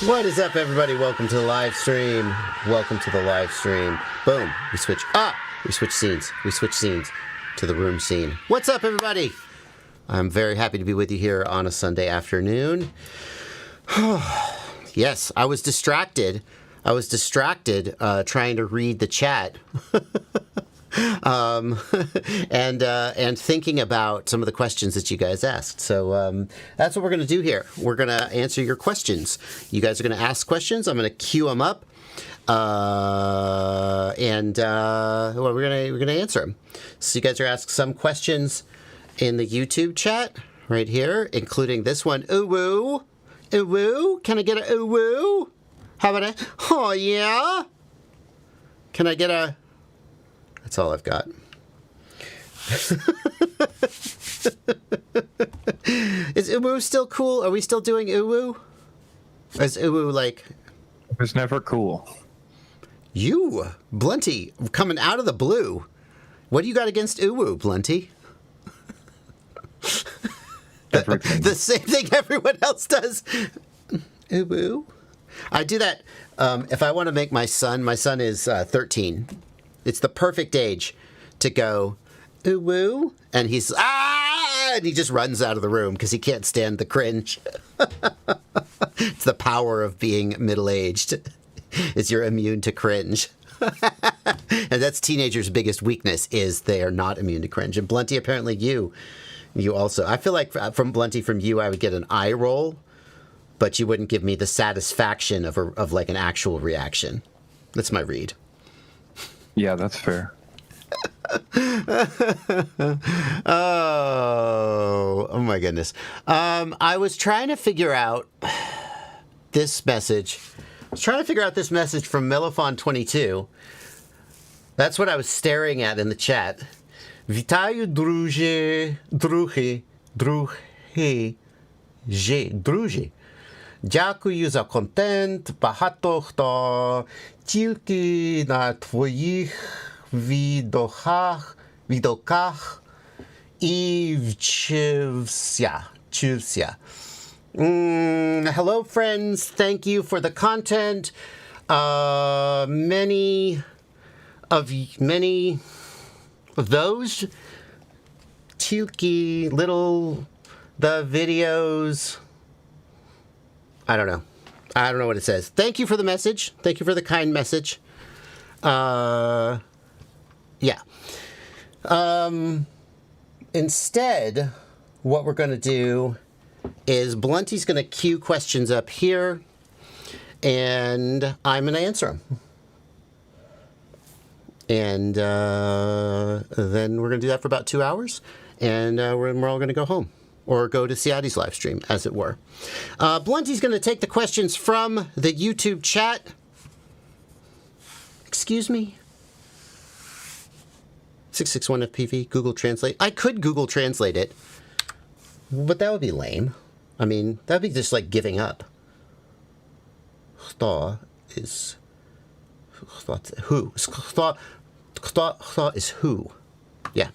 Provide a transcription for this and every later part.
What is up, everybody? Welcome to the live stream. Welcome to the live stream. Boom. We switch scenes. We switch scenes to the room scene. What's up, everybody? I'm very happy to be with you here on a Sunday afternoon. Yes, I was distracted. Trying to read the chat. And thinking about some of the questions that you guys asked. So that's what we're going to do here. We're going to answer your questions. You guys are going to ask questions. I'm going to queue them up, well, we're going to answer them. So you guys are asking some questions in the YouTube chat right here, including this one. Ooh woo, ooh woo. Can I get a ooh woo? How about a oh yeah? Can I get a? That's all I've got. Is uwu still cool? Are we still doing uwu? Is uwu like... It was never cool. You, Blunty, coming out of the blue. What do you got against uwu, Blunty? The same thing everyone else does. Uwu. I do that if I want to make my son is 13. It's the perfect age to go, ooh woo, and he's, and he just runs out of the room because he can't stand the cringe. It's the power of being middle-aged, is you're immune to cringe. And that's teenagers' biggest weakness, is they are not immune to cringe. And Blunty, apparently you also. I feel like from Blunty, from you, I would get an eye roll, but you wouldn't give me the satisfaction of like an actual reaction. That's my read. Yeah, that's fair. Oh my goodness. I was trying to figure out this message. I was trying to figure out this message from Melofon22. That's what I was staring at in the chat. Вітаю, друзі. Дякую за контент. Багато хто тільки на твоїх відосах і вчився. Hello, friends. Thank you for the content. Many of those тільки little the videos. I don't know what it says. Thank you for the message. Thank you for the kind message. Yeah. Instead, what we're going to do is Blunty's going to queue questions up here, and I'm going to answer them. And then we're going to do that for about 2 hours, and we're all going to go home. Or go to Siadi's live stream, as it were. Blunty's going to take the questions from the YouTube chat. Excuse me? 661 FPV, Google Translate. I could Google Translate it, but that would be lame. I mean, that would be just like giving up. Thought is who. Thought is who. Yeah.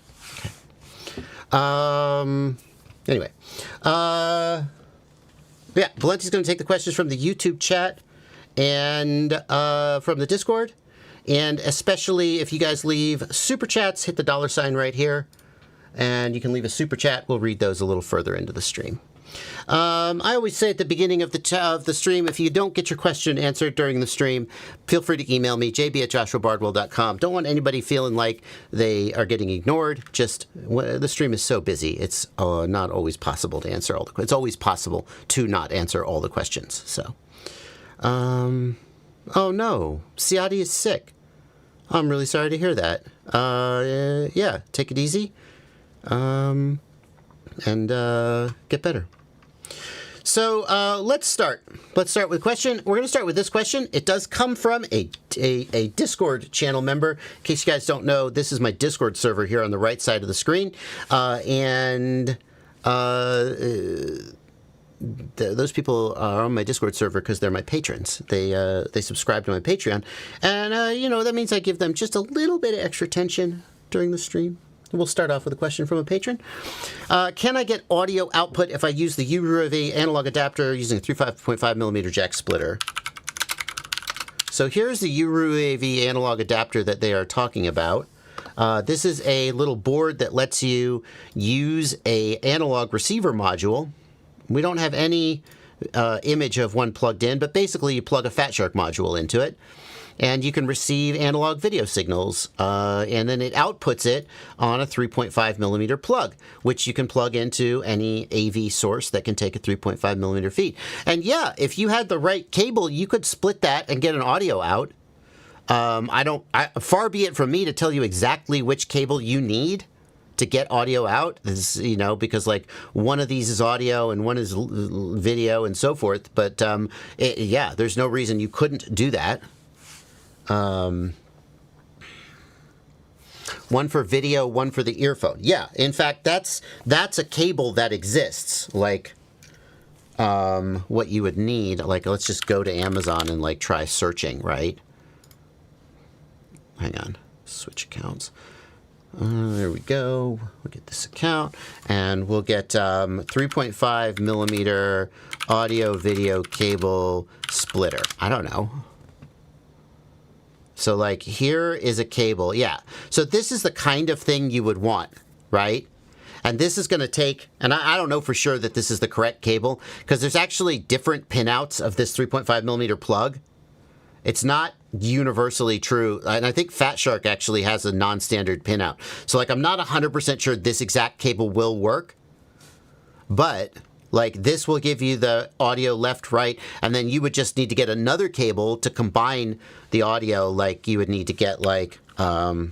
Okay. Anyway, yeah, Blunty's going to take the questions from the YouTube chat and from the Discord. And especially if you guys leave super chats, hit the $sign right here. And you can leave a super chat. We'll read those a little further into the stream. I always say at the beginning of the stream, if you don't get your question answered during the stream, feel free to email me, jb@joshuabardwell.com. Don't want anybody feeling like they are getting ignored. Just, the stream is so busy, it's not always possible to answer all the questions. It's always possible to not answer all the questions. So, oh no, Siadi is sick. I'm really sorry to hear that. Yeah, take it easy. And get better. So let's start. Let's start with a question. We're going to start with this question. It does come from a Discord channel member. In case you guys don't know, this is my Discord server here on the right side of the screen. Those people are on my Discord server because they're my patrons. They subscribe to my Patreon. And, that means I give them just a little bit of extra attention during the stream. We'll start off with a question from a patron. Can I get audio output if I use the UAV analog adapter using a 3.5 millimeter jack splitter? So here's the UAV analog adapter that they are talking about. This is a little board that lets you use a analog receiver module. We don't have any image of one plugged in, but basically you plug a Fat Shark module into it, and you can receive analog video signals, and then it outputs it on a 3.5 millimeter plug, which you can plug into any AV source that can take a 3.5 millimeter feed. And yeah, if you had the right cable, you could split that and get an audio out. Far be it from me to tell you exactly which cable you need to get audio out, because like one of these is audio and one is video and so forth. But there's no reason you couldn't do that. One for video, one for the earphone. Yeah, in fact, that's a cable that exists. Like, what you would need. Like, let's just go to Amazon and like try searching. Right? Hang on. Switch accounts. There we go. We'll get this account, and we'll get 3.5 millimeter audio video cable splitter. I don't know. So like here is a cable. Yeah. So this is the kind of thing you would want, right? And this is going to take, and I don't know for sure that this is the correct cable, because there's actually different pinouts of this 3.5 millimeter plug. It's not universally true. And I think Fat Shark actually has a non-standard pinout. So like I'm not 100% sure this exact cable will work, but like this will give you the audio left, right, and then you would just need to get another cable to combine the audio. Like you would need to get like RCA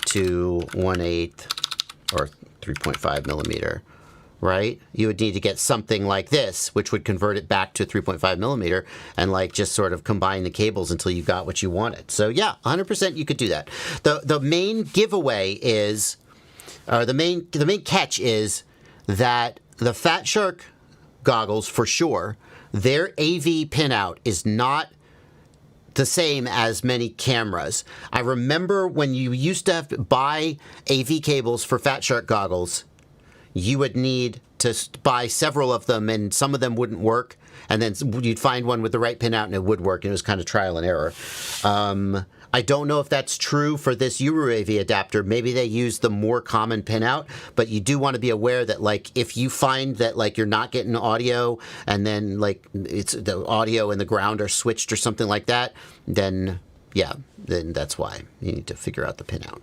to 1/8 or 3.5 millimeter, right? You would need to get something like this, which would convert it back to 3.5 millimeter and like just sort of combine the cables until you got what you wanted. So yeah, 100% you could do that. The main giveaway is, the main catch is that the Fat Shark goggles, for sure, their AV pinout is not the same as many cameras. I remember when you used to have to buy AV cables for Fat Shark goggles, you would need to buy several of them, and some of them wouldn't work, and then you'd find one with the right pinout and it would work, and it was kind of trial and error. I don't know if that's true for this UAV adapter. Maybe they use the more common pinout, but you do want to be aware that like if you find that like you're not getting audio and then like it's the audio and the ground are switched or something like that, then yeah, then that's why you need to figure out the pinout.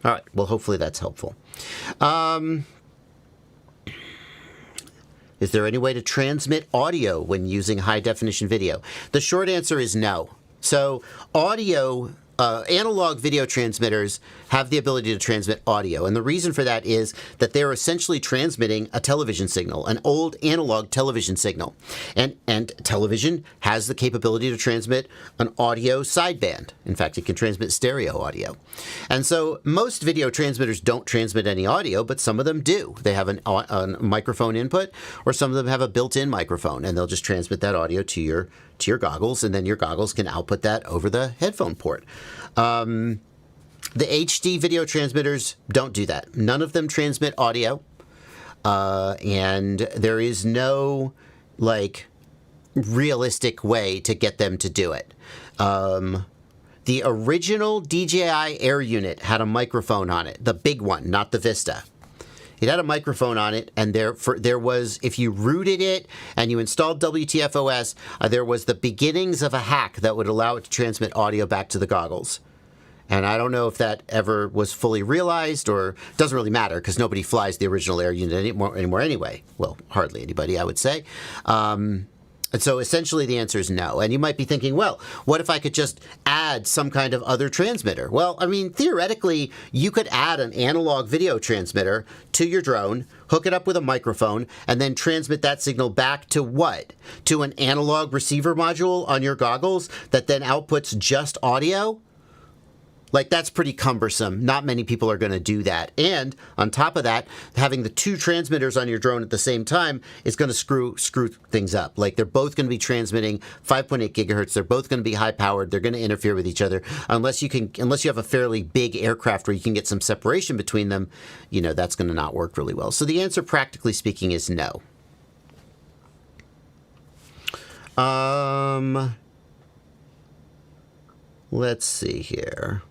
All right, well hopefully that's helpful. Is there any way to transmit audio when using high definition video? The short answer is no. So audio, analog video transmitters have the ability to transmit audio. And the reason for that is that they're essentially transmitting a television signal, an old analog television signal. And television has the capability to transmit an audio sideband. In fact, it can transmit stereo audio. And so most video transmitters don't transmit any audio, but some of them do. They have a microphone input, or some of them have a built-in microphone, and they'll just transmit that audio to your goggles, and then your goggles can output that over the headphone port. The HD video transmitters don't do that. None of them transmit audio, and there is no like realistic way to get them to do it. The original DJI Air unit had a microphone on it, the big one, not the Vista. It had a microphone on it, and there was, if you rooted it and you installed WTFOS, there was the beginnings of a hack that would allow it to transmit audio back to the goggles. And I don't know if that ever was fully realized, or doesn't really matter because nobody flies the original Air unit anymore anyway. Well, hardly anybody, I would say. And so essentially the answer is no. And you might be thinking, well, what if I could just add some kind of other transmitter? Well, I mean, theoretically, you could add an analog video transmitter to your drone, hook it up with a microphone, and then transmit that signal back to what? To an analog receiver module on your goggles that then outputs just audio? Like, that's pretty cumbersome. Not many people are going to do that. And on top of that, having the two transmitters on your drone at the same time is going to screw things up. Like, they're both going to be transmitting 5.8 gigahertz. They're both going to be high powered. They're going to interfere with each other. Unless you have a fairly big aircraft where you can get some separation between them, that's going to not work really well. So the answer, practically speaking, is no. Let's see here.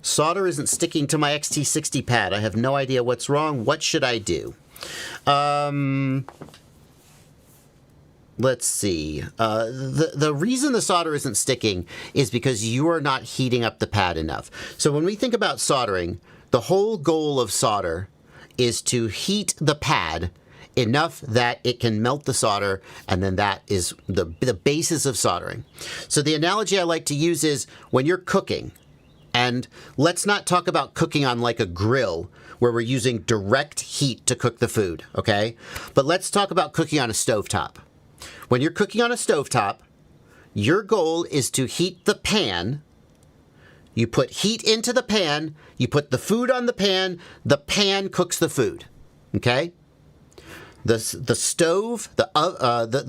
Solder isn't sticking to my XT60 pad. I have no idea what's wrong. What should I do? Let's see. The reason the solder isn't sticking is because you are not heating up the pad enough. So when we think about soldering, the whole goal of solder is to heat the pad enough that it can melt the solder, and then that is the basis of soldering. So the analogy I like to use is when you're cooking, and let's not talk about cooking on like a grill where we're using direct heat to cook the food, okay? But let's talk about cooking on a stovetop. When you're cooking on a stovetop, your goal is to heat the pan. You put heat into the pan, you put the food on the pan cooks the food, okay? The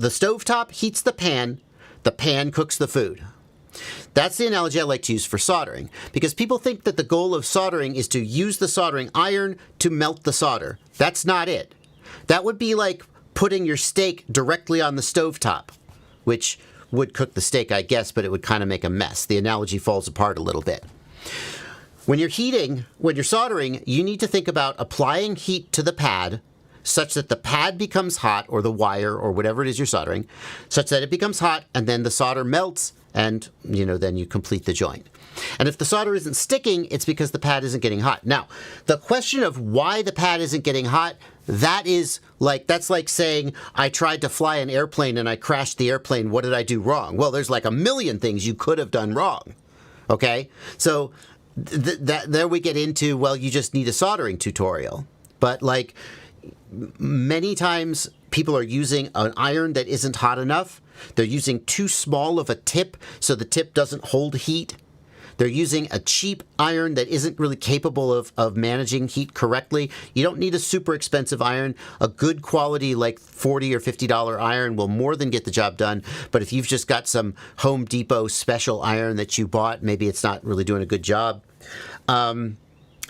stovetop heats the pan cooks the food. That's the analogy I like to use for soldering, because people think that the goal of soldering is to use the soldering iron to melt the solder. That's not it. That would be like putting your steak directly on the stovetop, which would cook the steak, I guess, but it would kind of make a mess. The analogy falls apart a little bit. When you're soldering, you need to think about applying heat to the pad such that the pad becomes hot, or the wire, or whatever it is you're soldering, such that it becomes hot, and then the solder melts, and, then you complete the joint. And if the solder isn't sticking, it's because the pad isn't getting hot. Now, the question of why the pad isn't getting hot, that's like saying, I tried to fly an airplane and I crashed the airplane. What did I do wrong? Well, there's like a million things you could have done wrong. Okay? So there we get into, well, you just need a soldering tutorial. But many times people are using an iron that isn't hot enough. They're using too small of a tip so the tip doesn't hold heat. They're using a cheap iron that isn't really capable of managing heat correctly. You don't need a super expensive iron. A good quality, like $40 or $50 iron will more than get the job done. But if you've just got some Home Depot special iron that you bought, maybe it's not really doing a good job.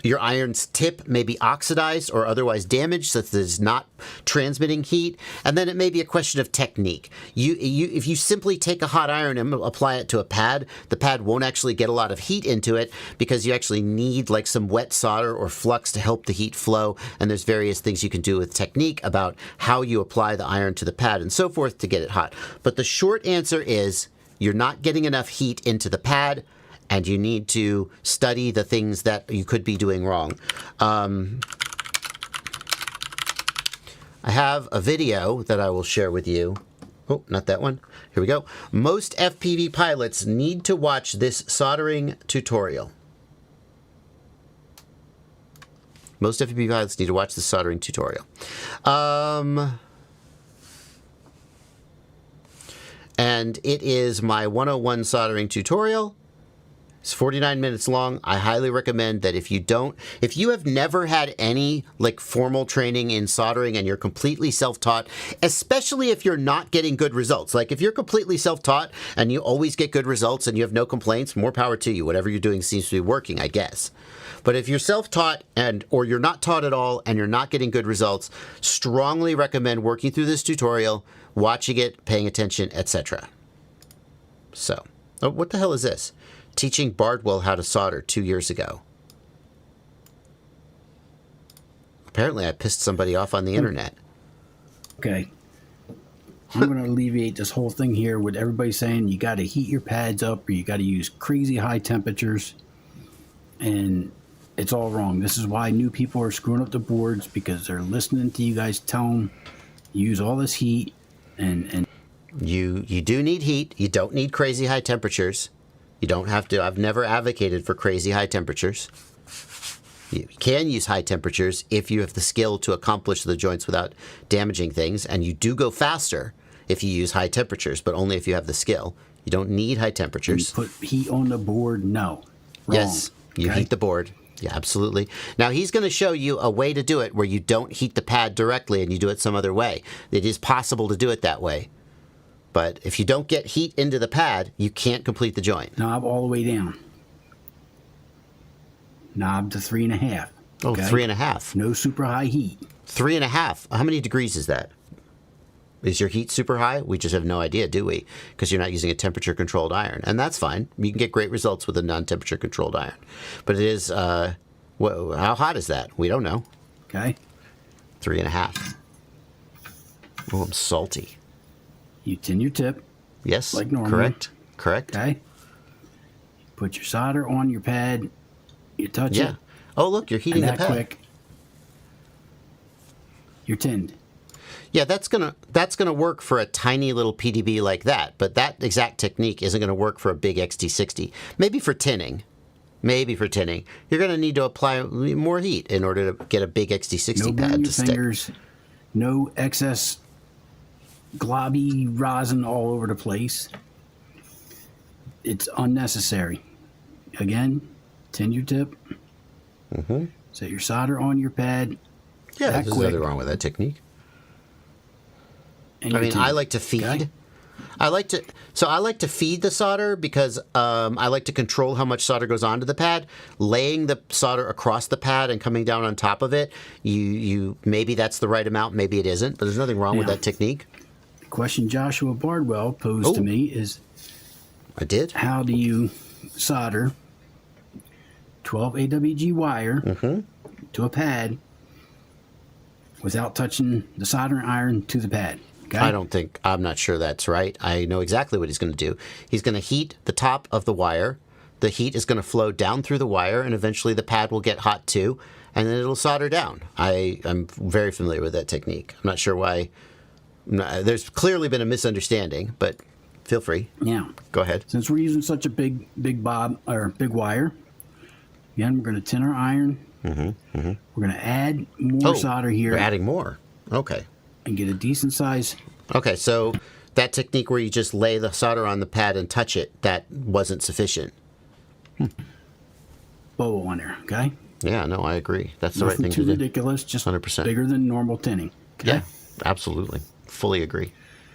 Your iron's tip may be oxidized or otherwise damaged, so that it's not transmitting heat. And then it may be a question of technique. If you simply take a hot iron and apply it to a pad, the pad won't actually get a lot of heat into it because you actually need like some wet solder or flux to help the heat flow. And there's various things you can do with technique about how you apply the iron to the pad and so forth to get it hot. But the short answer is you're not getting enough heat into the pad, and you need to study the things that you could be doing wrong. I have a video that I will share with you. Oh, not that one. Here we go. Most FPV pilots need to watch this soldering tutorial. Most FPV pilots need to watch this soldering tutorial. And it is my 101 soldering tutorial. It's 49 minutes long. I highly recommend that if you have never had any formal training in soldering and you're completely self-taught, especially if you're not getting good results. Like if you're completely self-taught and you always get good results and you have no complaints, more power to you. Whatever you're doing seems to be working, I guess. But if you're self-taught or you're not taught at all and you're not getting good results, strongly recommend working through this tutorial, watching it, paying attention, etc. So, what the hell is this? Teaching Bardwell how to solder 2 years ago. Apparently I pissed somebody off on the internet. Okay. I'm going to alleviate this whole thing here with everybody saying you got to heat your pads up or you got to use crazy high temperatures. And it's all wrong. This is why new people are screwing up the boards, because they're listening to you guys tell them use all this heat and you do need heat. You don't need crazy high temperatures. You don't have to. I've never advocated for crazy high temperatures. You can use high temperatures if you have the skill to accomplish the joints without damaging things, and you do go faster if you use high temperatures, but only if you have the skill. You don't need high You temperatures. put heat on the board? No. Wrong. Yes, you heat the board. Yeah, absolutely. Now, he's going to show you a way to do it where you don't heat the pad directly and you do it some other way. It is possible to do it that way. But if you don't get heat into the pad, you can't complete the joint. Knob all the way down. Knob to 3.5. Oh, 3.5. No super high heat. 3.5. How many degrees is that? Is your heat super high? We just have no idea, do we? Because you're not using a temperature-controlled iron. And that's fine. You can get great results with a non-temperature-controlled iron. But it is, how hot is that? We don't know. Okay. 3.5. Oh, I'm salty. You tin your tip. Yes, Like normal. Correct. Okay. Put your solder on your pad. You touch Yeah. it. Oh, look, you're heating And the that pad. quick, you're tinned. Yeah, that's gonna work for a tiny little PDB like that, but that exact technique isn't gonna work for a big XT60. Maybe for tinning. You're gonna need to apply more heat in order to get a big XT60 No pad burn your to stick. fingers. No excess globby rosin all over the place. It's unnecessary. Again, tin your tip. Set your solder on your pad. Yeah, that there's quick. nothing wrong with that technique. And I you're mean, tinned. I like to feed. Okay? I like to feed the solder because I like to control how much solder goes onto the pad. Laying the solder across the pad and coming down on top of it, you maybe that's the right amount, maybe it isn't, but there's nothing wrong with Yeah. that technique. The question Joshua Bardwell posed to Oh. me is, I did. how do you solder 12 AWG wire to a pad without touching the soldering iron to the pad? Okay? I'm not sure that's right. I know exactly what he's going to do. He's going to heat the top of the wire. The heat is going to flow down through the wire, and eventually the pad will get hot too, and then it'll solder down. I'm very familiar with that technique. I'm not sure why. There's clearly been a misunderstanding, but feel free. Now, Go ahead. since we're using such a big wire, again, we're going to tin our iron. We're going to add more solder here You're adding more. Okay. and get a decent size. Okay, so that technique where you just lay the solder on the pad and touch it, that wasn't sufficient. bowl on there. Okay, Yeah, no, I agree. That's the right nothing thing too to do. ridiculous. Just 100%. bigger than normal tinning. Okay? Yeah, absolutely. Fully agree.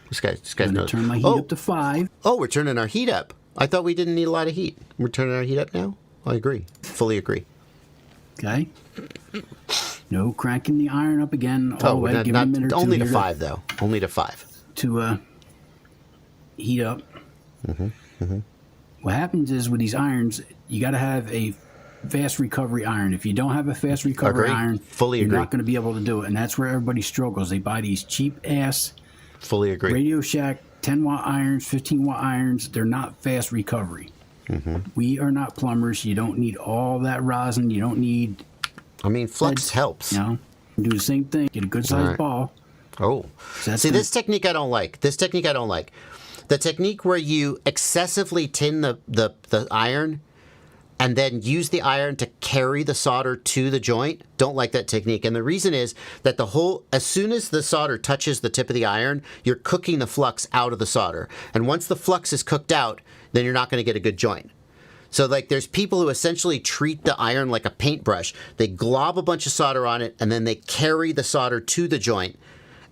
This guy I'm going knows. to turn my heat up to 5. Oh, we're turning our heat up. I thought we didn't need a lot of heat. We're turning our heat up now? I agree. Fully agree. Okay. No cranking the iron up again. All Oh, the way. not, Give it a minute or two only to here 5, though. Only to 5. to heat up. What happens is with these irons, you got to have a fast recovery iron. If you don't have a fast recovery Agree. iron, Fully you're agree. not going to be able to do it. And that's where everybody struggles. They buy these cheap ass Fully agree. Radio Shack 10-watt irons, 15-watt irons. They're not fast recovery. We are not plumbers. You don't need all that rosin. You don't need, I mean, flux helps. you know, do the same thing. Get a good sized right. ball. Oh. So that's See, gonna- this technique I don't like. The technique where you excessively tin the iron and then use the iron to carry the solder to the joint, don't like that technique. And the reason is that as soon as the solder touches the tip of the iron, you're cooking the flux out of the solder. And once the flux is cooked out, then you're not going to get a good joint. So, like, there's people who essentially treat the iron like a paintbrush. They glob a bunch of solder on it, and then they carry the solder to the joint.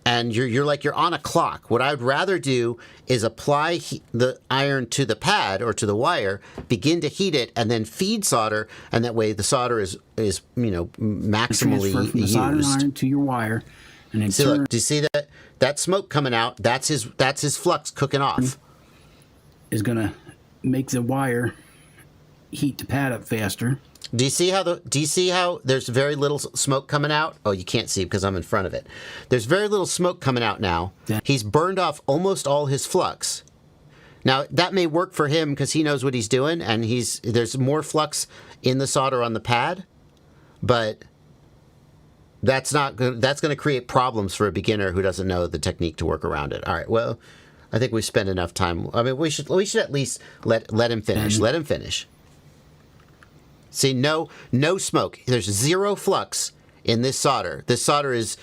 And you're on a clock. What I'd rather do is apply the iron to the pad or to the wire, begin to heat it, and then feed solder. And that way, the solder is maximally Transfer from the soldering used. iron to your wire, and then See, turn look, do you see that smoke coming out? That's his flux cooking off. is going to make the wire heat the pad up faster. Do you see how there's very little smoke coming out? Oh, you can't see because I'm in front of it. There's very little smoke coming out now. Yeah. He's burned off almost all his flux. Now, that may work for him because he knows what he's doing and there's more flux in the solder on the pad, but that's going to create problems for a beginner who doesn't know the technique to work around it. All right. Well, I think we spent enough time. I mean, we should at least let him finish. Let him finish. See, no smoke. There's zero flux in this solder. This solder is,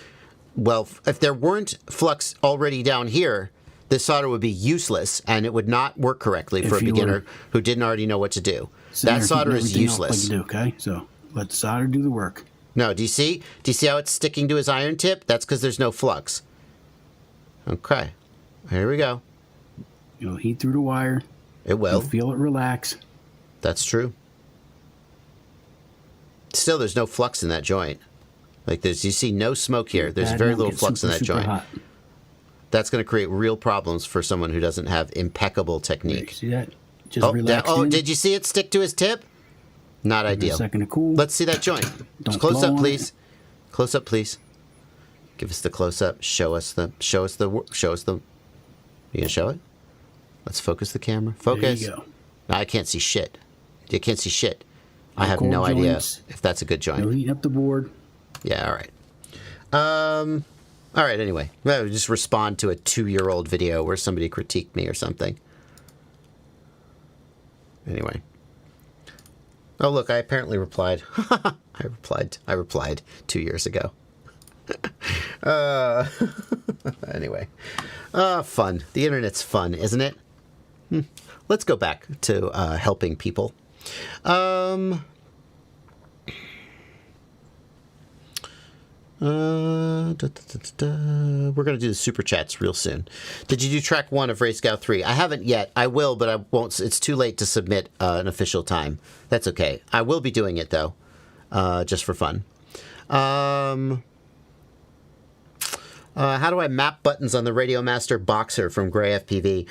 well, if there weren't flux already down here, this solder would be useless and it would not work correctly for a If you beginner were- who didn't already know what to do. Sitting That there solder heating is everything up like useless. you do, okay, so let the solder do the work. No, do you see? Do you see how it's sticking to his iron tip? That's because there's no flux. Okay, here we go. You'll heat through the wire. It will. You'll feel it relax. That's true. Still, there's no flux in that joint. Like you see no smoke here. There's Pad very won't little get flux in super, that super joint. hot. That's going to create real problems for someone who doesn't have impeccable There, you technique. see that? Just relax. Did you see it stick to his tip? Not A ideal. second to cool. Let's see that joint. Don't Close blow up, on please. Close up, please. Give us the close up. Show us the. You gonna show it? Let's focus the camera. Focus. There you go. No, I can't see shit. You can't see shit. I No have cold no idea joints. if that's a good No joint. heating up the board. Yeah. All right. All right. Anyway, well, just respond to a 2-year-old video where somebody critiqued me or something. Anyway. Oh, look, I apparently replied. I replied 2 years ago. Anyway. Fun. The internet's fun, isn't it? Let's go back to helping people. We're going to do the super chats real soon. Did you do track 1 of Race Scout 3? I haven't yet. I will, but I won't. It's too late to submit an official time. That's okay. I will be doing it, though, just for fun. How do I map buttons on the Radiomaster Boxer from Gray FPV?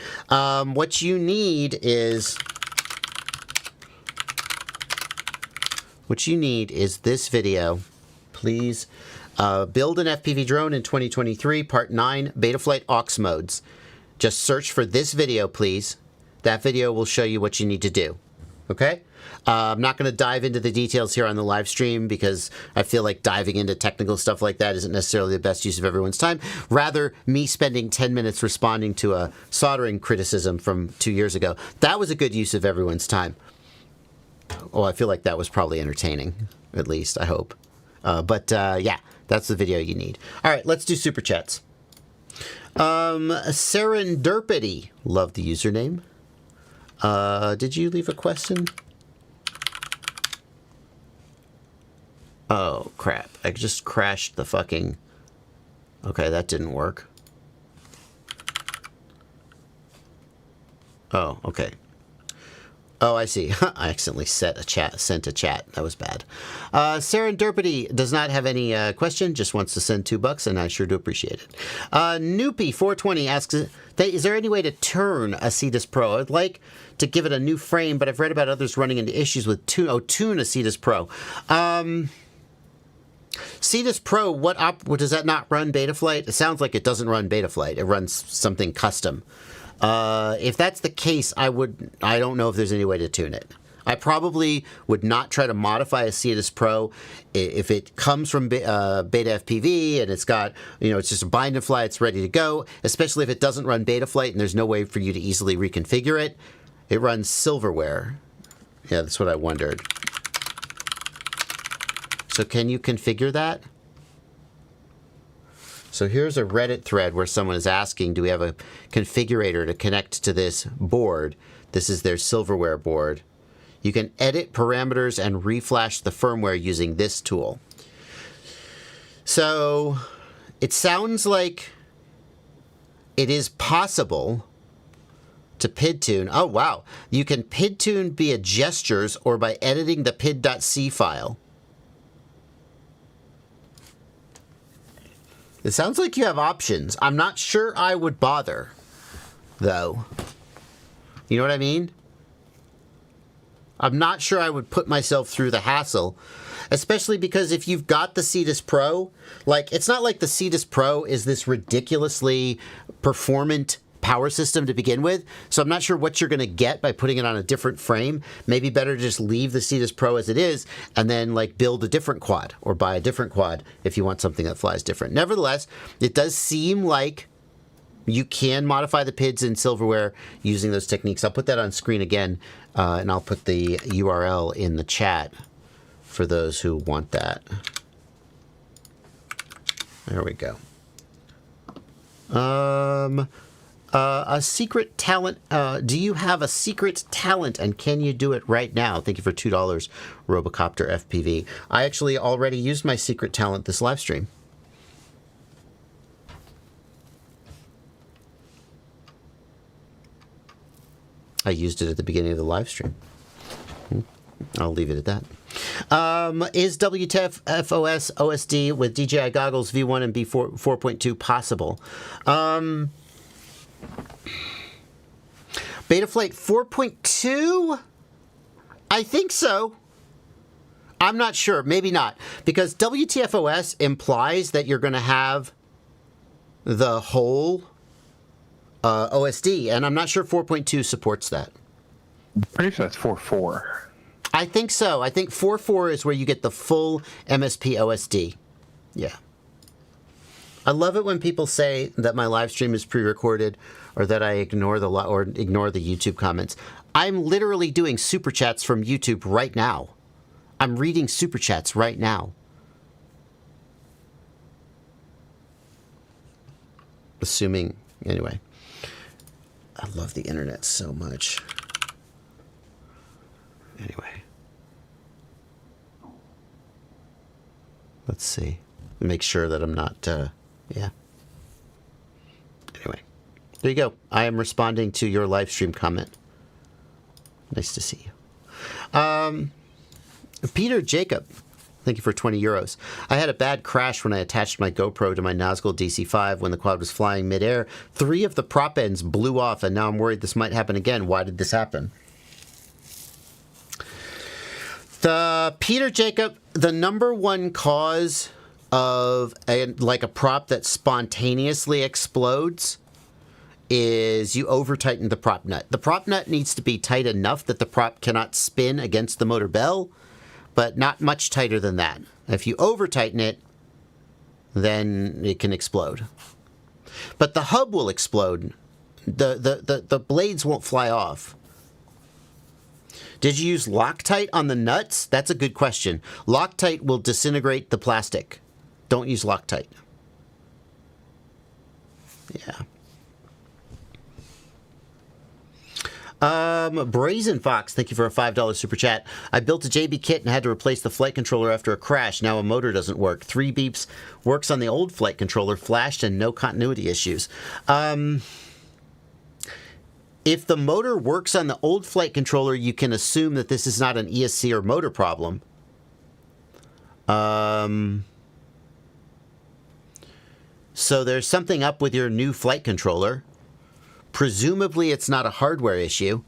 What you need is this video. Please build an FPV drone in 2023, Part 9, Betaflight aux modes. Just search for this video, please. That video will show you what you need to do. Okay? I'm not going to dive into the details here on the live stream because I feel like diving into technical stuff like that isn't necessarily the best use of everyone's time. Rather, me spending 10 minutes responding to a soldering criticism from 2 years ago. That was a good use of everyone's time. Oh, I feel like that was probably entertaining, at least, I hope. Yeah, that's the video you need. All right, let's do super chats. Serendipity, love the username. Did you leave a question? Oh, crap. I just crashed the fucking... Okay, that didn't work. Oh, okay. Oh, I see. I accidentally sent a chat. That was bad. Serendipity does not have any question, just wants to send $2, and I sure do appreciate it. Noopy420 asks, is there any way to turn a Cetus Pro? I'd like to give it a new frame, but I've read about others running into issues with tune a Cetus Pro. Cetus Pro, what does that not run Betaflight? It sounds like it doesn't run Betaflight. It runs something custom. If that's the case, I don't know if there's any way to tune it. I probably would not try to modify a Cetus Pro if it comes from Beta FPV and it's got, it's just a bind and fly, it's ready to go, especially if it doesn't run Betaflight and there's no way for you to easily reconfigure it. It runs Silverware. Yeah, that's what I wondered. So can you configure that? So here's a Reddit thread where someone is asking, do we have a configurator to connect to this board? This is their Silverware board. You can edit parameters and reflash the firmware using this tool. So it sounds like it is possible to PID tune. Oh, wow. You can PID tune via gestures or by editing the PID.c file. It sounds like you have options. I'm not sure I would bother, though. You know what I mean? I'm not sure I would put myself through the hassle, especially because if you've got the Cetus Pro, it's not like the Cetus Pro is this ridiculously performant power system to begin with, so I'm not sure what you're going to get by putting it on a different frame. Maybe better to just leave the Cetus Pro as it is and then build a different quad or buy a different quad if you want something that flies different. Nevertheless, it does seem like you can modify the PIDs in Silverware using those techniques. I'll put that on screen again, and I'll put the URL in the chat for those who want that. There we go. A secret talent. Do you have a secret talent, and can you do it right now? Thank you for $2, Robocopter FPV. I actually already used my secret talent this live stream. I used it at the beginning of the live stream. I'll leave it at that. Is WTF-OS OSD with DJI goggles V1 and B4 4.2 possible? Betaflight 4.2? I think so. I'm not sure. Maybe not. Because WTF-OS implies that you're going to have the whole OSD, and I'm not sure 4.2 supports that. I'm pretty sure that's 4.4. I think so. I think 4.4 is where you get the full MSP OSD. Yeah. I love it when people say that my live stream is pre-recorded or that I ignore the YouTube comments. I'm literally doing super chats from YouTube right now. I'm reading super chats right now. Assuming, anyway. I love the internet so much. Anyway. Let's see. Make sure that I'm not, yeah. Anyway. There you go. I am responding to your live stream comment. Nice to see you. Peter Jacob. Thank you for 20 euros. I had a bad crash when I attached my GoPro to my Nazgul DC-5 when the quad was flying midair. 3 of the prop ends blew off, and now I'm worried this might happen again. Why did this happen? Peter Jacob, the number one cause of a prop that spontaneously explodes is you over-tighten the prop nut. The prop nut needs to be tight enough that the prop cannot spin against the motor bell, but not much tighter than that. If you over-tighten it, then it can explode. But the hub will explode. The blades won't fly off. Did you use Loctite on the nuts? That's a good question. Loctite will disintegrate the plastic. Don't use Loctite. Yeah. Brazen Fox, thank you for a $5 super chat. I built a JB kit and had to replace the flight controller after a crash. Now a motor doesn't work. 3 beeps works on the old flight controller, flashed, and no continuity issues. If the motor works on the old flight controller, you can assume that this is not an ESC or motor problem. So there's something up with your new flight controller. Presumably it's not a hardware issue.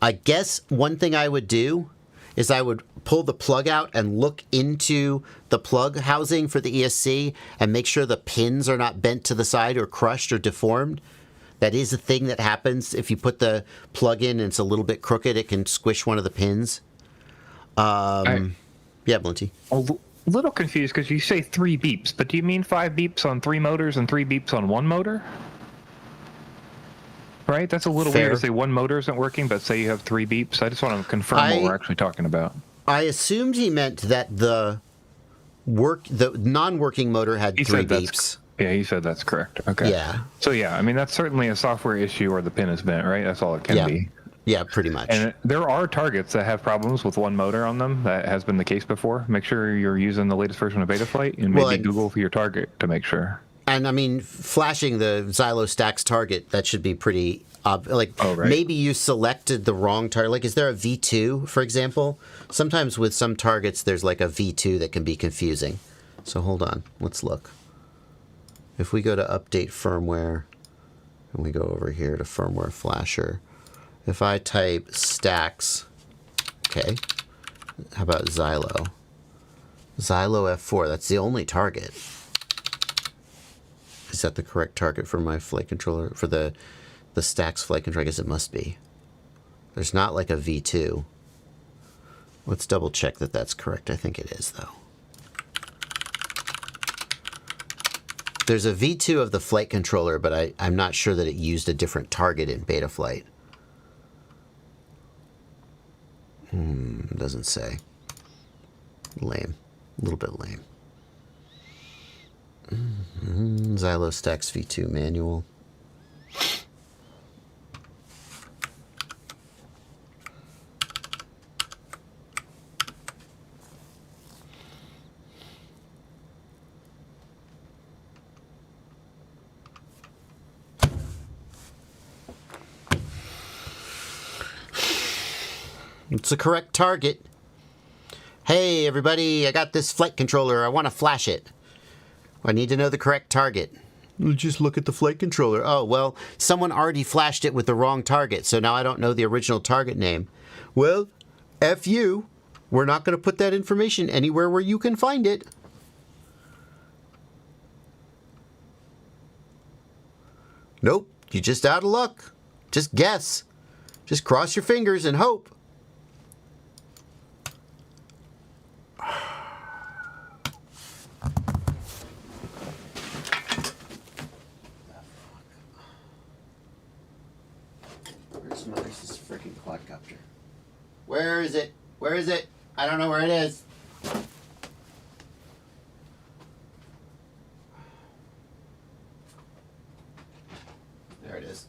I guess one thing I would do is I would pull the plug out and look into the plug housing for the ESC and make sure the pins are not bent to the side or crushed or deformed. That is a thing that happens. If you put the plug in and it's a little bit crooked, it can squish one of the pins. Yeah, Blinty. A little confused because you say 3 beeps, but do you mean 5 beeps on 3 motors and 3 beeps on 1 motor? Right? That's a little Fair. weird to say 1 motor isn't working, but say you have 3 beeps. I just want to confirm what we're actually talking about. I assumed he meant that the non-working motor had 3 beeps. Yeah, he said that's correct. Okay. Yeah. So yeah, I mean that's certainly a software issue or the pin is bent, right? That's all it can be. Yeah, pretty much. And there are targets that have problems with 1 motor on them. That has been the case before. Make sure you're using the latest version of Betaflight and maybe Google for your target to make sure. And I mean, flashing the Xylo Stacks target, that should be pretty maybe you selected the wrong target. Like, is there a V2, for example? Sometimes with some targets, there's like a V2 that can be confusing. So hold on, let's look. If we go to update firmware, and we go over here to firmware flasher, if I type stacks, okay, how about Xylo? Xylo F4, that's the only target. Is that the correct target for my flight controller, for the stacks flight controller? I guess it must be. There's not like a V2. Let's double check that that's correct. I think it is, though. There's a V2 of the flight controller, but I'm not sure that it used a different target in Betaflight. Doesn't say. Lame. A little bit lame. Xylo Stacks V2 manual. It's the correct target. Hey, everybody, I got this flight controller. I want to flash it. I need to know the correct target. Just look at the flight controller. Oh, well, someone already flashed it with the wrong target, so now I don't know the original target name. Well, F you. We're not going to put that information anywhere where you can find it. Nope, you're just out of luck. Just guess. Just cross your fingers and hope. Where's Mother's freaking quadcopter? Where is it? Where is it? I don't know where it is. There it is.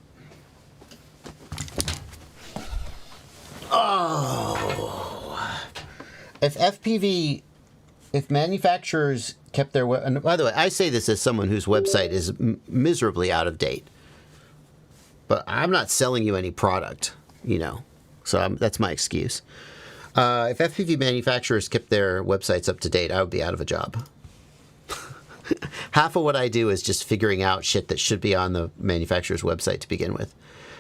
Oh. If manufacturers kept their and by the way, I say this as someone whose website is miserably out of date. But I'm not selling you any product, you know. So that's my excuse. If FPV manufacturers kept their websites up to date, I would be out of a job. Half of what I do is just figuring out shit that should be on the manufacturer's website to begin with.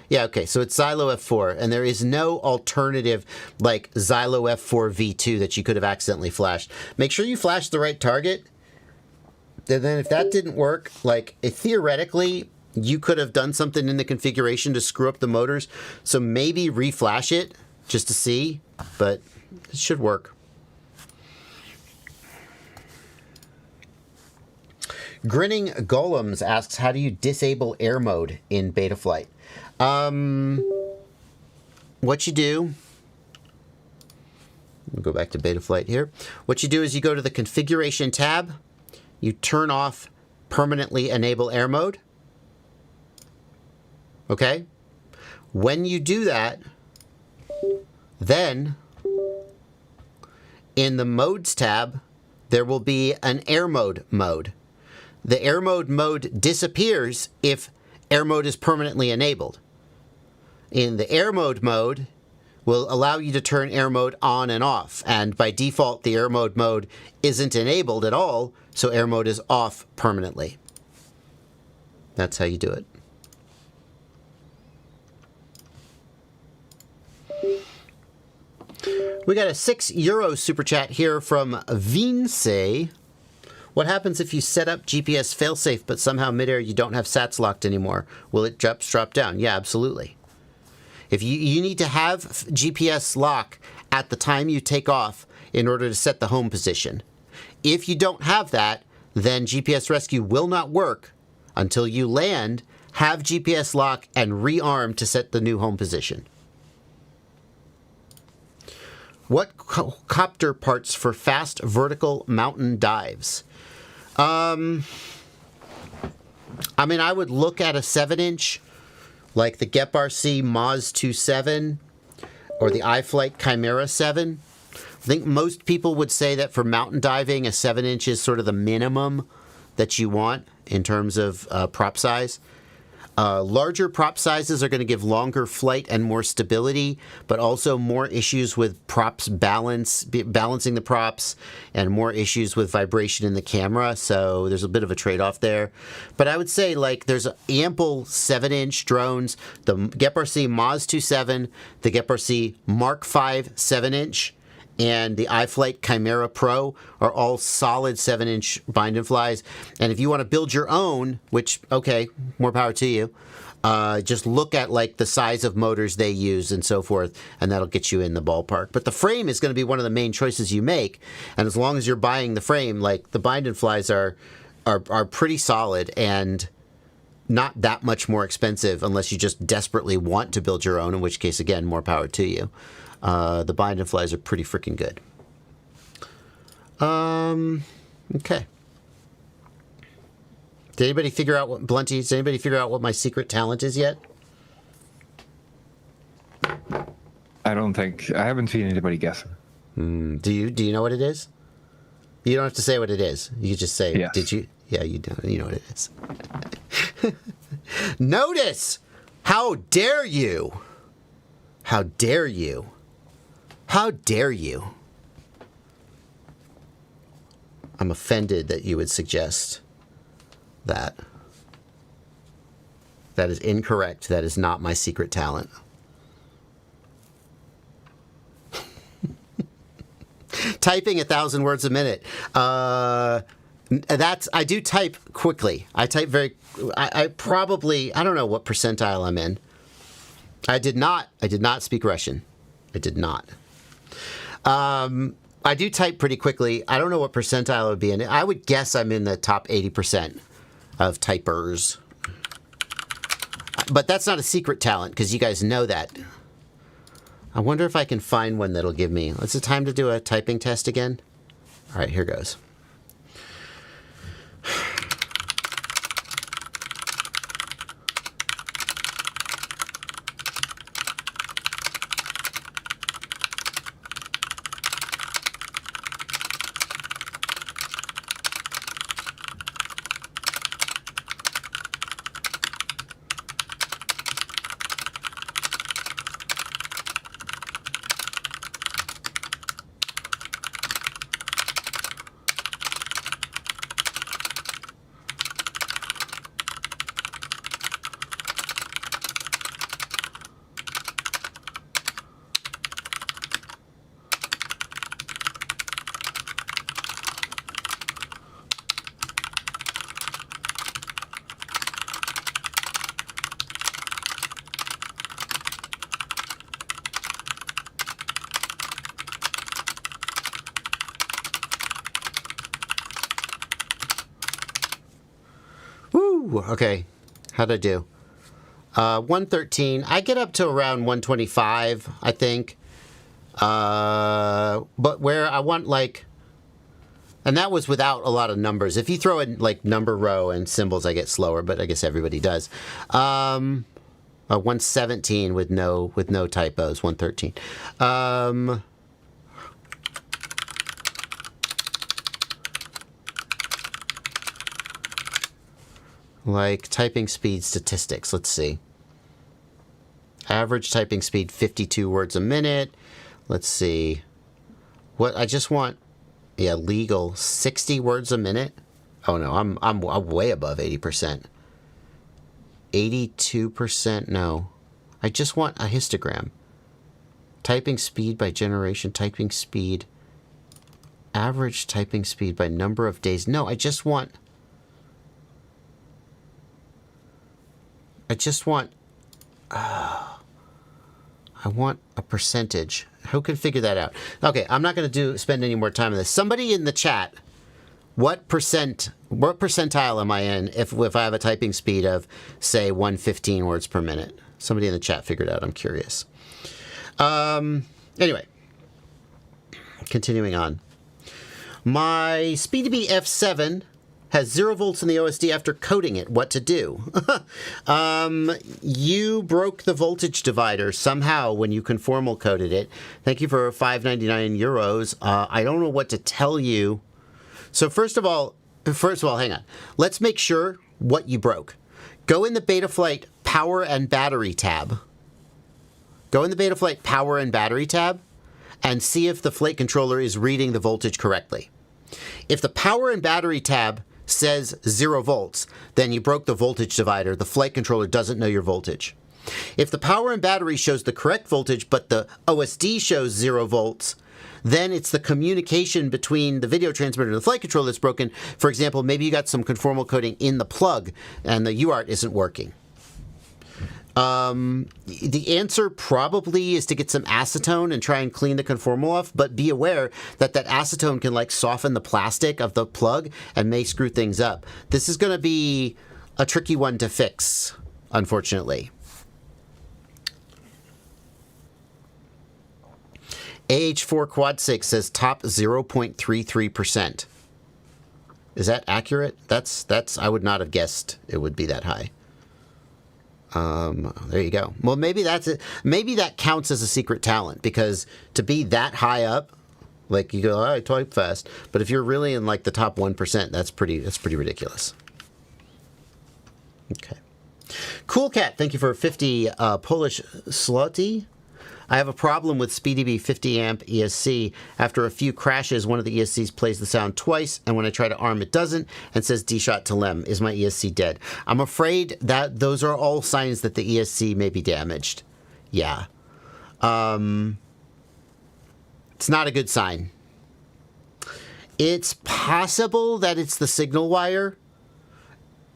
Yeah, okay, so it's Xylo F4, and there is no alternative like Xylo F4 V2 that you could have accidentally flashed. Make sure you flash the right target, and then if that didn't work, like theoretically, you could have done something in the configuration to screw up the motors, so maybe reflash it just to see, but it should work. Grinning Golems asks, how do you disable air mode in Betaflight? What you do, we'll go back to Betaflight here. What you do is you go to the configuration tab, you turn off permanently enable air mode. Okay? When you do that, then in the modes tab, there will be an air mode mode. The air mode disappears if air mode is permanently enabled. In the air mode will allow you to turn air mode on and off. And by default, the air mode isn't enabled at all, so air mode is off permanently. That's how you do it. We got a €6 super chat here from Vince. What happens if you set up GPS failsafe, but somehow midair you don't have SATs locked anymore? Will it drop down? Yeah, absolutely. If you need to have GPS lock at the time you take off in order to set the home position. If you don't have that, then GPS rescue will not work until you land, have GPS lock, and rearm to set the new home position. What copter parts for fast vertical mountain dives? I mean, I would look at a 7-inch, like the Gep RC Moz 27 or the iFlight Chimera 7. I think most people would say that for mountain diving, a 7-inch is sort of the minimum that you want in terms of prop size. Larger prop sizes are going to give longer flight and more stability, but also more issues with props balancing the props, and more issues with vibration in the camera. So there's a bit of a trade-off there. But I would say like there's ample 7-inch drones. The Gep RC Moz 27, the Gep RC Mark 5 7-inch, and the iFlight Chimera Pro are all solid 7-inch bind and flies. And if you want to build your own, which, okay, more power to you, just look at like the size of motors they use and so forth, and that'll get you in the ballpark. But the frame is going to be one of the main choices you make. And as long as you're buying the frame, like the bind and flies are pretty solid and not that much more expensive unless you just desperately want to build your own, in which case, again, more power to you. The bind and flies are pretty freaking good. Okay. Did anybody figure out what Blunty? Did anybody figure out what my secret talent is yet? I haven't seen anybody guessing. Do you know what it is? You don't have to say what it is. You can just say, yes. Did you? Yeah, you know what it is. Notice! How dare you? How dare you? How dare you? I'm offended that you would suggest that. That is incorrect. That is not my secret talent. Typing 1,000 words a minute. I do type quickly. I type very. I probably. I don't know what percentile I'm in. I did not speak Russian. I did not. I do type pretty quickly. I don't know what percentile I would be in. I would guess I'm in the top 80% of typers. But that's not a secret talent because you guys know that. I wonder if I can find one that'll give me. Is it time to do a typing test again? All right, here goes. Okay, how'd I do? 113. I get up to around 125, I think. But where I want, like... And that was without a lot of numbers. If you throw in, like, number row and symbols, I get slower, but I guess everybody does. 117 with no typos, 113. Like typing speed statistics. Let's see. Average typing speed 52 words a minute. Let's see. What I just want. Yeah, legal 60 words a minute. Oh no, I'm way above 80%. 82%. No, I just want a histogram. Typing speed by generation. Typing speed. Average typing speed by number of days. No, I just want I want a percentage. Who can figure that out? Okay, I'm not going to spend any more time on this. Somebody in the chat, what percentile am I in if I have a typing speed of, say, 115 words per minute? Somebody in the chat figured out. I'm curious. Anyway, continuing on. My Speedy F7 has 0 volts in the OSD after coding it. What to do? You broke the voltage divider somehow when you conformal coded it. Thank you for 5.99 euros. I don't know what to tell you. So first of all, hang on. Let's make sure what you broke. Go in the Betaflight Power and Battery tab. Go in the Betaflight Power and Battery tab and see if the Flight controller is reading the voltage correctly. If the Power and Battery tab says 0 volts, then you broke the voltage divider. The flight controller doesn't know your voltage. If the power and battery shows the correct voltage, but the OSD shows 0 volts, then it's the communication between the video transmitter and the flight controller that's broken. For example, maybe you got some conformal coding in the plug and the UART isn't working. The answer probably is to get some acetone and try and clean the conformal off, but be aware that acetone can like soften the plastic of the plug and may screw things up. This is going to be a tricky one to fix, unfortunately. AH4 Quad 6 says top 0.33%. Is that accurate? That's I would not have guessed it would be that high. There you go. Well, maybe that's it. Maybe that counts as a secret talent, because to be that high up, like you go, oh, I type fast, but if you're really in like the top 1%, that's pretty ridiculous. Okay. Cool Cat, thank you for 50 Polish zloty. I have a problem with SpeedyB 50 amp ESC. After a few crashes, one of the ESCs plays the sound twice, and when I try to arm, it doesn't, and says dshot to lem. Is my ESC dead? I'm afraid that those are all signs that the ESC may be damaged. Yeah. It's not a good sign. It's possible that it's the signal wire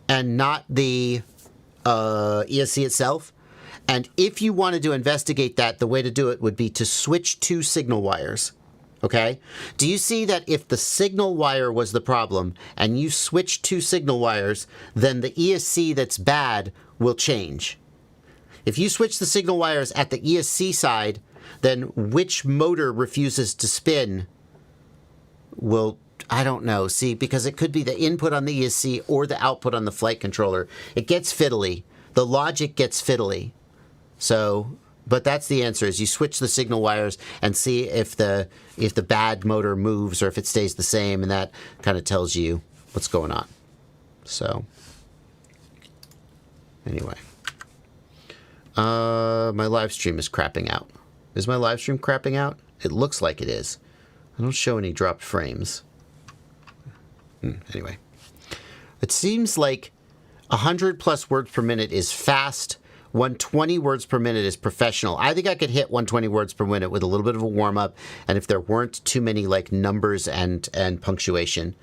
and not the ESC itself. And if you wanted to investigate that, the way to do it would be to switch two signal wires. Okay? Do you see that if the signal wire was the problem and you switch two signal wires, then the ESC that's bad will change? If you switch the signal wires at the ESC side, then which motor refuses to spin will, I don't know. See, because it could be the input on the ESC or the output on the flight controller. It gets fiddly. The logic gets fiddly. So, but that's the answer, is you switch the signal wires and see if the bad motor moves or if it stays the same, and that kind of tells you what's going on. So, anyway. My live stream is crapping out. Is my live stream crapping out? It looks like it is. I don't show any dropped frames. Anyway. It seems like 100 plus words per minute is fast. 120 words per minute is professional. I think I could hit 120 words per minute with a little bit of a warm-up, and if there weren't too many like numbers and punctuation.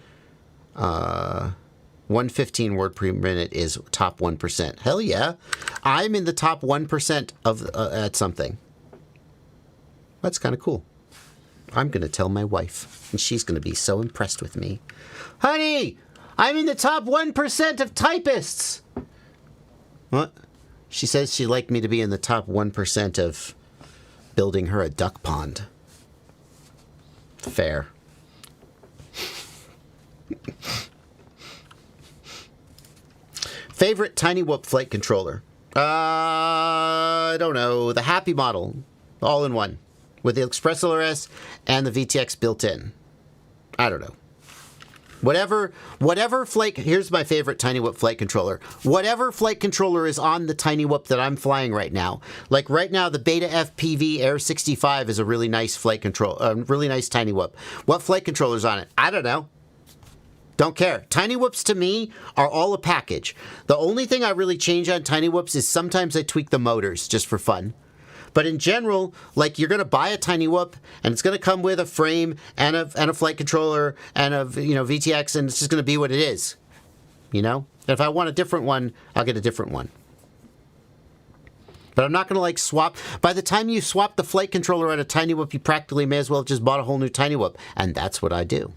115 word per minute is top 1%. Hell yeah. I'm in the top 1% of at something. That's kind of cool. I'm going to tell my wife, and she's going to be so impressed with me. Honey, I'm in the top 1% of typists. What? She says she'd like me to be in the top 1% of building her a duck pond. Fair. Favorite Tiny Whoop flight controller? I don't know. The Happy model. All in one. With the Express LRS and the VTX built in. I don't know. Whatever flight... Here's my favorite Tiny Whoop flight controller. Whatever flight controller is on the Tiny Whoop that I'm flying right now. Like right now, the Beta FPV Air 65 is a really nice flight control... really nice Tiny Whoop. What flight controller's on it? I don't know. Don't care. Tiny Whoops to me are all a package. The only thing I really change on Tiny Whoops is sometimes I tweak the motors just for fun. But in general, like, you're going to buy a Tiny Whoop, and it's going to come with a frame and a flight controller and a VTX, and it's just going to be what it is. You know? And if I want a different one, I'll get a different one. But I'm not going to like swap. By the time you swap the flight controller at a Tiny Whoop, you practically may as well have just bought a whole new Tiny Whoop. And that's what I do.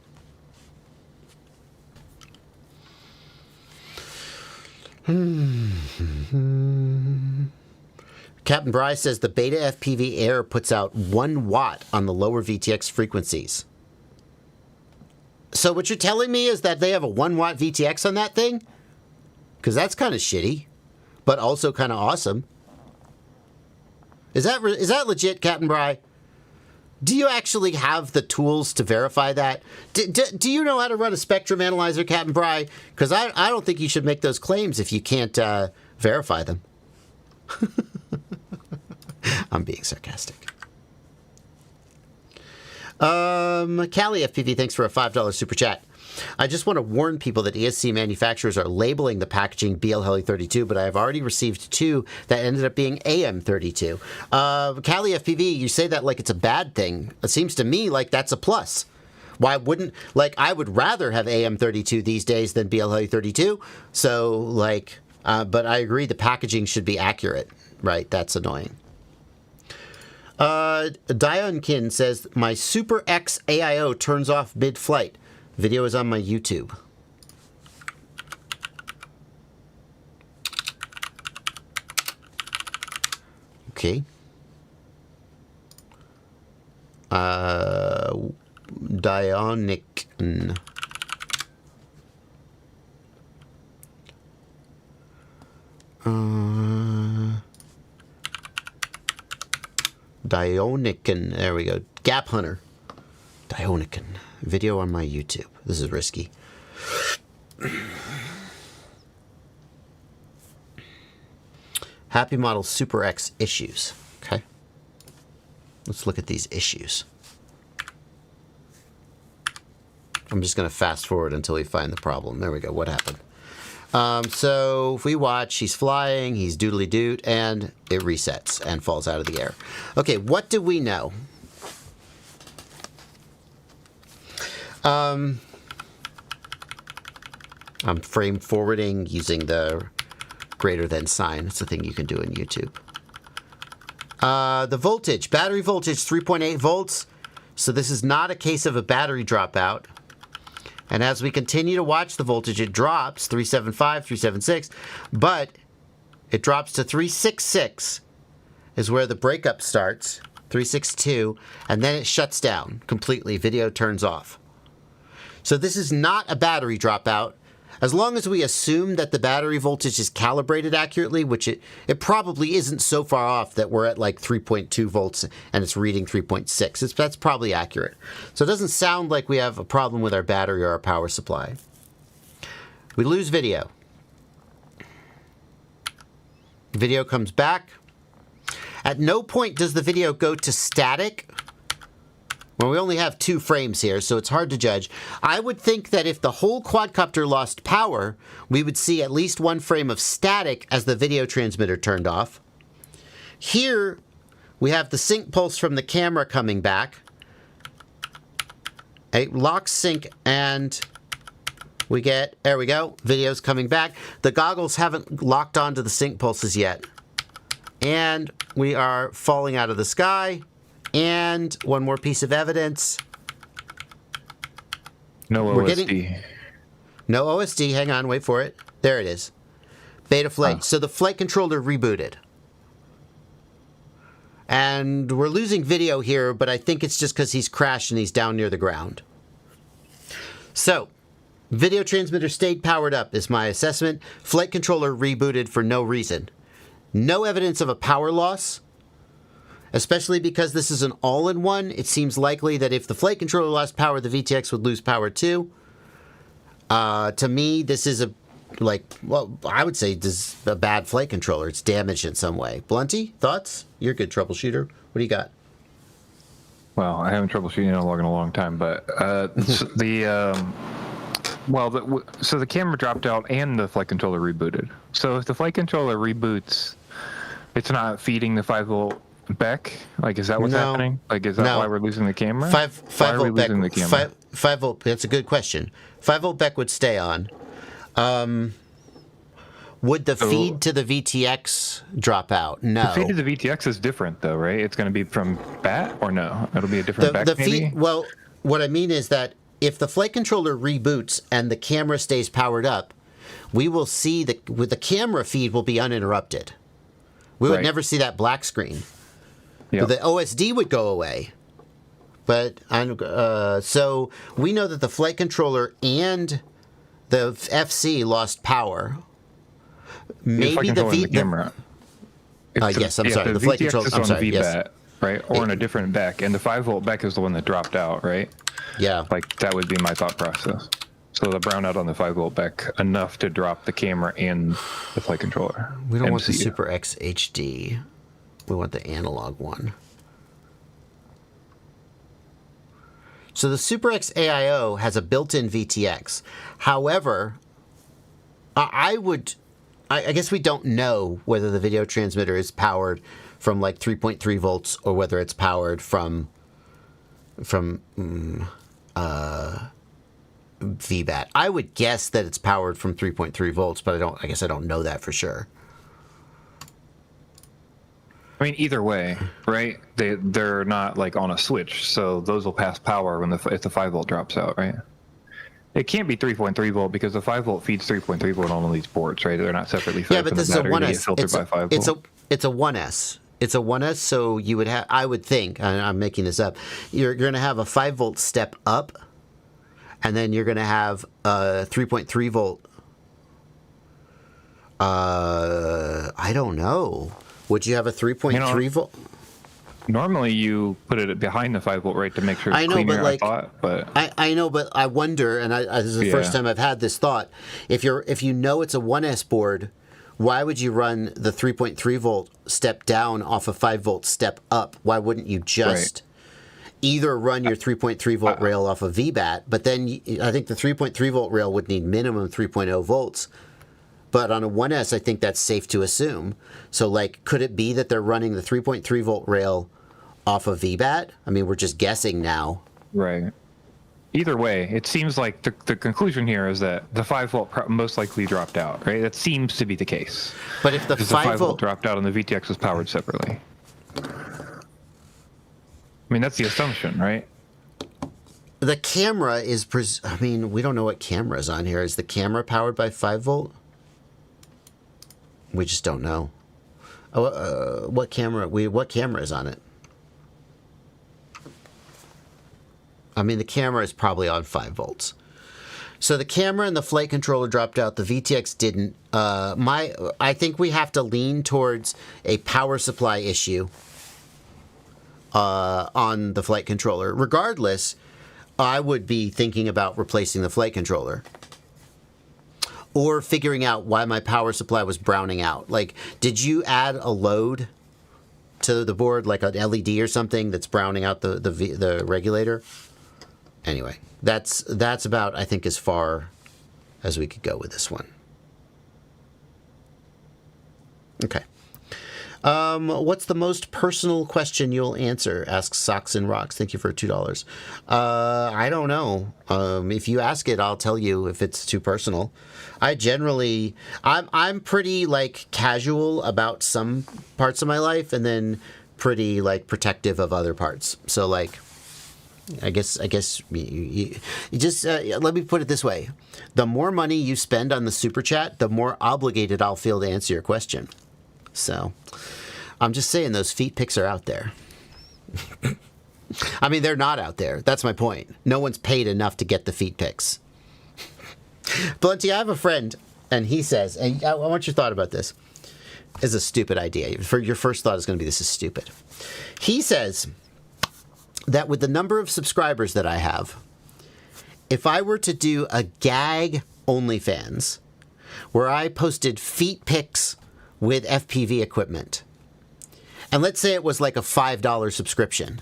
Captain Bry says the Beta FPV Air puts out 1 watt on the lower VTX frequencies. So what you're telling me is that they have a 1 watt VTX on that thing? Because that's kind of shitty, but also kind of awesome. Is that legit, Captain Bry? Do you actually have the tools to verify that? Do you know how to run a spectrum analyzer, Captain Bry? Because I don't think you should make those claims if you can't verify them. I'm being sarcastic. Callie FPV, thanks for a $5 super chat. I just want to warn people that ESC manufacturers are labeling the packaging BL Heli 32, but I have already received 2 that ended up being AM 32. Callie FPV, you say that like it's a bad thing. It seems to me like that's a plus. Why wouldn't, like, I would rather have AM 32 these days than BL Heli 32. So, like, but I agree the packaging should be accurate, right? That's annoying. Dionkin says, my Super X AIO turns off mid-flight. Video is on my YouTube. Okay. Dionican. Dionican. There we go. Gap Hunter. Dionican. Video on my YouTube. This is risky. Happy Model Super X issues. Okay. Let's look at these issues. I'm just going to fast forward until we find the problem. There we go. What happened? So if we watch, he's flying, he's doodly doot, and it resets and falls out of the air. Okay, what do we know? I'm frame forwarding using the greater than sign. It's a thing you can do in YouTube. The voltage, battery voltage, 3.8 volts. So this is not a case of a battery dropout. And as we continue to watch the voltage, it drops 375, 376, but it drops to 366 is where the breakup starts, 362, and then it shuts down completely. Video turns off. So this is not a battery dropout. As long as we assume that the battery voltage is calibrated accurately, which it probably isn't so far off that we're at like 3.2 volts and it's reading 3.6. That's probably accurate. So it doesn't sound like we have a problem with our battery or our power supply. We lose video. Video comes back. At no point does the video go to static. Well, we only have 2 frames here, so it's hard to judge. I would think that if the whole quadcopter lost power, we would see at least 1 frame of static as the video transmitter turned off. Here, we have the sync pulse from the camera coming back. A lock sync, and we get, there we go, video's coming back. The goggles haven't locked onto the sync pulses yet. And we are falling out of the sky. And one more piece of evidence. No OSD. No OSD. Hang on, wait for it. There it is. Betaflight. So the flight controller rebooted. And we're losing video here, but I think it's just because he's crashed and he's down near the ground. So, video transmitter stayed powered up is my assessment. Flight controller rebooted for no reason. No evidence of a power loss. Especially because this is an all-in-one, it seems likely that if the flight controller lost power, the VTX would lose power too. To me, this is I would say this is a bad flight controller. It's damaged in some way. Blunty, thoughts? You're a good troubleshooter. What do you got? Well, I haven't troubleshooted in a long time, but so the camera dropped out and the flight controller rebooted. So if the flight controller reboots, it's not feeding the 5-volt back? Like, is that what's happening? Like, is that why we're losing the camera? 5-volt back. 5-volt. That's a good question. 5-volt back would stay on. Would the feed to the VTX drop out? No. The feed to the VTX is different, though, right? It's going to be from BAT, or no? It'll be a different back, maybe? Well, what I mean is that if the flight controller reboots and the camera stays powered up, we will see the camera feed will be uninterrupted. We would never see that black screen. Yep. The OSD would go away. But so we know that the flight controller and the FC lost power. Maybe the camera. Yes, I'm sorry. The flight controller. I'm sorry. Yes. Right, or in a different back, and the 5-volt back is the one that dropped out, right? Yeah. Like that would be my thought process. So the brownout on the 5-volt back enough to drop the camera and the flight controller. We don't want the Super X HD. We want the analog one. So the Super X AIO has a built-in VTX. However, I guess we don't know whether the video transmitter is powered from like 3.3 volts or whether it's powered from VBAT. I would guess that it's powered from 3.3 volts, but I guess I don't know that for sure. I mean, either way, right? They're not like on a switch, so those will pass power when if the 5-volt drops out, right? It can't be 3.3 volt because the 5-volt feeds 3.3 volt on all these ports, right? They're not separately fed. Yeah, but this is a 1S. It's a 1S. It's a 1S, so you would have. I would think, and I'm making this up. You're going to have a 5-volt step up, and then you're going to have a 3.3 volt. I don't know. Would you have a 3.3 volt? Normally, you put it behind the 5-volt, right, to make sure it's cleaner. I know, but I wonder, and this is the first time I've had this thought. If you know it's a 1S board, why would you run the 3.3 volt step down off a 5 volt step up? Why wouldn't you just either run your 3.3 volt rail off a VBAT, but then I think the 3.3 volt rail would need minimum 3.0 volts. But on a 1S, I think that's safe to assume. So, like, could it be that they're running the 3.3 volt rail off a VBAT? I mean, we're just guessing now. Right. Either way, it seems like the conclusion here is that the 5 volt most likely dropped out, right? That seems to be the case. But if the 5 volt dropped out and the VTX was powered separately. I mean, that's the assumption, right? The camera is, I mean, we don't know what camera is on here. Is the camera powered by 5 volt? We just don't know. What camera is on it? I mean, the camera is probably on 5 volts. So the camera and the flight controller dropped out. The VTX didn't. I think we have to lean towards a power supply issue on the flight controller. Regardless, I would be thinking about replacing the flight controller. Or figuring out why my power supply was browning out. Like, did you add a load to the board, like an LED or something that's browning out the regulator? Anyway, that's about, I think, as far as we could go with this one. Okay. What's the most personal question you'll answer? Asks Socks and Rocks. Thank you for $2. I don't know. If you ask it, I'll tell you if it's too personal. I'm pretty like casual about some parts of my life, and then pretty like protective of other parts. So like, I guess you just let me put it this way: the more money you spend on the super chat, the more obligated I'll feel to answer your question. So, I'm just saying those feet pics are out there. I mean, they're not out there. That's my point. No one's paid enough to get the feet pics. Blunty, I have a friend, and he says, and I want your thought about this. It's a stupid idea. For your first thought is going to be, this is stupid. He says that with the number of subscribers that I have, if I were to do a gag OnlyFans, where I posted feet pics with FPV equipment, and let's say it was like a $5 subscription.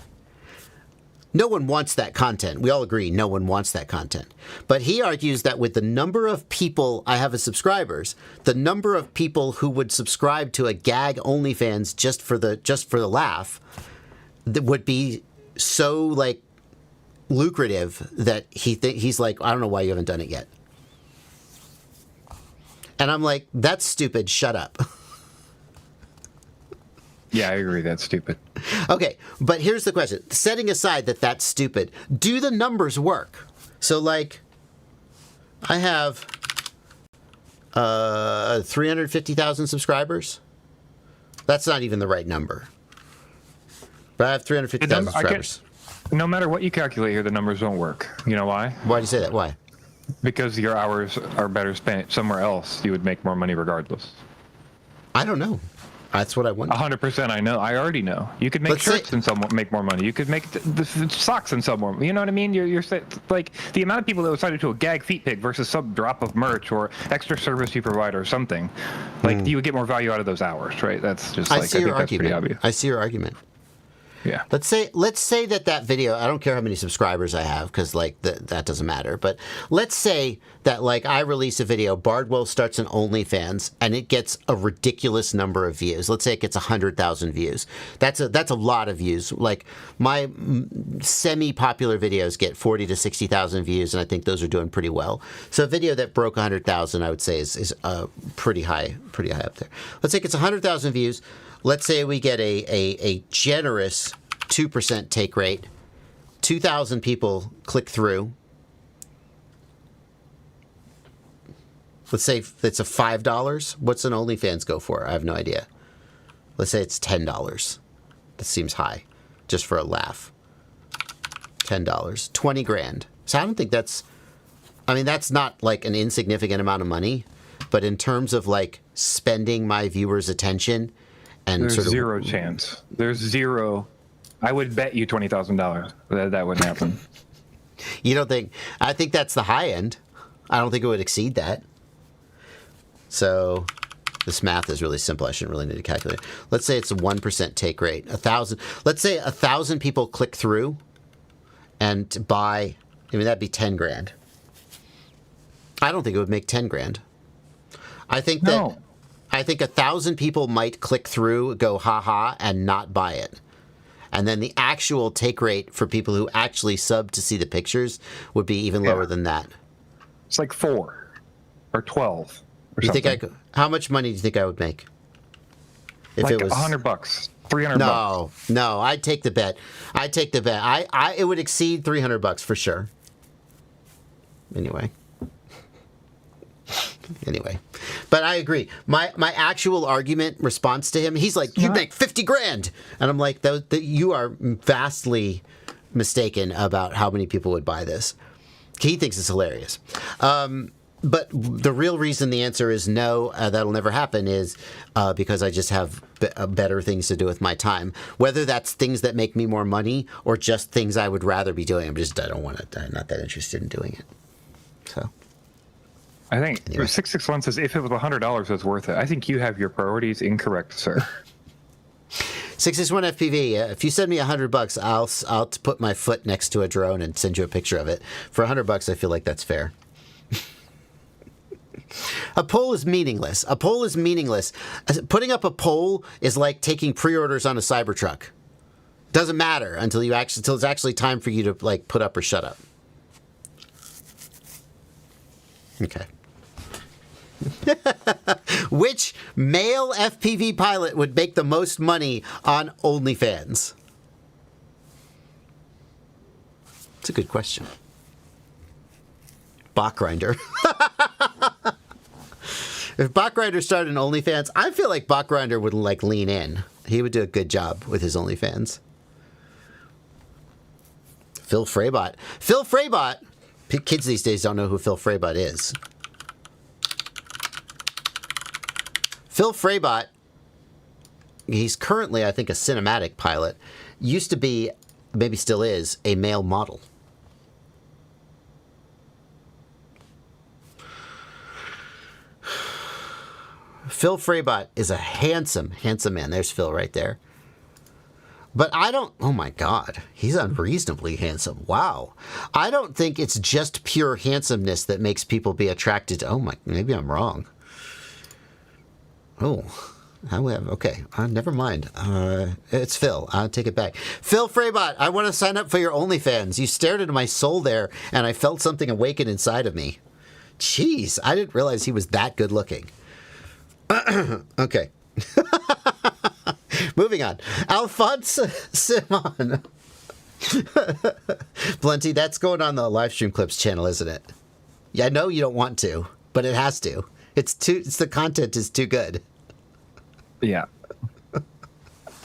No one wants that content. We all agree no one wants that content. But he argues that with the number of people I have as subscribers, the number of people who would subscribe to a gag OnlyFans just for the laugh, that would be so like lucrative that he's like, I don't know why you haven't done it yet. And I'm like, that's stupid. Shut up. Yeah, I agree. That's stupid. Okay, but here's the question. Setting aside that that's stupid, do the numbers work? So, like, I have 350,000 subscribers. That's not even the right number. But I have 350,000 subscribers. No matter what you calculate here, the numbers don't work. You know why? Why do you say that? Why? Because your hours are better spent somewhere else. You would make more money regardless. I don't know. That's what I wonder. 100%. I know. I already know. You could make shirts and make more money. You could make the socks and sell more. You know what I mean? You're like the amount of people that decided to a gag feet pic versus some drop of merch or extra service you provide or something. Like you would get more value out of those hours, right? That's just like I think that's pretty obvious. I see your argument. Yeah. Let's say that video, I don't care how many subscribers I have, because like that doesn't matter. But let's say that like I release a video, Bardwell starts an OnlyFans, and it gets a ridiculous number of views. Let's say it gets 100,000 views. That's a lot of views. Like my semi-popular videos get 40 to 60,000 views, and I think those are doing pretty well. So a video that broke 100,000, I would say is pretty high up there. Let's say it gets 100,000 views. Let's say we get a generous 2% take rate. 2,000 people click through. Let's say it's a $5. What's an OnlyFans go for? I have no idea. Let's say it's $10. That seems high, just for a laugh. $10, 20 grand. So I don't think that's not like an insignificant amount of money, but in terms of like spending my viewers' attention. And there's zero chance. There's zero. I would bet you $20,000 that wouldn't happen. You don't think? I think that's the high end. I don't think it would exceed that. So, This math is really simple. I shouldn't really need to calculate it. Let's say it's a 1% take rate. 1,000. Let's say 1,000 people click through and buy. I mean, that'd be 10 grand. I don't think it would make 10 grand. I think that 1,000 people might click through, go ha ha, and not buy it. And then the actual take rate for people who actually sub to see the pictures would be even lower than that. It's like 4 or 12 or you something. think I could, how much money do you think I would make? If like it was $100, $300. No, I'd take the bet. It would exceed $300 for sure. Anyway, but I agree. My actual argument response to him, he's like, "You'd make 50 grand," and I'm like, "You are vastly mistaken about how many people would buy this." He thinks it's hilarious. But the real reason the answer is no, that'll never happen is because I just have better things to do with my time. Whether that's things that make me more money or just things I would rather be doing. I don't want it. I'm not that interested in doing it. So. I think Anyway. 661 says if it was $100, it's worth it. I think you have your priorities incorrect, sir. 661 FPV. If you send me $100, I'll put my foot next to a drone and send you a picture of it. For $100, I feel like that's fair. A poll is meaningless. Putting up a poll is like taking pre-orders on a Cybertruck. Doesn't matter until it's actually time for you to like put up or shut up. Okay. Which male FPV pilot would make the most money on OnlyFans? It's a good question. Bachgrinder. If Bachgrinder started an OnlyFans, I feel like Bachgrinder would like lean in. He would do a good job with his OnlyFans. Phil Fraybot. Kids these days don't know who Phil Fraybot is. Phil Fraybot, he's currently, I think, a cinematic pilot. Used to be, maybe still is, a male model. Phil Fraybot is a handsome man. There's Phil right there. But oh my God, he's unreasonably handsome. Wow. I don't think it's just pure handsomeness that makes people be attracted to, maybe I'm wrong. Okay, never mind. It's Phil. I'll take it back. Phil Fraybot, I want to sign up for your OnlyFans. You stared into my soul there, and I felt something awaken inside of me. Jeez, I didn't realize he was that good looking. Okay. Moving on. Alphonse Simon. Plenty, that's going on the Livestream Clips channel, isn't it? Yeah, I know you don't want to, but it has to. The content is too good. Yeah.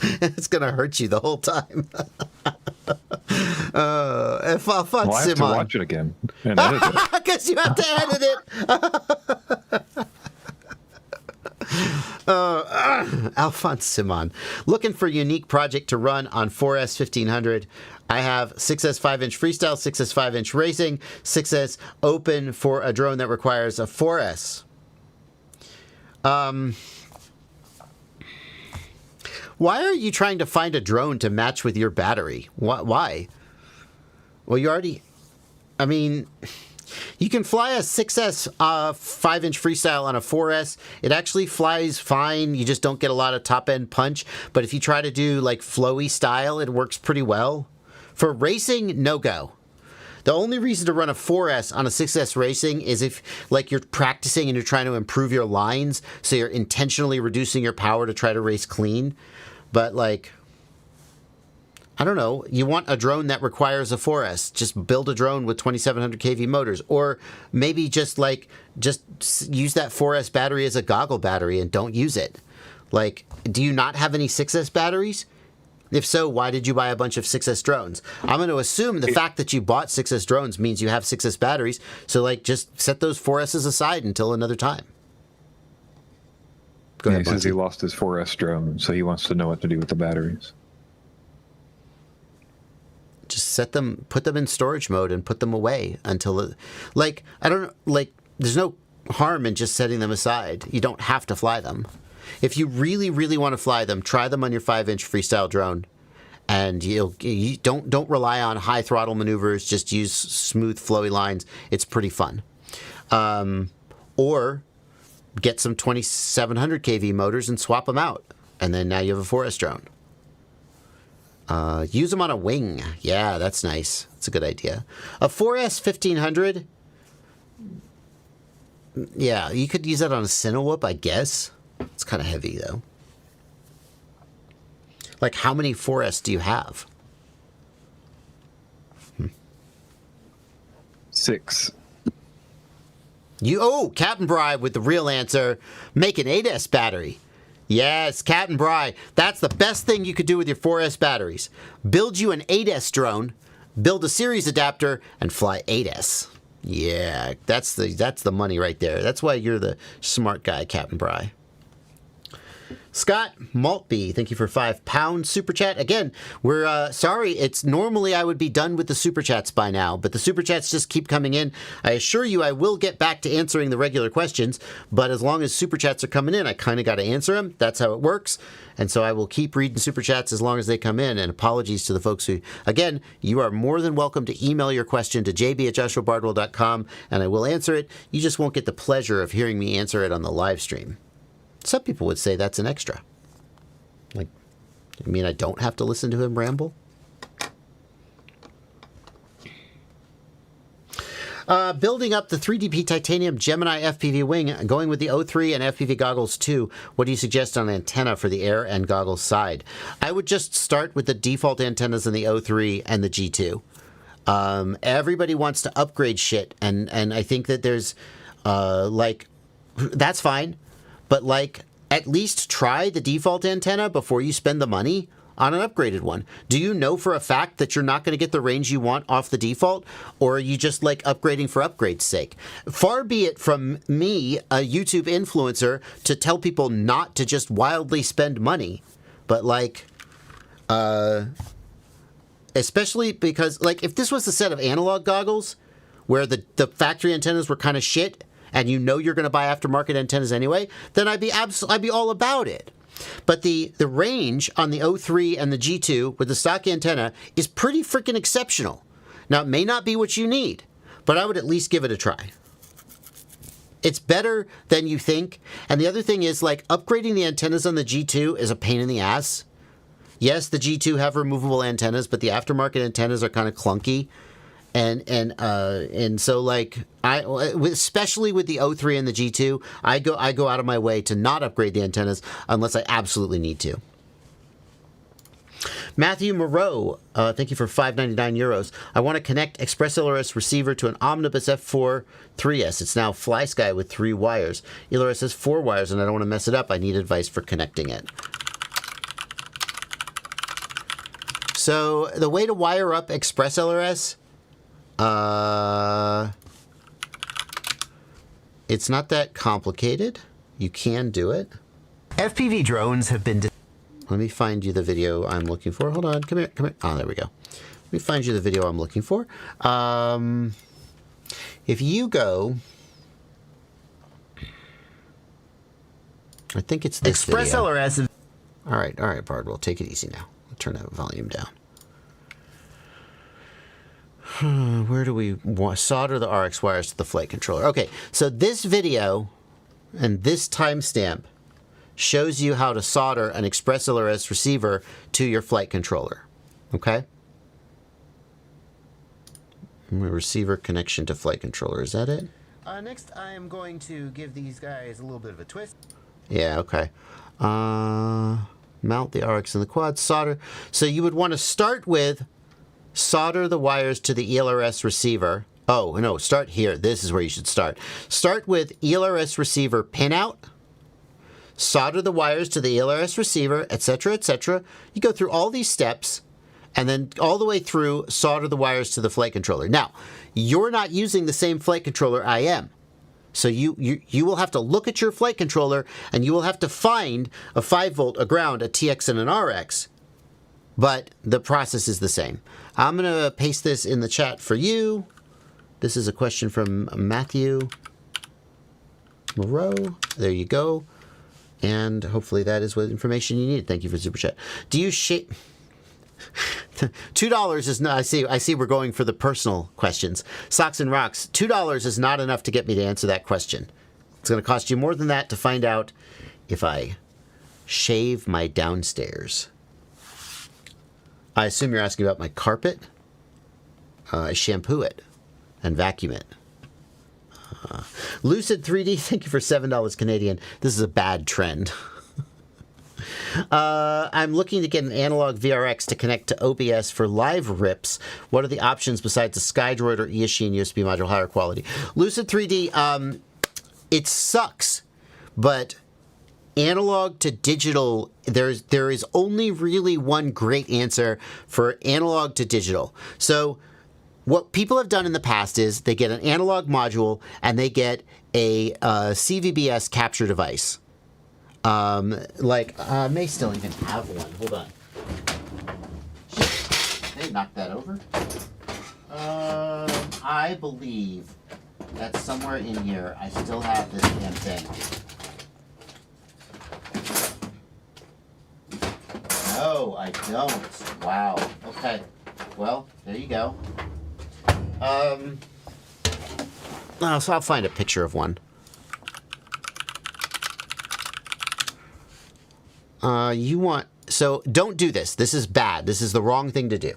It's going to hurt you the whole time. Alphonse Well, I have to Simon. watch it again and edit it. Because you have to edit it. Alphonse Simon. Looking for a unique project to run on 4S 1500. I have 6S 5-inch freestyle, 6S 5-inch racing, 6S open for a drone that requires a 4S. Why are you trying to find a drone to match with your battery? Why? Well, you can fly a 6S 5-inch freestyle on a 4S. It actually flies fine. You just don't get a lot of top-end punch. But if you try to do like flowy style, it works pretty well. For racing, no go. The only reason to run a 4S on a 6S racing is if like you're practicing and you're trying to improve your lines, so you're intentionally reducing your power to try to race clean. But like, I don't know, you want a drone that requires a 4S, just build a drone with 2700 kV motors, or maybe just use that 4S battery as a goggle battery and don't use it. Like, do you not have any 6S batteries? If so, why did you buy a bunch of 6S drones? I'm going to assume the fact that you bought 6S drones means you have 6S batteries, so like just set those 4Ss aside until another time. Go ahead, He says Bunty. he lost his 4S drone, so he wants to know what to do with the batteries. Just put them in storage mode and put them away until, there's no, harm in just setting them aside. You don't have to fly them. If you really, really want to fly them, try them on your 5-inch freestyle drone. And you don't rely on high throttle maneuvers. Just use smooth, flowy lines. It's pretty fun. Or get some 2700 kV motors and swap them out. And then now you have a 4S drone. Use them on a wing. Yeah, that's nice. That's a good idea. A 4S 1500. Yeah, you could use that on a Cinewhoop, I guess. It's kind of heavy, though. Like, how many 4S do you have? 6. Captain Bry with the real answer. Make an 8S battery. Yes, Captain Bry. That's the best thing you could do with your 4S batteries. Build you an 8S drone, build a series adapter, and fly 8S. Yeah, that's the money right there. That's why you're the smart guy, Captain Bry. Scott Maltby, thank you for £5 super chat. Again, we're sorry. It's normally I would be done with the super chats by now, but the super chats just keep coming in. I assure you, I will get back to answering the regular questions, but as long as super chats are coming in, I kind of got to answer them. That's how it works, and so I will keep reading super chats as long as they come in. And apologies to the folks who, again, you are more than welcome to email your question to jb@joshuabardwell.com, and I will answer it. You just won't get the pleasure of hearing me answer it on the live stream. Some people would say that's an extra. Like, I mean, I don't have to listen to him ramble? Building up the 3DP Titanium Gemini FPV wing, going with the O3 and FPV goggles too. What do you suggest on antenna for the air and goggles side? I would just start with the default antennas in the O3 and the G2. Everybody wants to upgrade shit, and I think that there's, that's fine. But, at least try the default antenna before you spend the money on an upgraded one. Do you know for a fact that you're not going to get the range you want off the default? Or are you just, upgrading for upgrade's sake? Far be it from me, a YouTube influencer, to tell people not to just wildly spend money. But, especially because, if this was a set of analog goggles where the factory antennas were kind of shit, and you know you're going to buy aftermarket antennas anyway, then I'd be all about it. But the range on the O3 and the G2 with the stock antenna is pretty freaking exceptional. Now, it may not be what you need, but I would at least give it a try. It's better than you think. And the other thing is, upgrading the antennas on the G2 is a pain in the ass. Yes, the G2 have removable antennas, but the aftermarket antennas are kind of clunky. And so especially with the O3 and the G2, I go out of my way to not upgrade the antennas unless I absolutely need to. Matthew Moreau, thank you for €5.99. I want to connect Express LRS receiver to an Omnibus F4 3S. It's now FlySky with 3 wires. LRS has 4 wires, and I don't want to mess it up. I need advice for connecting it. So the way to wire up Express LRS. It's not that complicated. You can do it. FPV drones have been... Let me find you the video I'm looking for. Hold on. Come here. Oh, there we go. Let me find you the video I'm looking for. If you go... I think it's this Express video. LRS... All right, Bardwell. Take it easy now. I'll turn that volume down. Where do we solder the RX wires to the flight controller? Okay, so this video and this timestamp shows you how to solder an Express LRS receiver to your flight controller. Okay? Receiver connection to flight controller. Is that it? Next, I am going to give these guys a little bit of a twist. Yeah, okay. Mount the RX in the quad, solder. So you would want to start with solder the wires to the ELRS receiver. Oh, no, start here. This is where you should start. Start with ELRS receiver pinout, solder the wires to the ELRS receiver, etc., etc. You go through all these steps, and then all the way through, solder the wires to the flight controller. Now, you're not using the same flight controller I am. So you will have to look at your flight controller, and you will have to find a 5-volt, a ground, a TX, and an RX. But the process is the same. I'm going to paste this in the chat for you. This is a question from Matthew. Moreau. There you go. And hopefully that is what information you need. Thank you for Super Chat. Do you shape... $2 is not... I see we're going for the personal questions. Socks and Rocks. $2 is not enough to get me to answer that question. It's going to cost you more than that to find out if I shave my downstairs. I assume you're asking about my carpet. I shampoo it and vacuum it. Lucid 3D, thank you for $7 Canadian. This is a bad trend. I'm looking to get an analog VRX to connect to OBS for live rips. What are the options besides a SkyDroid or Eachine USB module higher quality? Lucid 3D, it sucks, but analog to digital, there is only really one great answer for analog to digital. So what people have done in the past is they get an analog module and they get a CVBS capture device. I may still even have one. Hold on. Shit. They knocked that over. I believe that somewhere in here I still have this damn thing. No, I don't. Wow. Okay. Well, there you go. So I'll find a picture of one. So don't do this. This is bad. This is the wrong thing to do.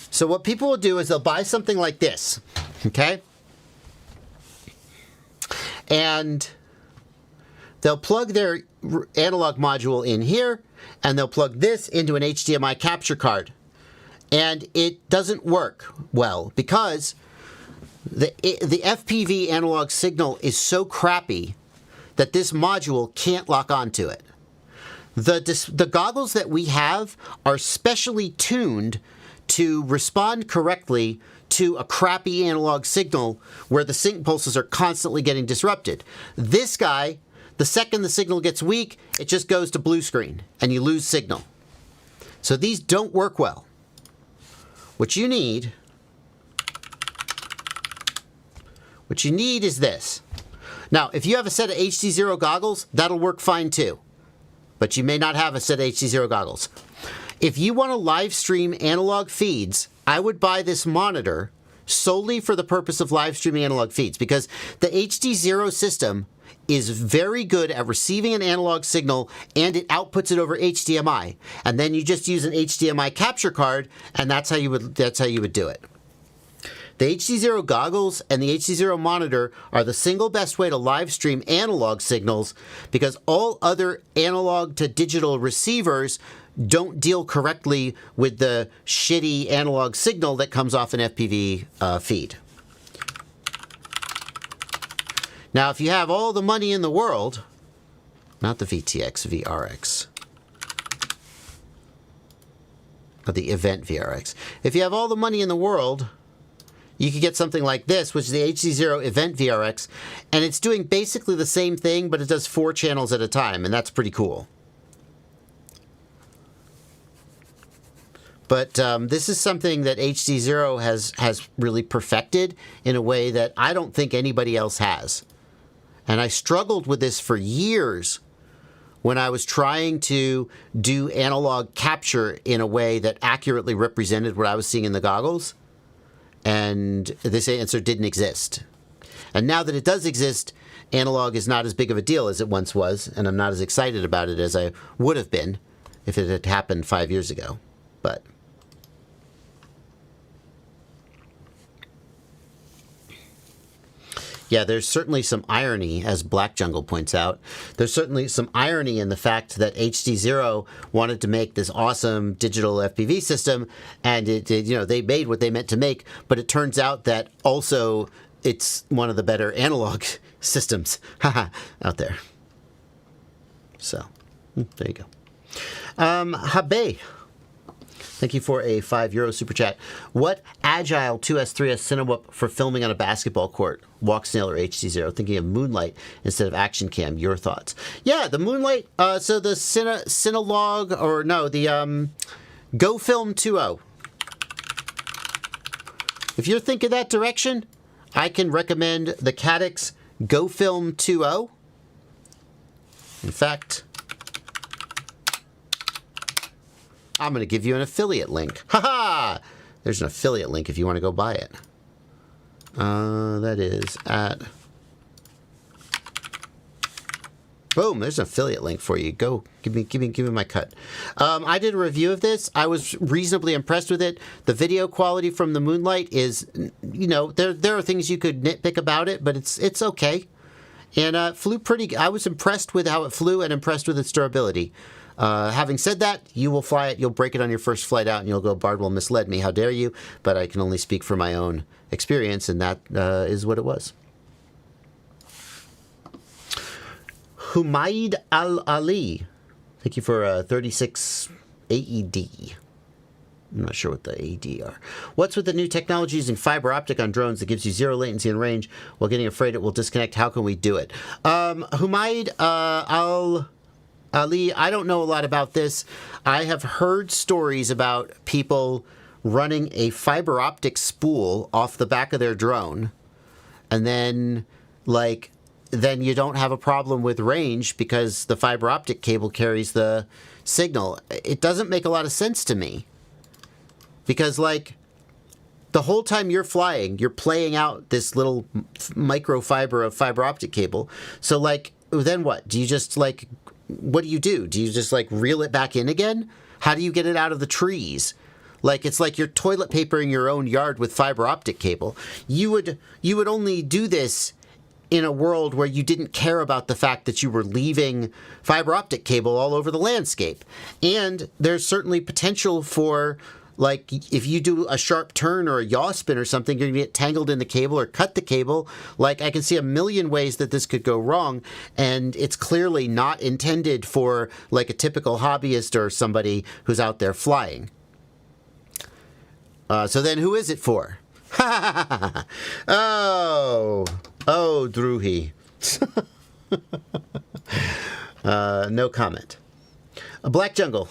So what people will do is they'll buy something like this, okay? And they'll plug their analog module in here, and they'll plug this into an HDMI capture card. And it doesn't work well because the FPV analog signal is so crappy that this module can't lock onto it. The goggles that we have are specially tuned to respond correctly to a crappy analog signal where the sync pulses are constantly getting disrupted. This guy, the second the signal gets weak, it just goes to blue screen and you lose signal. So these don't work well. What you need is this. Now, if you have a set of HD0 goggles, that'll work fine too. But you may not have a set of HD0 goggles. If you want to live stream analog feeds, I would buy this monitor solely for the purpose of live streaming analog feeds because the HD0 system is very good at receiving an analog signal and it outputs it over HDMI. And then you just use an HDMI capture card and that's how you would do it. The HD0 goggles and the HD0 monitor are the single best way to live stream analog signals because all other analog to digital receivers don't deal correctly with the shitty analog signal that comes off an FPV feed. Now, if you have all the money in the world, not the VTX, VRX, or the Event VRX. If you have all the money in the world, you could get something like this, which is the HD0 Event VRX, and it's doing basically the same thing, but it does 4 channels at a time, and that's pretty cool. But this is something that HD0 has really perfected in a way that I don't think anybody else has. And I struggled with this for years when I was trying to do analog capture in a way that accurately represented what I was seeing in the goggles. And this answer didn't exist. And now that it does exist, analog is not as big of a deal as it once was, and I'm not as excited about it as I would have been if it had happened 5 years ago. But yeah, there's certainly some irony, as Black Jungle points out. There's certainly some irony in the fact that HD0 wanted to make this awesome digital FPV system, and they made what they meant to make, but it turns out that also it's one of the better analog systems out there. So, there you go. Habe, thank you for a €5 super chat. What Agile 2S, 3S Cinewhoop for filming on a basketball court? Walk Snail or HD0? Thinking of Moonlight instead of Action Cam. Your thoughts? Yeah, the Moonlight, so the Cinelog, or no, the GoFilm 2.0. If you're thinking that direction, I can recommend the Caddx GoFilm 2.0. In fact, I'm going to give you an affiliate link. Haha! There's an affiliate link if you want to go buy it. That is at... Boom, there's an affiliate link for you. Go, give me my cut. I did a review of this. I was reasonably impressed with it. The video quality from the Moonlight is, you know, there are things you could nitpick about it, but it's okay. And it flew pretty. I was impressed with how it flew and impressed with its durability. Having said that, you will fly it, you'll break it on your first flight out, and you'll go, Bardwell misled me. How dare you? But I can only speak for my own experience, and that is what it was. Humaid Al-Ali. Thank you for 36 AED. I'm not sure what the AED are. What's with the new technology using fiber optic on drones that gives you zero latency and range while getting afraid it will disconnect? How can we do it? Humaid Al-Ali, I don't know a lot about this. I have heard stories about people running a fiber optic spool off the back of their drone, and then, like, then you don't have a problem with range because the fiber optic cable carries the signal. It doesn't make a lot of sense to me. Because, like, the whole time you're flying, you're playing out this little microfiber of fiber optic cable. So, like, then what? Do you just, like, what do? Do you just, like, reel it back in again? How do you get it out of the trees? Like, it's like you're toilet papering your own yard with fiber optic cable. You would only do this in a world where you didn't care about the fact that you were leaving fiber optic cable all over the landscape. And there's certainly potential for, like, if you do a sharp turn or a yaw spin or something, you're going to get tangled in the cable or cut the cable. Like, I can see a million ways that this could go wrong, and it's clearly not intended for, like, a typical hobbyist or somebody who's out there flying. So then who is it for? Oh, Druhi. No comment. Black Jungle.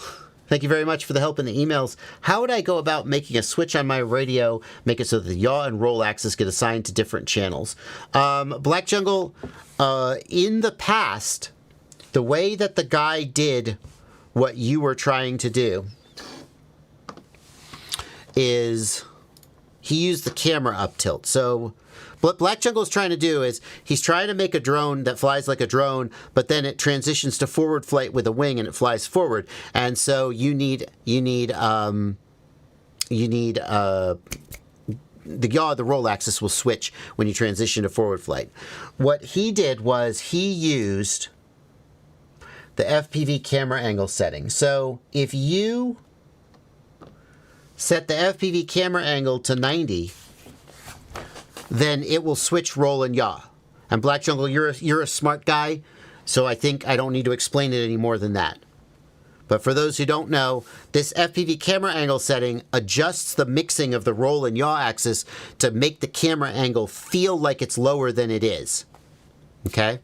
Thank you very much for the help in the emails. How would I go about making a switch on my radio, make it so that the yaw and roll axis get assigned to different channels? Black Jungle, in the past, the way that the guy did what you were trying to do is he used the camera up tilt. So what Black Jungle is trying to do is he's trying to make a drone that flies like a drone, but then it transitions to forward flight with a wing and it flies forward. And so you need the yaw, the roll axis will switch when you transition to forward flight. What he did was he used the FPV camera angle setting. So if you set the FPV camera angle to 90, then it will switch roll and yaw. And Black Jungle, you're a smart guy, so I think I don't need to explain it any more than that. But for those who don't know, this FPV camera angle setting adjusts the mixing of the roll and yaw axis to make the camera angle feel like it's lower than it is. Okay?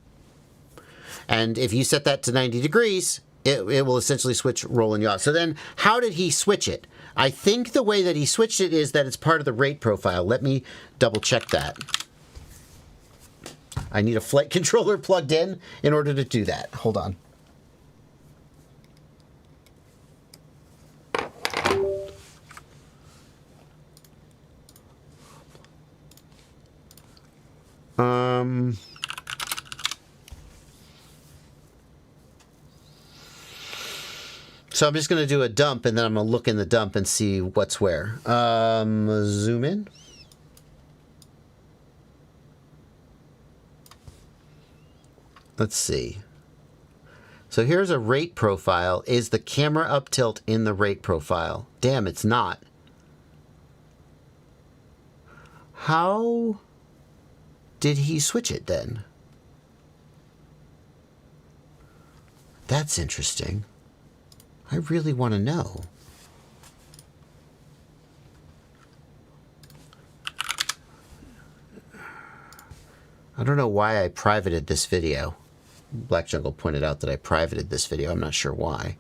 And if you set that to 90 degrees, it will essentially switch roll and yaw. So then, how did he switch it? I think the way that he switched it is that it's part of the rate profile. Let me double check that. I need a flight controller plugged in order to do that. Hold on. So I'm just going to do a dump, and then I'm going to look in the dump and see what's where. Zoom in. Let's see. So here's a rate profile. Is the camera up tilt in the rate profile? Damn, it's not. How did he switch it then? That's interesting. I really want to know. I don't know why I privated this video. Black Jungle pointed out that I privated this video. I'm not sure why.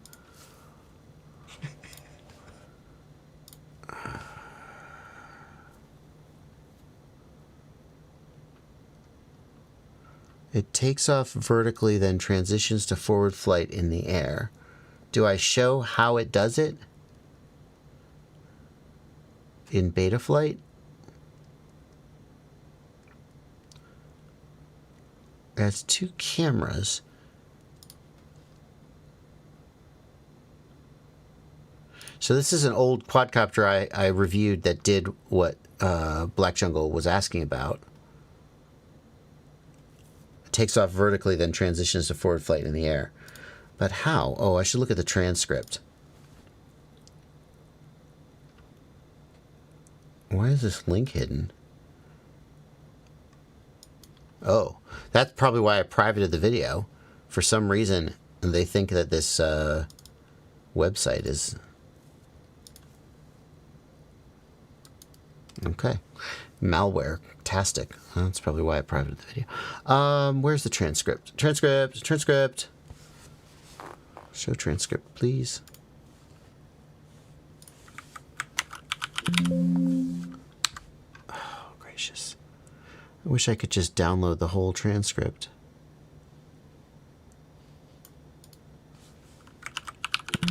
It takes off vertically, then transitions to forward flight in the air. Do I show how it does it in Betaflight? It has 2 cameras. So this is an old quadcopter I reviewed that did what Black Jungle was asking about. It takes off vertically, then transitions to forward flight in the air. But how? Oh, I should look at the transcript. Why is this link hidden? Oh, that's probably why I privated the video. For some reason, they think that this website is... Okay. Malware-tastic. That's probably why I privated the video. Where's the transcript? Transcript. Show transcript, please. Oh, gracious. I wish I could just download the whole transcript.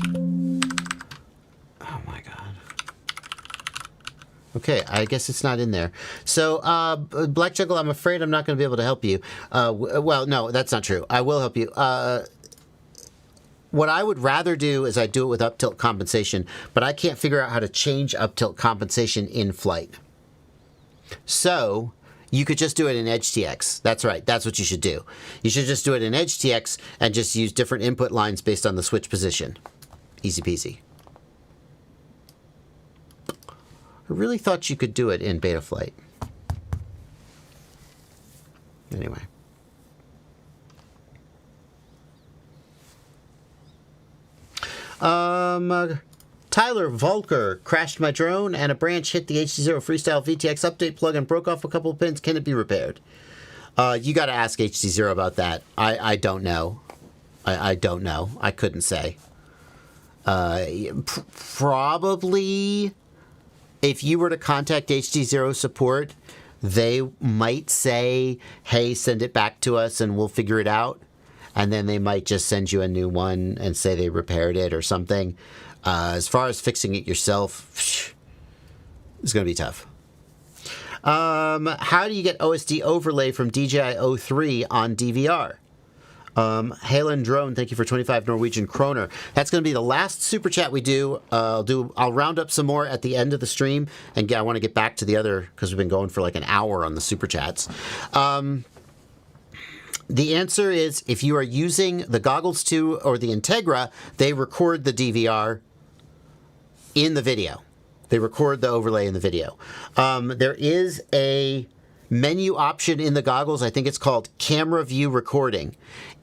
Oh my god. Okay, I guess it's not in there. So, Black Jungle, I'm afraid I'm not going to be able to help you. Well, no, that's not true. I will help you. What I would rather do is I do it with up-tilt compensation, but I can't figure out how to change up-tilt compensation in flight. So, you could just do it in EdgeTX. That's right. That's what you should do. You should just do it in EdgeTX and just use different input lines based on the switch position. Easy peasy. I really thought you could do it in Betaflight. Anyway. Tyler Volker crashed my drone and a branch hit the HD0 Freestyle VTX update plug and broke off a couple of pins. Can it be repaired? You got to ask HD0 about that. I don't know. I don't know. I couldn't say. Probably, if you were to contact HD0 support, they might say, hey, send it back to us and we'll figure it out. And then they might just send you a new one and say they repaired it or something. As far as fixing it yourself, it's going to be tough. How do you get OSD overlay from DJI O3 on DVR? Halen Drone, thank you for 25 Norwegian kroner. That's going to be the last super chat we do. I'll round up some more at the end of the stream, and I want to get back to the other because we've been going for like an hour on the super chats. The answer is if you are using the Goggles 2 or the Integra, they record the DVR in the video. They record the overlay in the video. There is a menu option in the goggles. I think it's called camera view recording.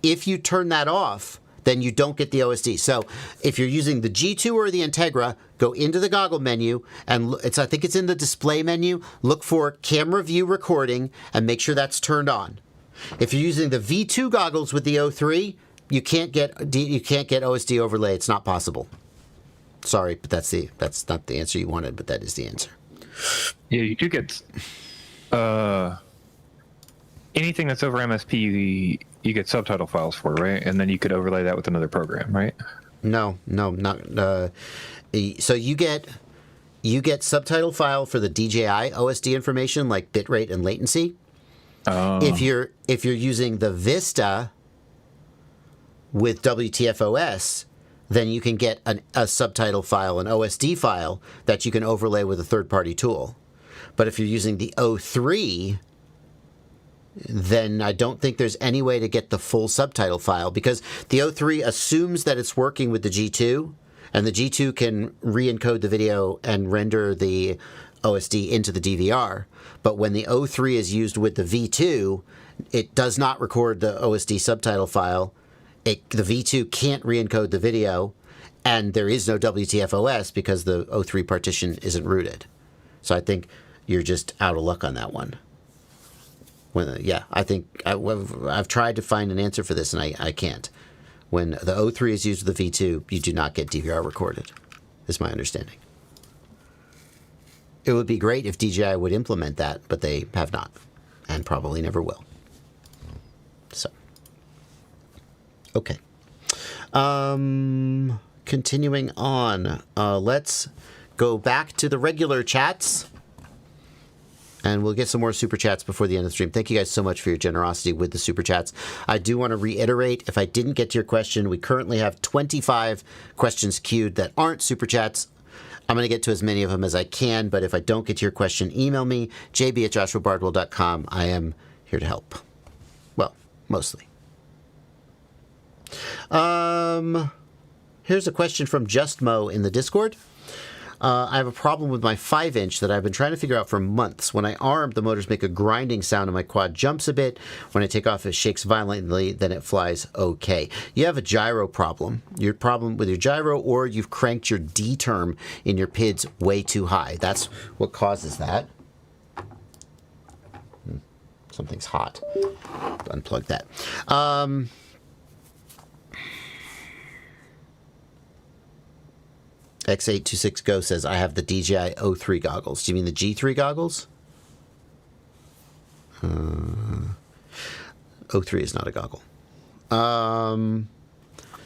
If you turn that off, then you don't get the OSD. So if you're using the G2 or the Integra, go into the goggle menu, and I think it's in the display menu. Look for camera view recording and make sure that's turned on. If you're using the V2 goggles with the O3, you can't get OSD overlay. It's not possible. Sorry, but that's not the answer you wanted, but that is the answer. Yeah, you do get anything that's over MSP. You get subtitle files for, right? And then you could overlay that with another program, right? No, not. So you get subtitle file for the DJI OSD information like bitrate and latency. Oh. If you're using the Vista with WTFOS, then you can get a subtitle file, an OSD file that you can overlay with a third-party tool. But if you're using the O3, then I don't think there's any way to get the full subtitle file because the O3 assumes that it's working with the G2, and the G2 can re-encode the video and render the OSD into the DVR. But when the O3 is used with the V2, it does not record the OSD subtitle file. The V2 can't re-encode the video, and there is no WTFOS because the O3 partition isn't rooted. So I think you're just out of luck on that one. I think I've tried to find an answer for this, and I can't. When the O3 is used with the V2, you do not get DVR recorded, is my understanding. It would be great if DJI would implement that, but they have not, and probably never will. Okay. Continuing on, let's go back to the regular chats. And we'll get some more super chats before the end of the stream. Thank you guys so much for your generosity with the super chats. I do want to reiterate, if I didn't get to your question, we currently have 25 questions queued that aren't super chats. I'm going to get to as many of them as I can, but if I don't get to your question, email me, jb@joshuabardwell.com. I am here to help. Well, mostly. Here's a question from Just Mo in the Discord. I have a problem with my 5-inch that I've been trying to figure out for months. When I arm, the motors make a grinding sound and my quad jumps a bit. When I take off, it shakes violently, then it flies okay. You have a gyro problem. Your problem with your gyro, or you've cranked your D term in your PIDs way too high. That's what causes that. Something's hot. Unplug that. X826Go says, I have the DJI O3 goggles. Do you mean the G3 goggles? O3 is not a goggle.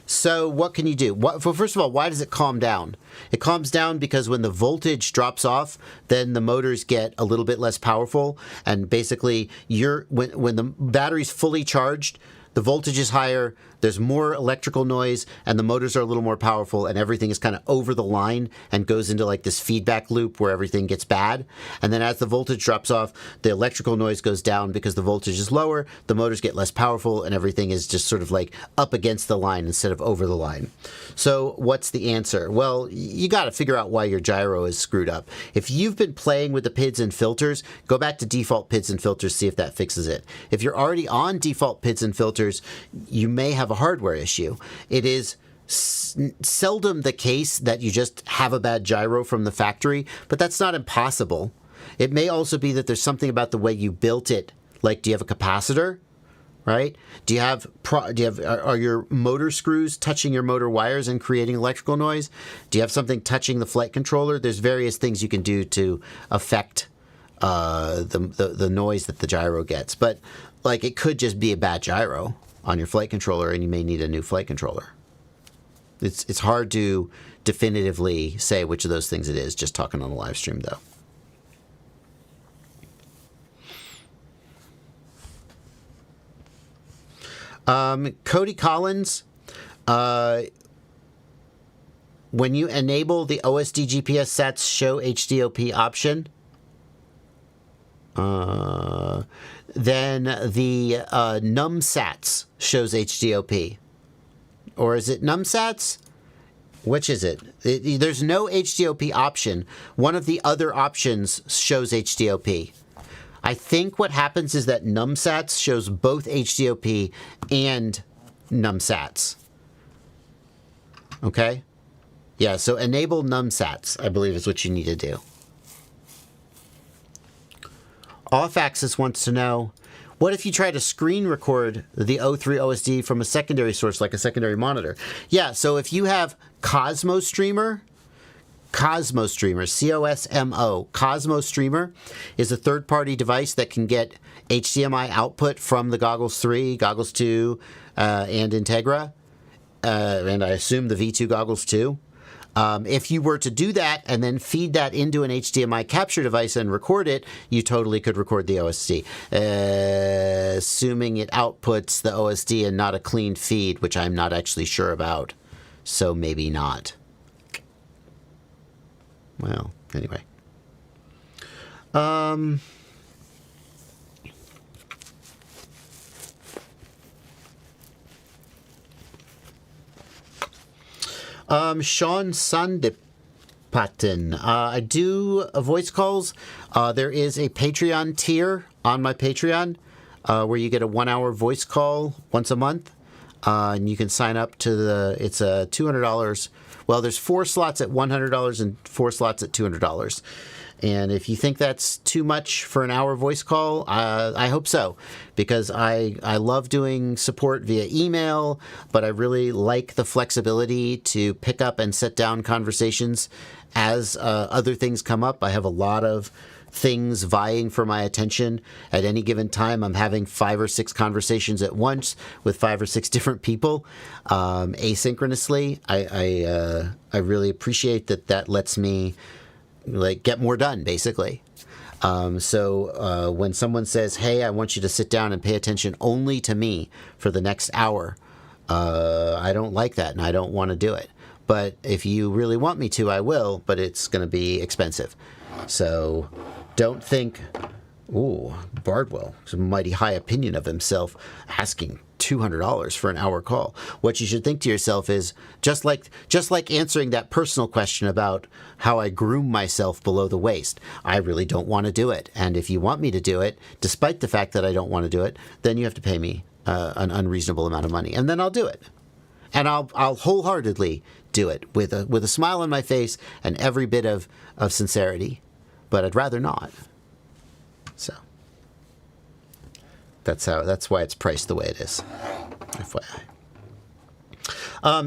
So what can you do? Well, first of all, why does it calm down? It calms down because when the voltage drops off, then the motors get a little bit less powerful. And basically, when the battery's fully charged, the voltage is higher, there's more electrical noise, and the motors are a little more powerful, and everything is kind of over the line and goes into like this feedback loop where everything gets bad. And then as the voltage drops off, the electrical noise goes down because the voltage is lower, the motors get less powerful, and everything is just sort of like up against the line instead of over the line. So what's the answer? Well, you got to figure out why your gyro is screwed up. If you've been playing with the PIDs and filters, go back to default PIDs and filters, see if that fixes it. If you're already on default PIDs and filters, you may have a hardware issue. It is seldom the case that you just have a bad gyro from the factory, but that's not impossible. It may also be that there's something about the way you built it. Like, do you have a capacitor? Right? Are your motor screws touching your motor wires and creating electrical noise? Do you have something touching the flight controller? There's various things you can do to affect the noise that the gyro gets. But like, it could just be a bad gyro on your flight controller, and you may need a new flight controller. It's hard to definitively say which of those things it is, just talking on the live stream, though. Cody Collins, when you enable the OSD GPS sats show HDOP option, then the NumSats shows HDOP. Or is it NumSats? Which is it? There's no HDOP option. One of the other options shows HDOP. I think what happens is that NumSats shows both HDOP and NumSats. Okay? Yeah, so enable NumSats, I believe, is what you need to do. Off-Axis wants to know, what if you try to screen record the O3 OSD from a secondary source, like a secondary monitor? Yeah, so if you have Cosmo Streamer, C-O-S-M-O, Cosmo Streamer is a third-party device that can get HDMI output from the Goggles 3, Goggles 2, and Integra, and I assume the V2 Goggles too. If you were to do that and then feed that into an HDMI capture device and record it, you totally could record the OSD. Assuming it outputs the OSD and not a clean feed, which I'm not actually sure about. So maybe not. Well, anyway. Sean Sandipatin. I do voice calls. There is a Patreon tier on my Patreon where you get a 1-hour voice call once a month. And you can sign up to it's $200. Well, there's 4 slots at $100 and 4 slots at $200. And if you think that's too much for an hour voice call, I hope so, because I love doing support via email, but I really like the flexibility to pick up and set down conversations as other things come up. I have a lot of things vying for my attention at any given time. I'm having 5 or 6 conversations at once with 5 or 6 different people asynchronously. I really appreciate that lets me like get more done, basically. So when someone says, hey, I want you to sit down and pay attention only to me for the next hour, I don't like that and I don't want to do it. But if you really want me to, I will, but it's going to be expensive. So don't think, ooh, Bardwell has a mighty high opinion of himself, asking $200 for an hour call. What you should think to yourself is, just like answering that personal question about how I groom myself below the waist, I really don't want to do it. And if you want me to do it, despite the fact that I don't want to do it, then you have to pay me an unreasonable amount of money, and then I'll do it. And I'll wholeheartedly do it with a smile on my face and every bit of sincerity. But I'd rather not. So that's why it's priced the way it is. FYI.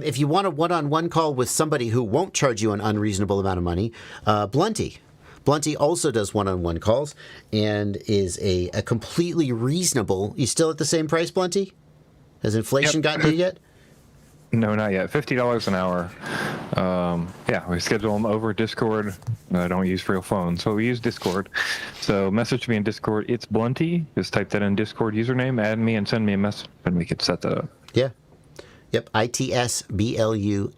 If you want a one-on-one call with somebody who won't charge you an unreasonable amount of money, Blunty. Blunty also does one-on-one calls and is a completely reasonable. You still at the same price, Blunty? Has inflation gotten you yet? No, not yet. $50 an hour. Yeah, we schedule them over Discord. I don't use real phones, so we use Discord. So message me in Discord. It's Blunty. Just type that in Discord username, add me, and send me a message, and we can set that up. Yeah. Yep, ITSBLUNTY.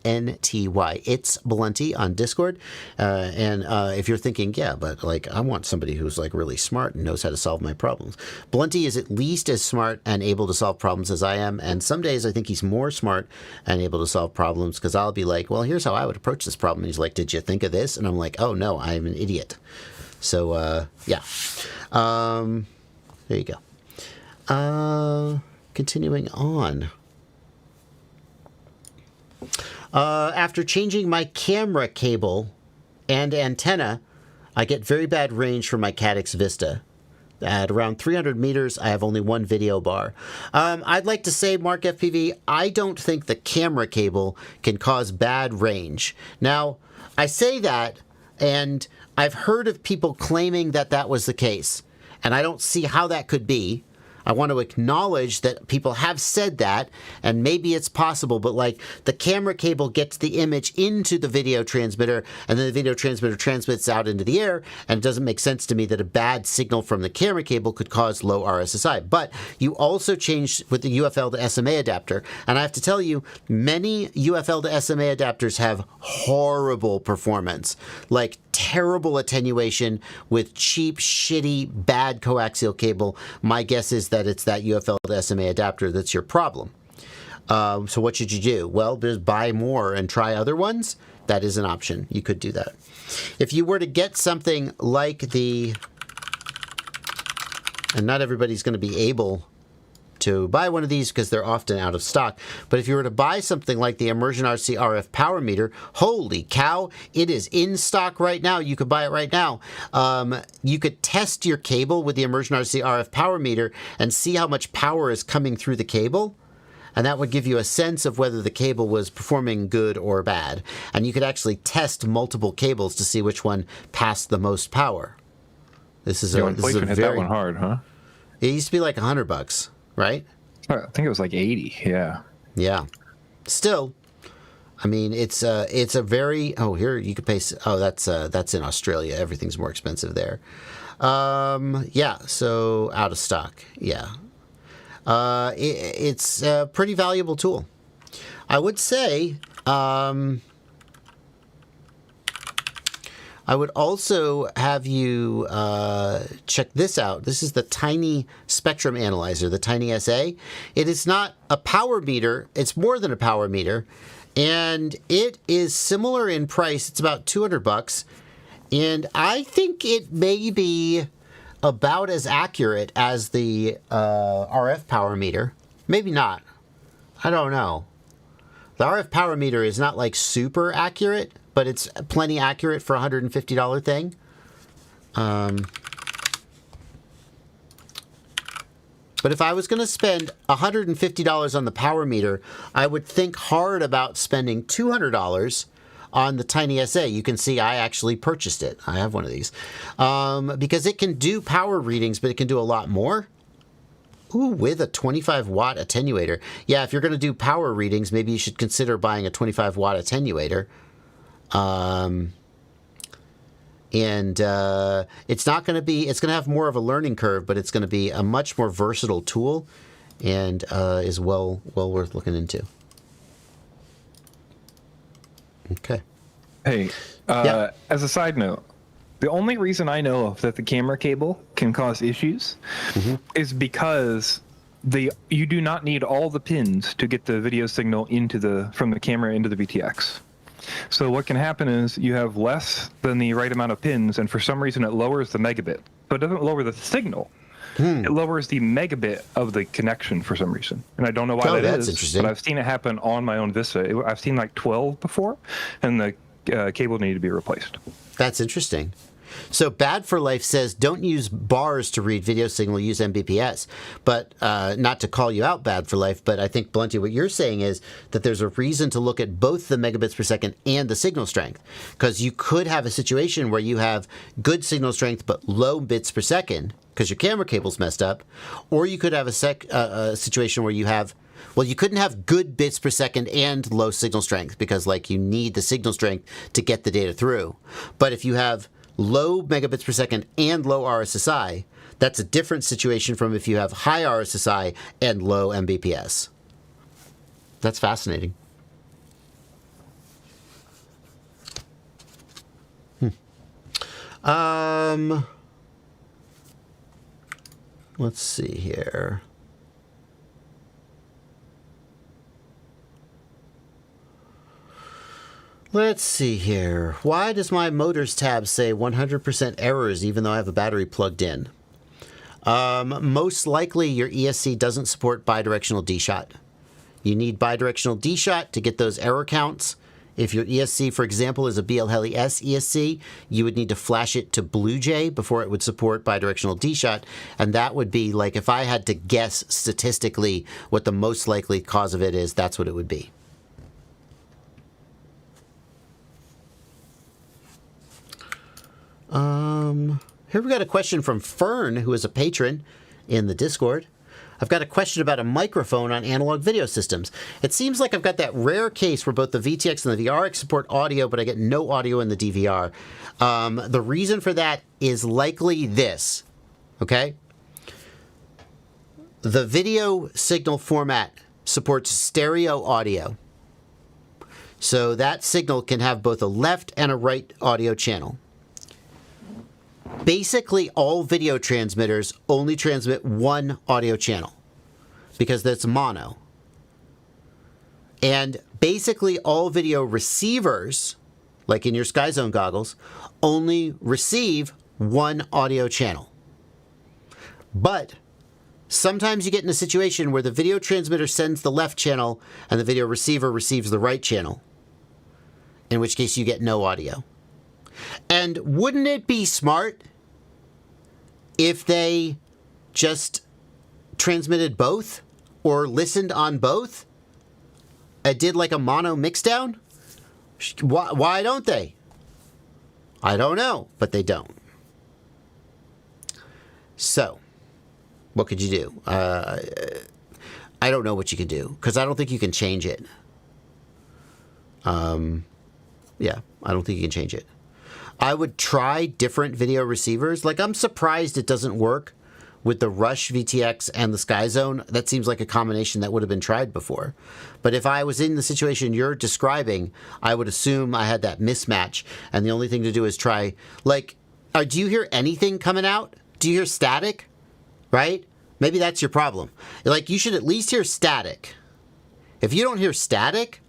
It's Blunty on Discord. And if you're thinking, yeah, but like I want somebody who's like really smart and knows how to solve my problems. Blunty is at least as smart and able to solve problems as I am. And some days I think he's more smart and able to solve problems because I'll be like, well, here's how I would approach this problem. And he's like, did you think of this? And I'm like, oh, no, I'm an idiot. So, yeah. There you go. Continuing on. After changing my camera cable and antenna, I get very bad range from my Caddx Vista. At around 300 meters, I have only one video bar. I'd like to say, Mark FPV, I don't think the camera cable can cause bad range. Now, I say that, and I've heard of people claiming that that was the case, and I don't see how that could be. I want to acknowledge that people have said that, and maybe it's possible, but like the camera cable gets the image into the video transmitter, and then the video transmitter transmits out into the air, and it doesn't make sense to me that a bad signal from the camera cable could cause low RSSI. But you also changed with the UFL to SMA adapter, and I have to tell you, many UFL to SMA adapters have horrible performance, like terrible attenuation with cheap, shitty, bad coaxial cable. My guess is that it's that UFL to SMA adapter that's your problem. So what should you do? Well, just buy more and try other ones. That is an option. You could do that. If you were to get something like the... And not everybody's going to be able to buy one of these because they're often out of stock. But if you were to buy something like the Immersion RC RF power meter, holy cow, it is in stock right now. You could buy it right now. You could test your cable with the Immersion RC RF power meter and see how much power is coming through the cable. And that would give you a sense of whether the cable was performing good or bad. And you could actually test multiple cables to see which one passed the most power. This is inflation hit that one hard, huh? It used to be like $100. Right? I think it was like 80. Yeah. Yeah. Still, I mean, it's a very here you could pay. Oh, that's in Australia. Everything's more expensive there. Yeah. So out of stock. Yeah. It's a pretty valuable tool. I would say. I would also have you check this out. This is the Tiny Spectrum Analyzer, the Tiny SA. It is not a power meter. It's more than a power meter. And it is similar in price. It's about $200. And I think it may be about as accurate as the RF power meter. Maybe not. I don't know. The RF power meter is not like super accurate, but it's plenty accurate for a $150 thing. But if I was going to spend $150 on the power meter, I would think hard about spending $200 on the Tiny SA. You can see I actually purchased it. I have one of these. Because it can do power readings, but it can do a lot more. Ooh, with a 25-watt attenuator. Yeah, if you're going to do power readings, maybe you should consider buying a 25-watt attenuator. It's not going to be, it's going to have more of a learning curve, but it's going to be a much more versatile tool and is well worth looking into. Okay. Hey, as a side note, the only reason I know of that the camera cable can cause issues is because you do not need all the pins to get the video signal from the camera into the VTX. So what can happen is you have less than the right amount of pins, and for some reason it lowers the megabit. So it doesn't lower the signal. It lowers the megabit of the connection for some reason. And I don't know why that is. Interesting. But I've seen it happen on my own Vista. I've seen like 12 before, and the cable needed to be replaced. That's interesting. So Bad for Life says, don't use bars to read video signal, use Mbps. But not to call you out, Bad for Life, but I think, Blunty, what you're saying is that there's a reason to look at both the megabits per second and the signal strength. Because you could have a situation where you have good signal strength but low bits per second because your camera cable's messed up. Or you could have a situation where you have... Well, you couldn't have good bits per second and low signal strength because, like, you need the signal strength to get the data through. But if you have low megabits per second and low RSSI, that's a different situation from if you have high RSSI and low Mbps. That's fascinating. Let's see here. Let's see here. Why does my motors tab say 100% errors even though I have a battery plugged in? Most likely your ESC doesn't support bidirectional dshot. You need bidirectional dshot to get those error counts. If your ESC, for example, is a BL-Heli-S ESC, you would need to flash it to BlueJ before it would support bidirectional dshot. And that would be like, if I had to guess statistically what the most likely cause of it is, that's what it would be. Here we got a question from Fern, who is a patron in the Discord. I've got a question about a microphone on analog video systems. It seems like I've got that rare case where both the VTX and the VRX support audio, but I get no audio in the DVR. The reason for that is likely this, okay? The video signal format supports stereo audio. So that signal can have both a left and a right audio channel. Basically, all video transmitters only transmit one audio channel because that's mono. And basically, all video receivers, like in your SkyZone goggles, only receive one audio channel. But sometimes you get in a situation where the video transmitter sends the left channel and the video receiver receives the right channel, in which case you get no audio. And wouldn't it be smart if they just transmitted both or listened on both? I did like a mono mixdown? Why don't they? I don't know, but they don't. So, what could you do? I don't know what you could do because I don't think you can change it. Yeah, I don't think you can change it. I would try different video receivers. Like, I'm surprised it doesn't work with the Rush VTX and the SkyZone. That seems like a combination that would have been tried before. But if I was in the situation you're describing, I would assume I had that mismatch. And the only thing to do is try, like, do you hear anything coming out? Do you hear static? Right? Maybe that's your problem. Like, you should at least hear static. If you don't hear static,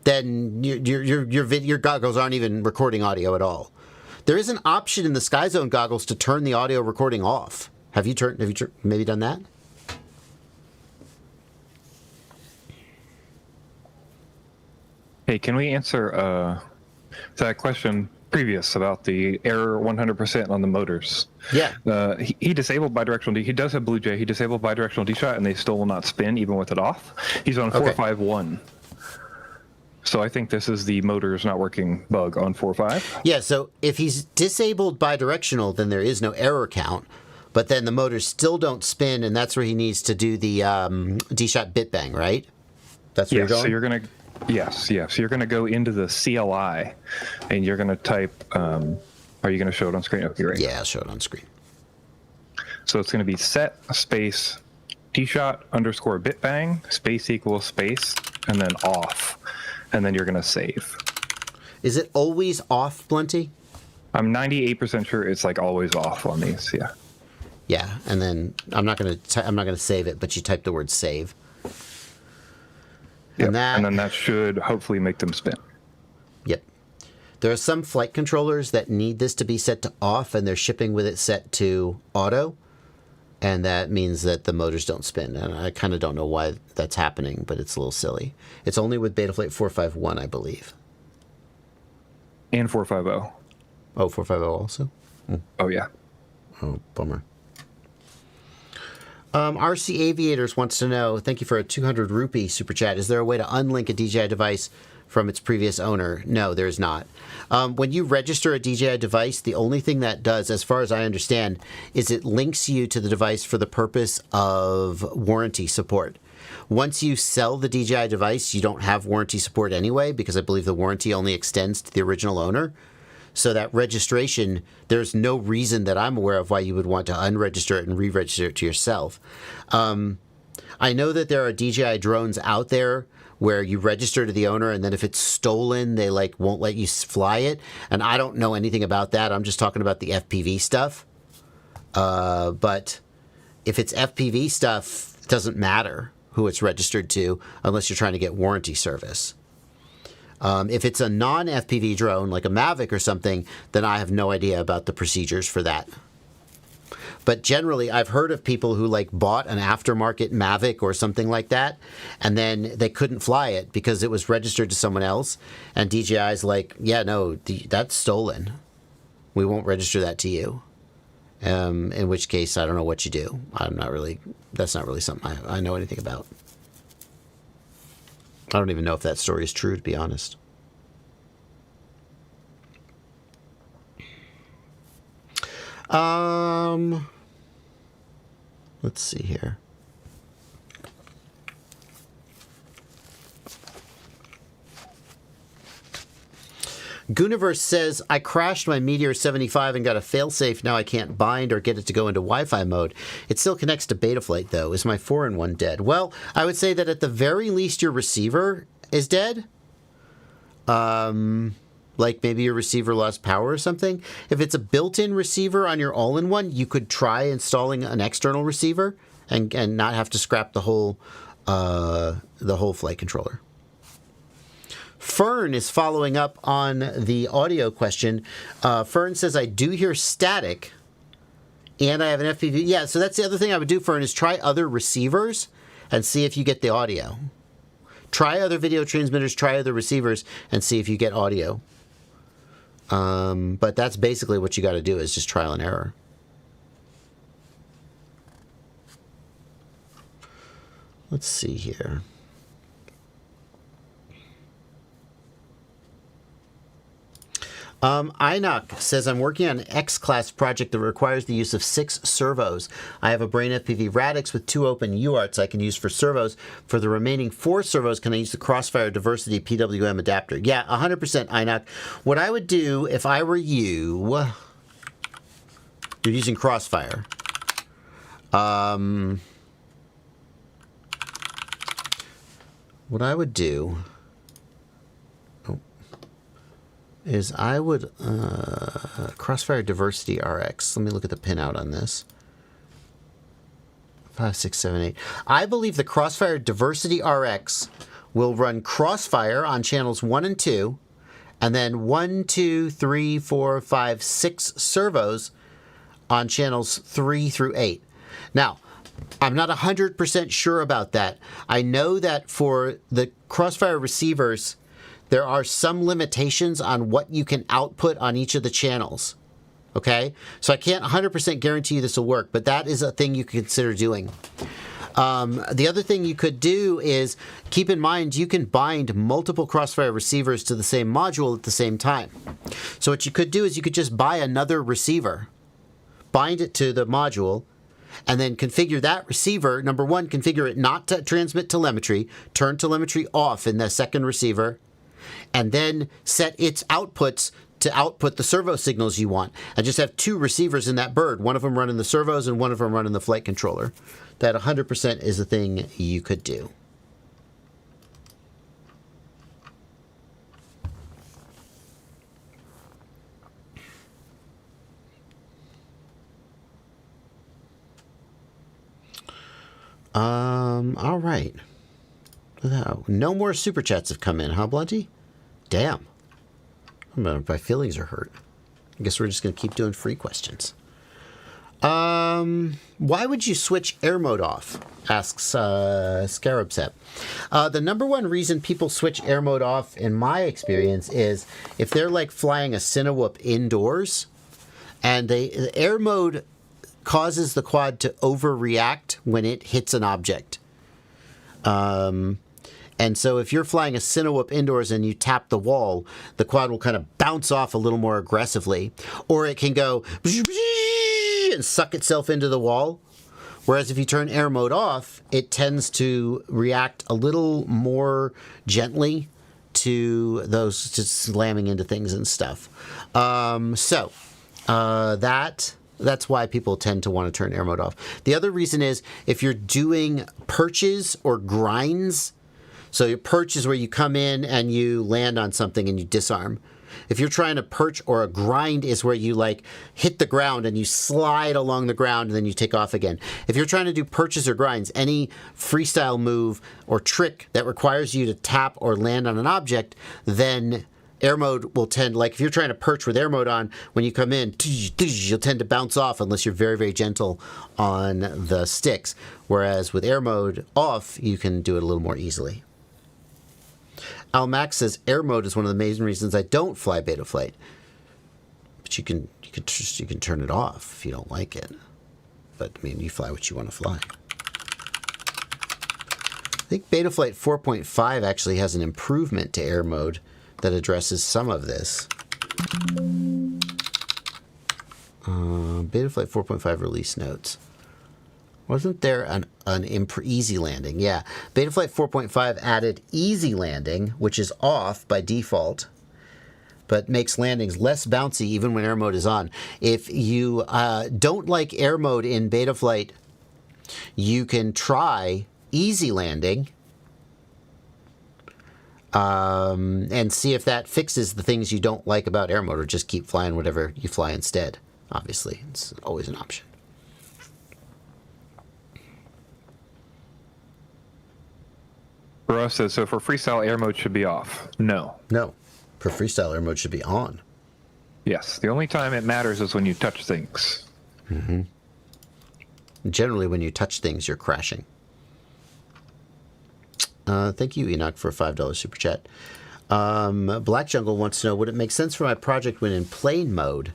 then your goggles aren't even recording audio at all. There is an option in the SkyZone goggles to turn the audio recording off. Have you maybe done that? Hey, can we answer that question previous about the error 100% on the motors? Yeah. He disabled bidirectional he does have BlueJ. He disabled bidirectional dshot and they still will not spin even with it off. He's on 451. So I think this is the motor's not working bug on 4.5. Yeah, so if he's disabled bidirectional, then there is no error count. But then the motors still don't spin, and that's where he needs to do the dshot bit bang, right? That's where you're going? So you're going to... Yes. So you're going to go into the CLI, and you're going to type... are you going to show it on screen? Okay, great. Yeah, I'll show it on screen. So it's going to be set space dshot underscore bit bang space equals space and then off, and then you're going to save. Is it always off, Blunty? I'm 98% sure it's like always off on these. Yeah. Yeah, and then I'm not going to save it, but you type the word save. Yep. And then that should hopefully make them spin. Yep. There are some flight controllers that need this to be set to off, and they're shipping with it set to auto. And that means that the motors don't spin. And I kind of don't know why that's happening, but it's a little silly. It's only with Betaflight 451, I believe. And 450. Oh, 450 also? Oh, yeah. Oh, bummer. RC Aviators wants to know, thank you for a 200 rupee super chat. Is there a way to unlink a DJI device from its previous owner? No, there is not. When you register a DJI device, the only thing that does, as far as I understand, is it links you to the device for the purpose of warranty support. Once you sell the DJI device, you don't have warranty support anyway, because I believe the warranty only extends to the original owner. So that registration, there's no reason that I'm aware of why you would want to unregister it and re-register it to yourself. I know that there are DJI drones out there where you register to the owner, and then if it's stolen, they won't let you fly it. And I don't know anything about that. I'm just talking about the FPV stuff. But if it's FPV stuff, it doesn't matter who it's registered to unless you're trying to get warranty service. If it's a non-FPV drone, like a Mavic or something, then I have no idea about the procedures for that. But generally, I've heard of people who bought an aftermarket Mavic or something like that, and then they couldn't fly it because it was registered to someone else, and DJI's like, yeah, no, that's stolen. We won't register that to you. In which case, I don't know what you do. That's not really something I know anything about. I don't even know if that story is true, to be honest. Let's see here. Gooniverse says, I crashed my Meteor 75 and got a failsafe. Now I can't bind or get it to go into Wi-Fi mode. It still connects to Betaflight, though. Is my 4-in-1 dead? Well, I would say that at the very least your receiver is dead. Maybe your receiver lost power or something. If it's a built-in receiver on your all-in-one, you could try installing an external receiver and not have to scrap the whole flight controller. Fern is following up on the audio question. Fern says, I do hear static, and I have an FPV. Yeah, so that's the other thing I would do, Fern, is try other receivers and see if you get the audio. Try other video transmitters, try other receivers, and see if you get audio. But that's basically what you got to do, is just trial and error. Let's see here. Inok says, I'm working on an X-Class project that requires the use of 6 servos. I have a Brain FPV Radix with 2 open UARTs I can use for servos. For the remaining 4 servos, can I use the Crossfire Diversity PWM adapter? Yeah, 100% Inok. What I would do if I were you... You're using Crossfire. What I would do... is I would Crossfire Diversity RX. Let me look at the pinout on this. 5, 6, 7, 8. I believe the Crossfire Diversity RX will run Crossfire on channels 1 and 2, and then 1, 2, 3, 4, 5, 6 servos on channels 3 through 8. Now, I'm not 100% sure about that. I know that for the Crossfire receivers, there are some limitations on what you can output on each of the channels. Okay? So I can't 100% guarantee you this will work, but that is a thing you can consider doing. The other thing you could do is keep in mind you can bind multiple Crossfire receivers to the same module at the same time. So what you could do is you could just buy another receiver, bind it to the module, and then configure that receiver. Number one, configure it not to transmit telemetry, turn telemetry off in the second receiver, and then set its outputs to output the servo signals you want. And just have two receivers in that bird, one of them running the servos and one of them running the flight controller. That 100% is a thing you could do. All right. No more super chats have come in, huh, Blunty? Damn. My feelings are hurt. I guess we're just going to keep doing free questions. Why would you switch air mode off? Asks Scarabsep. The number one reason people switch air mode off, in my experience, is if they're like flying a Cinewhoop indoors, and the air mode causes the quad to overreact when it hits an object. And so if you're flying a Cinewhoop indoors and you tap the wall, the quad will kind of bounce off a little more aggressively. Or it can go and suck itself into the wall. Whereas if you turn air mode off, it tends to react a little more gently to those just slamming into things and stuff. That's why people tend to want to turn air mode off. The other reason is if you're doing perches or grinds. So your perch is where you come in and you land on something and you disarm. If you're trying to perch, or a grind is where you like hit the ground and you slide along the ground and then you take off again. If you're trying to do perches or grinds, any freestyle move or trick that requires you to tap or land on an object, then air mode will tend, like if you're trying to perch with air mode on, when you come in, you'll tend to bounce off unless you're very, very gentle on the sticks. Whereas with air mode off, you can do it a little more easily. Al Max says air mode is one of the main reasons I don't fly Betaflight. But you can turn it off if you don't like it. But I mean, you fly what you want to fly. I think Betaflight 4.5 actually has an improvement to air mode that addresses some of this. Betaflight 4.5 release notes. Wasn't there an easy landing? Yeah. Betaflight 4.5 added easy landing, which is off by default, but makes landings less bouncy even when air mode is on. If you don't like air mode in Betaflight, you can try easy landing and see if that fixes the things you don't like about air mode, or just keep flying whatever you fly instead. Obviously, it's always an option. Ross says, so for freestyle, air mode should be off. No. No. For freestyle, air mode should be on. Yes. The only time it matters is when you touch things. Mm-hmm. Generally, when you touch things, you're crashing. Thank you, Enoch, for a $5 super chat. Black Jungle wants to know, would it make sense for my project when in plane mode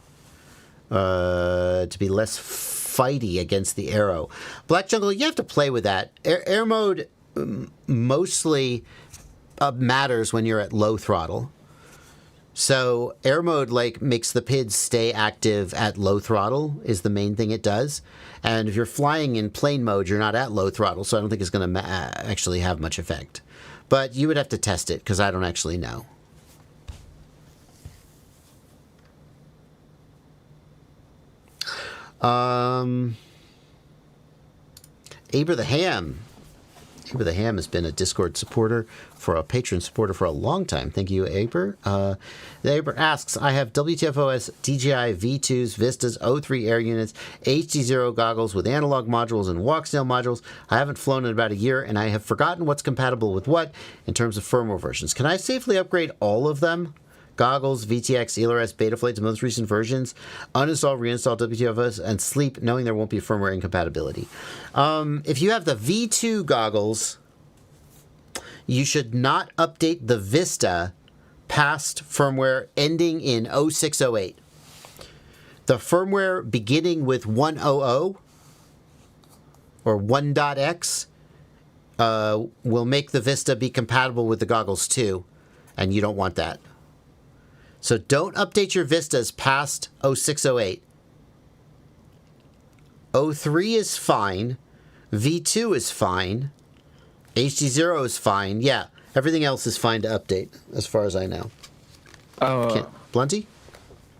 to be less fighty against the arrow? Black Jungle, you have to play with that. Air mode mostly matters when you're at low throttle. So air mode like makes the PID stay active at low throttle is the main thing it does. And if you're flying in plane mode, you're not at low throttle, so I don't think it's going to actually have much effect. But you would have to test it because I don't actually know. Aber the Ham. Aber the Ham has been a Discord supporter, for a patron supporter for a long time. Thank you, Aber. Aber asks, I have WTFOS DJI V2s, Vistas, O3 air units, HD0 goggles with analog modules and walk-snail modules. I haven't flown in about a year, and I have forgotten what's compatible with what in terms of firmware versions. Can I safely upgrade all of them? Goggles, VTX, ELRS, Betaflight to most recent versions, uninstall, reinstall WTFOS, and sleep knowing there won't be firmware incompatibility. If you have the V2 goggles, you should not update the Vista past firmware ending in 0608. The firmware beginning with 100 or 1.x will make the Vista be compatible with the goggles too, and you don't want that. So don't update your Vistas past 0608. 03 is fine. V2 is fine. HD0 is fine. Yeah, everything else is fine to update, as far as I know. Blunty?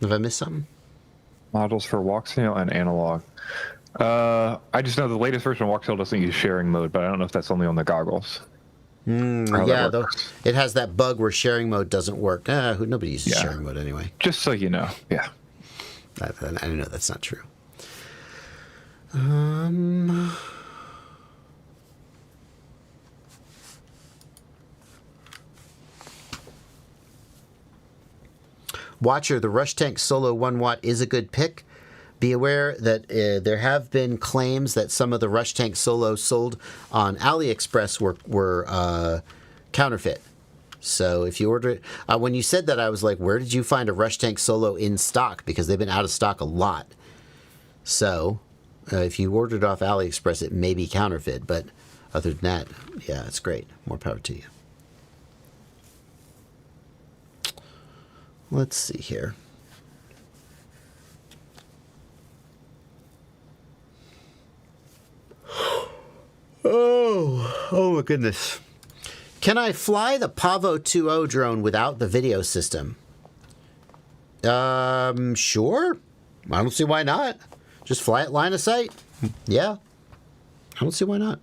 Have I missed something? Models for walk signal and analog. I just know the latest version of walk signal doesn't use sharing mode, but I don't know if that's only on the goggles. Yeah, it has that bug where sharing mode doesn't work. Nobody uses sharing mode anyway. Just so you know, yeah. I know that's not true. Watcher, the Rush Tank Solo 1 watt is a good pick. Be aware that there have been claims that some of the Rush Tank Solos sold on AliExpress were counterfeit. So if you order it, when you said that, I was like, where did you find a Rush Tank Solo in stock? Because they've been out of stock a lot. So if you ordered off AliExpress, it may be counterfeit. But other than that, yeah, it's great. More power to you. Let's see here. Oh my goodness. Can I fly the Pavo 2.0 drone without the video system? Sure. I don't see why not. Just fly it line of sight. Yeah. I don't see why not.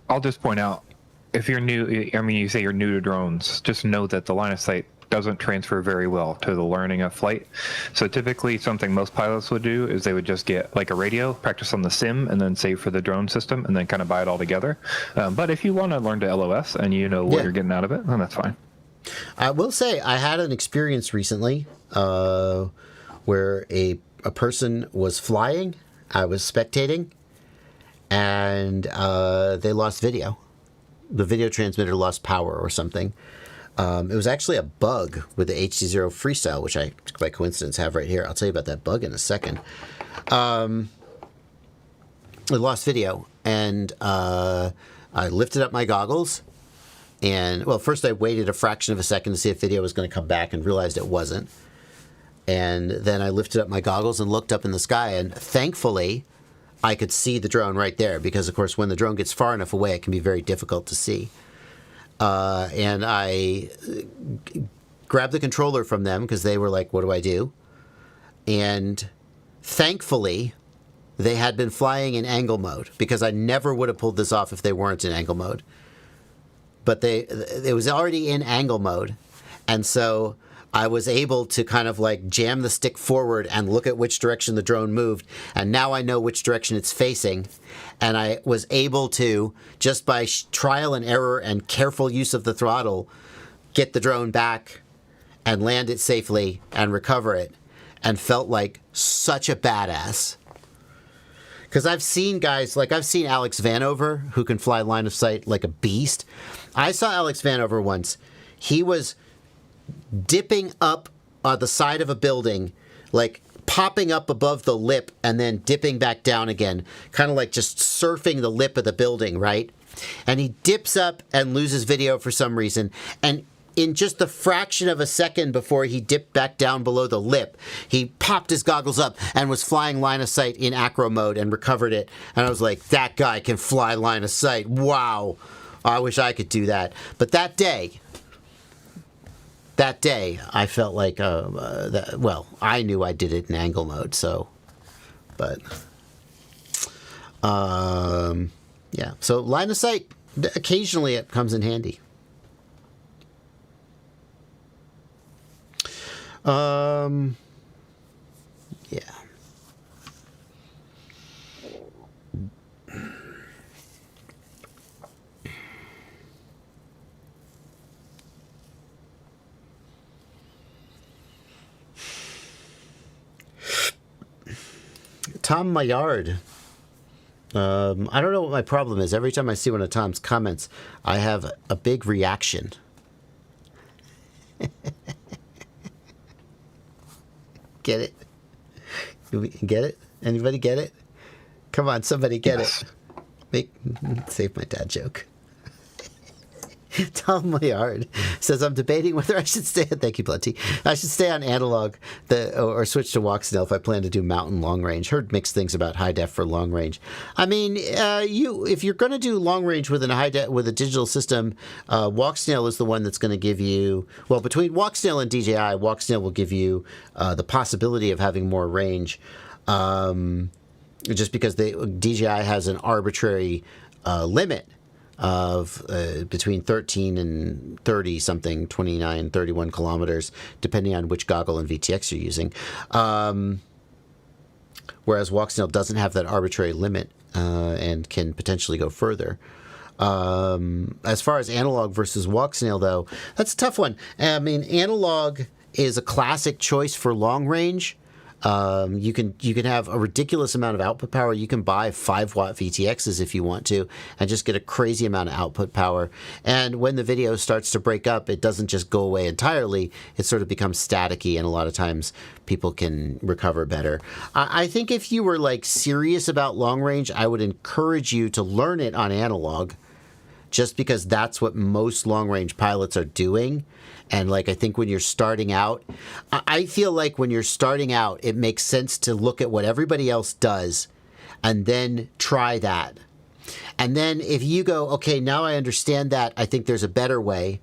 I'll just point out, if you're new, I mean, you say you're new to drones, just know that the line of sight doesn't transfer very well to the learning of flight. So typically something most pilots would do is they would just get like a radio, practice on the sim, and then save for the drone system, and then kind of buy it all together. But if you want to learn to LOS and you know what you're getting out of it, then that's fine. I will say I had an experience recently where a person was flying, I was spectating, and they lost video. The video transmitter lost power or something. It was actually a bug with the HD0 Freestyle, which I, by coincidence, have right here. I'll tell you about that bug in a second. It lost video, and I lifted up my goggles, and, well, first I waited a fraction of a second to see if video was going to come back and realized it wasn't. And then I lifted up my goggles and looked up in the sky, and thankfully, I could see the drone right there, because, of course, when the drone gets far enough away, it can be very difficult to see. And I grabbed the controller from them because they were like, what do I do? And thankfully, they had been flying in angle mode, because I never would have pulled this off if they weren't in angle mode. But it was already in angle mode. And so I was able to kind of like jam the stick forward and look at which direction the drone moved. And now I know which direction it's facing. And I was able to, just by trial and error and careful use of the throttle, get the drone back and land it safely and recover it, and felt like such a badass. Because I've seen guys, like I've seen Alex Vanover, who can fly line of sight like a beast. I saw Alex Vanover once. He was dipping up the side of a building, like popping up above the lip and then dipping back down again, kind of like just surfing the lip of the building, right? And he dips up and loses video for some reason, and in just the fraction of a second before he dipped back down below the lip, he popped his goggles up and was flying line of sight in acro mode and recovered it. And I was like, that guy can fly line of sight. Wow. I wish I could do that. But that day, I felt like, I knew I did it in angle mode, so, but, yeah. So line of sight, occasionally it comes in handy. Yeah. Tom Maillard. I don't know what my problem is. Every time I see one of Tom's comments, I have a big reaction. Get it? Get it? Anybody get it? Come on, somebody get it. Save my dad joke. Tom Layard says, I'm debating whether I should stay. Thank you, Plenty. I should stay on analog or switch to walk-snail if I plan to do mountain long range. Heard mixed things about high def for long range. I mean, if you're going to do long range with a digital system, walk-snail is the one that's going to give you. Well, between walk-snail and DJI, walk-snail will give you the possibility of having more range, just because DJI has an arbitrary limit of between 13 and 30 something, 29, 31 kilometers, depending on which goggle and VTX you're using. Whereas walk-snail doesn't have that arbitrary limit and can potentially go further. As far as analog versus walk-snail, though, that's a tough one. I mean, analog is a classic choice for long range. You can have a ridiculous amount of output power. You can buy 5-watt VTXs if you want to, and just get a crazy amount of output power. And when the video starts to break up, it doesn't just go away entirely. It sort of becomes staticky, and a lot of times people can recover better. I think if you were like serious about long range, I would encourage you to learn it on analog, just because that's what most long range pilots are doing. And like, I think when you're starting out, I feel like when you're starting out, it makes sense to look at what everybody else does and then try that. And then if you go, okay, now I understand that, I think there's a better way.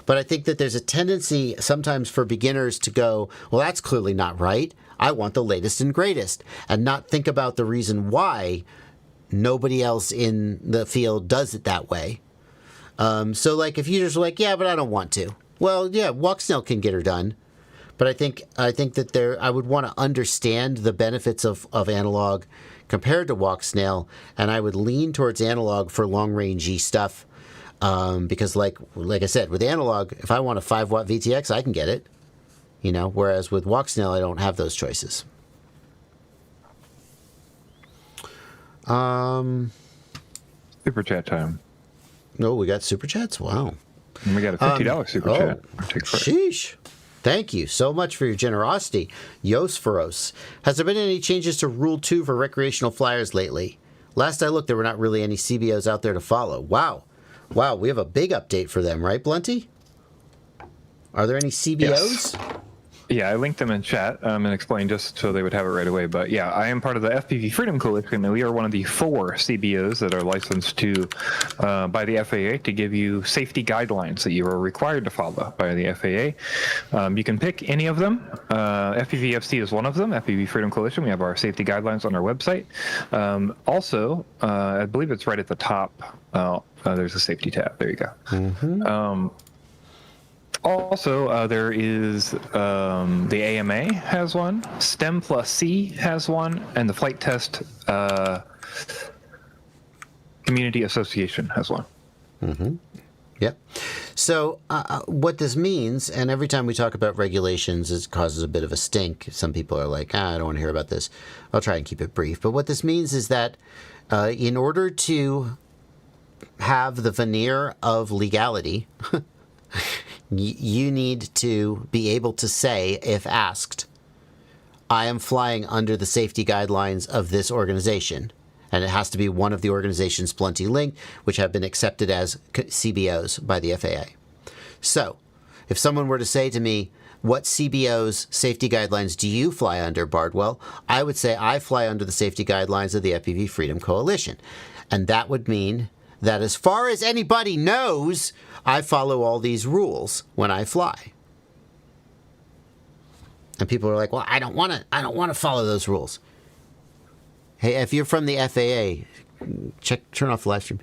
But I think that there's a tendency sometimes for beginners to go, well, that's clearly not right. I want the latest and greatest, and not think about the reason why nobody else in the field does it that way. So like, if you're just like, yeah, but I don't want to. Well, yeah, walk-snail can get her done, but I think that I would want to understand the benefits of analog compared to walk-snail, and I would lean towards analog for long-rangey stuff, because like I said, with analog, if I want a 5-watt VTX, I can get it, whereas with walk-snail, I don't have those choices. Super chat time. No, we got super chats. Wow. And we got a $50 super chat. Sheesh. Thank you so much for your generosity. Yosferos. Has there been any changes to Rule 2 for recreational flyers lately? Last I looked, there were not really any CBOs out there to follow. Wow. We have a big update for them, right, Blunty? Are there any CBOs? Yes. Yeah, I linked them in chat and explained just so they would have it right away. But yeah, I am part of the FPV Freedom Coalition, and we are one of the 4 CBOs that are licensed to by the FAA to give you safety guidelines that you are required to follow by the FAA. You can pick any of them. FPV FC is one of them. FPV Freedom Coalition. We have our safety guidelines on our website. Also, I believe it's right at the top. There's a safety tab. There you go. Mm-hmm. Also, there is the AMA has one, STEM plus C has one, and the Flight Test Community Association has one. Mm-hmm. Yep. So what this means, and every time we talk about regulations, it causes a bit of a stink. Some people are like, I don't want to hear about this. I'll try and keep it brief. But what this means is that in order to have the veneer of legality, you need to be able to say, if asked, I am flying under the safety guidelines of this organization. And it has to be one of the organizations Plenty linked, which have been accepted as CBOs by the FAA. So, if someone were to say to me, what CBO's safety guidelines do you fly under, Bardwell? I would say I fly under the safety guidelines of the FPV Freedom Coalition. And that would mean that as far as anybody knows, I follow all these rules when I fly. And people are like, well, I don't want to follow those rules. Hey, if you're from the FAA, turn off the live stream.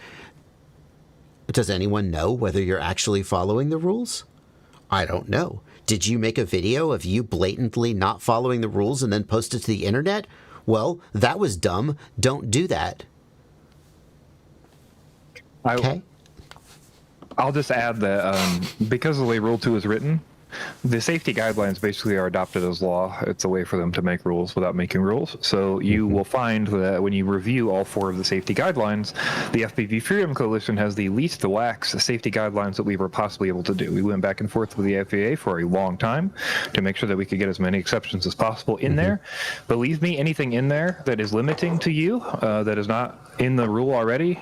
Does anyone know whether you're actually following the rules? I don't know. Did you make a video of you blatantly not following the rules and then post it to the internet? Well, that was dumb. Don't do that. Okay. I'll just add that because of the way Rule 2 is written, the safety guidelines basically are adopted as law. It's a way for them to make rules without making rules. So you will find that when you review all 4 of the safety guidelines, the FPV Freedom Coalition has the least lax safety guidelines that we were possibly able to do. We went back and forth with the FAA for a long time to make sure that we could get as many exceptions as possible in there. Believe me, anything in there that is limiting to you, that is not in the rule already,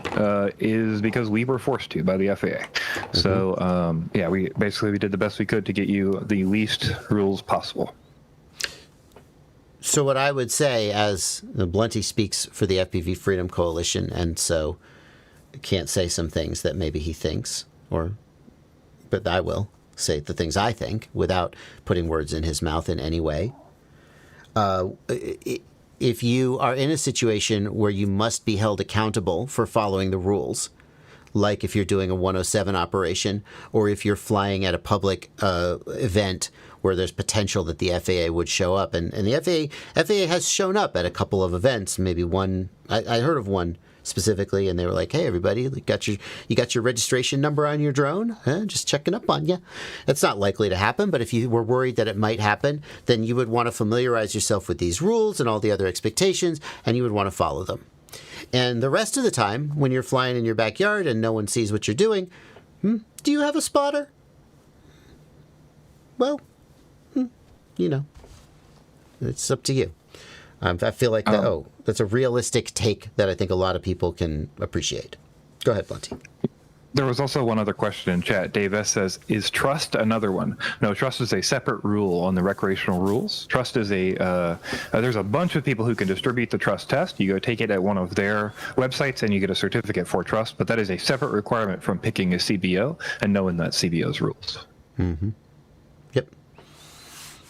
is because we were forced to by the FAA. So yeah, we did the best we could to get you the least rules possible. So what I would say, as Blunty speaks for the FPV Freedom Coalition, and so can't say some things that maybe he thinks, but I will say the things I think without putting words in his mouth in any way. If you are in a situation where you must be held accountable for following the rules, like if you're doing a 107 operation, or if you're flying at a public event where there's potential that the FAA would show up, and the FAA has shown up at a couple of events, maybe one, I heard of one specifically, and they were like, hey, everybody, you got your registration number on your drone? Huh? Just checking up on you. That's not likely to happen, but if you were worried that it might happen, then you would want to familiarize yourself with these rules and all the other expectations, and you would want to follow them. And the rest of the time, when you're flying in your backyard and no one sees what you're doing, do you have a spotter? Well, it's up to you. I feel like that's a realistic take that I think a lot of people can appreciate. Go ahead, Blunty. There was also one other question in chat. Dave S. says, is trust another one? No, trust is a separate rule on the recreational rules. Trust is there's a bunch of people who can distribute the trust test. You go take it at one of their websites and you get a certificate for trust, but that is a separate requirement from picking a CBO and knowing that CBO's rules. Yep.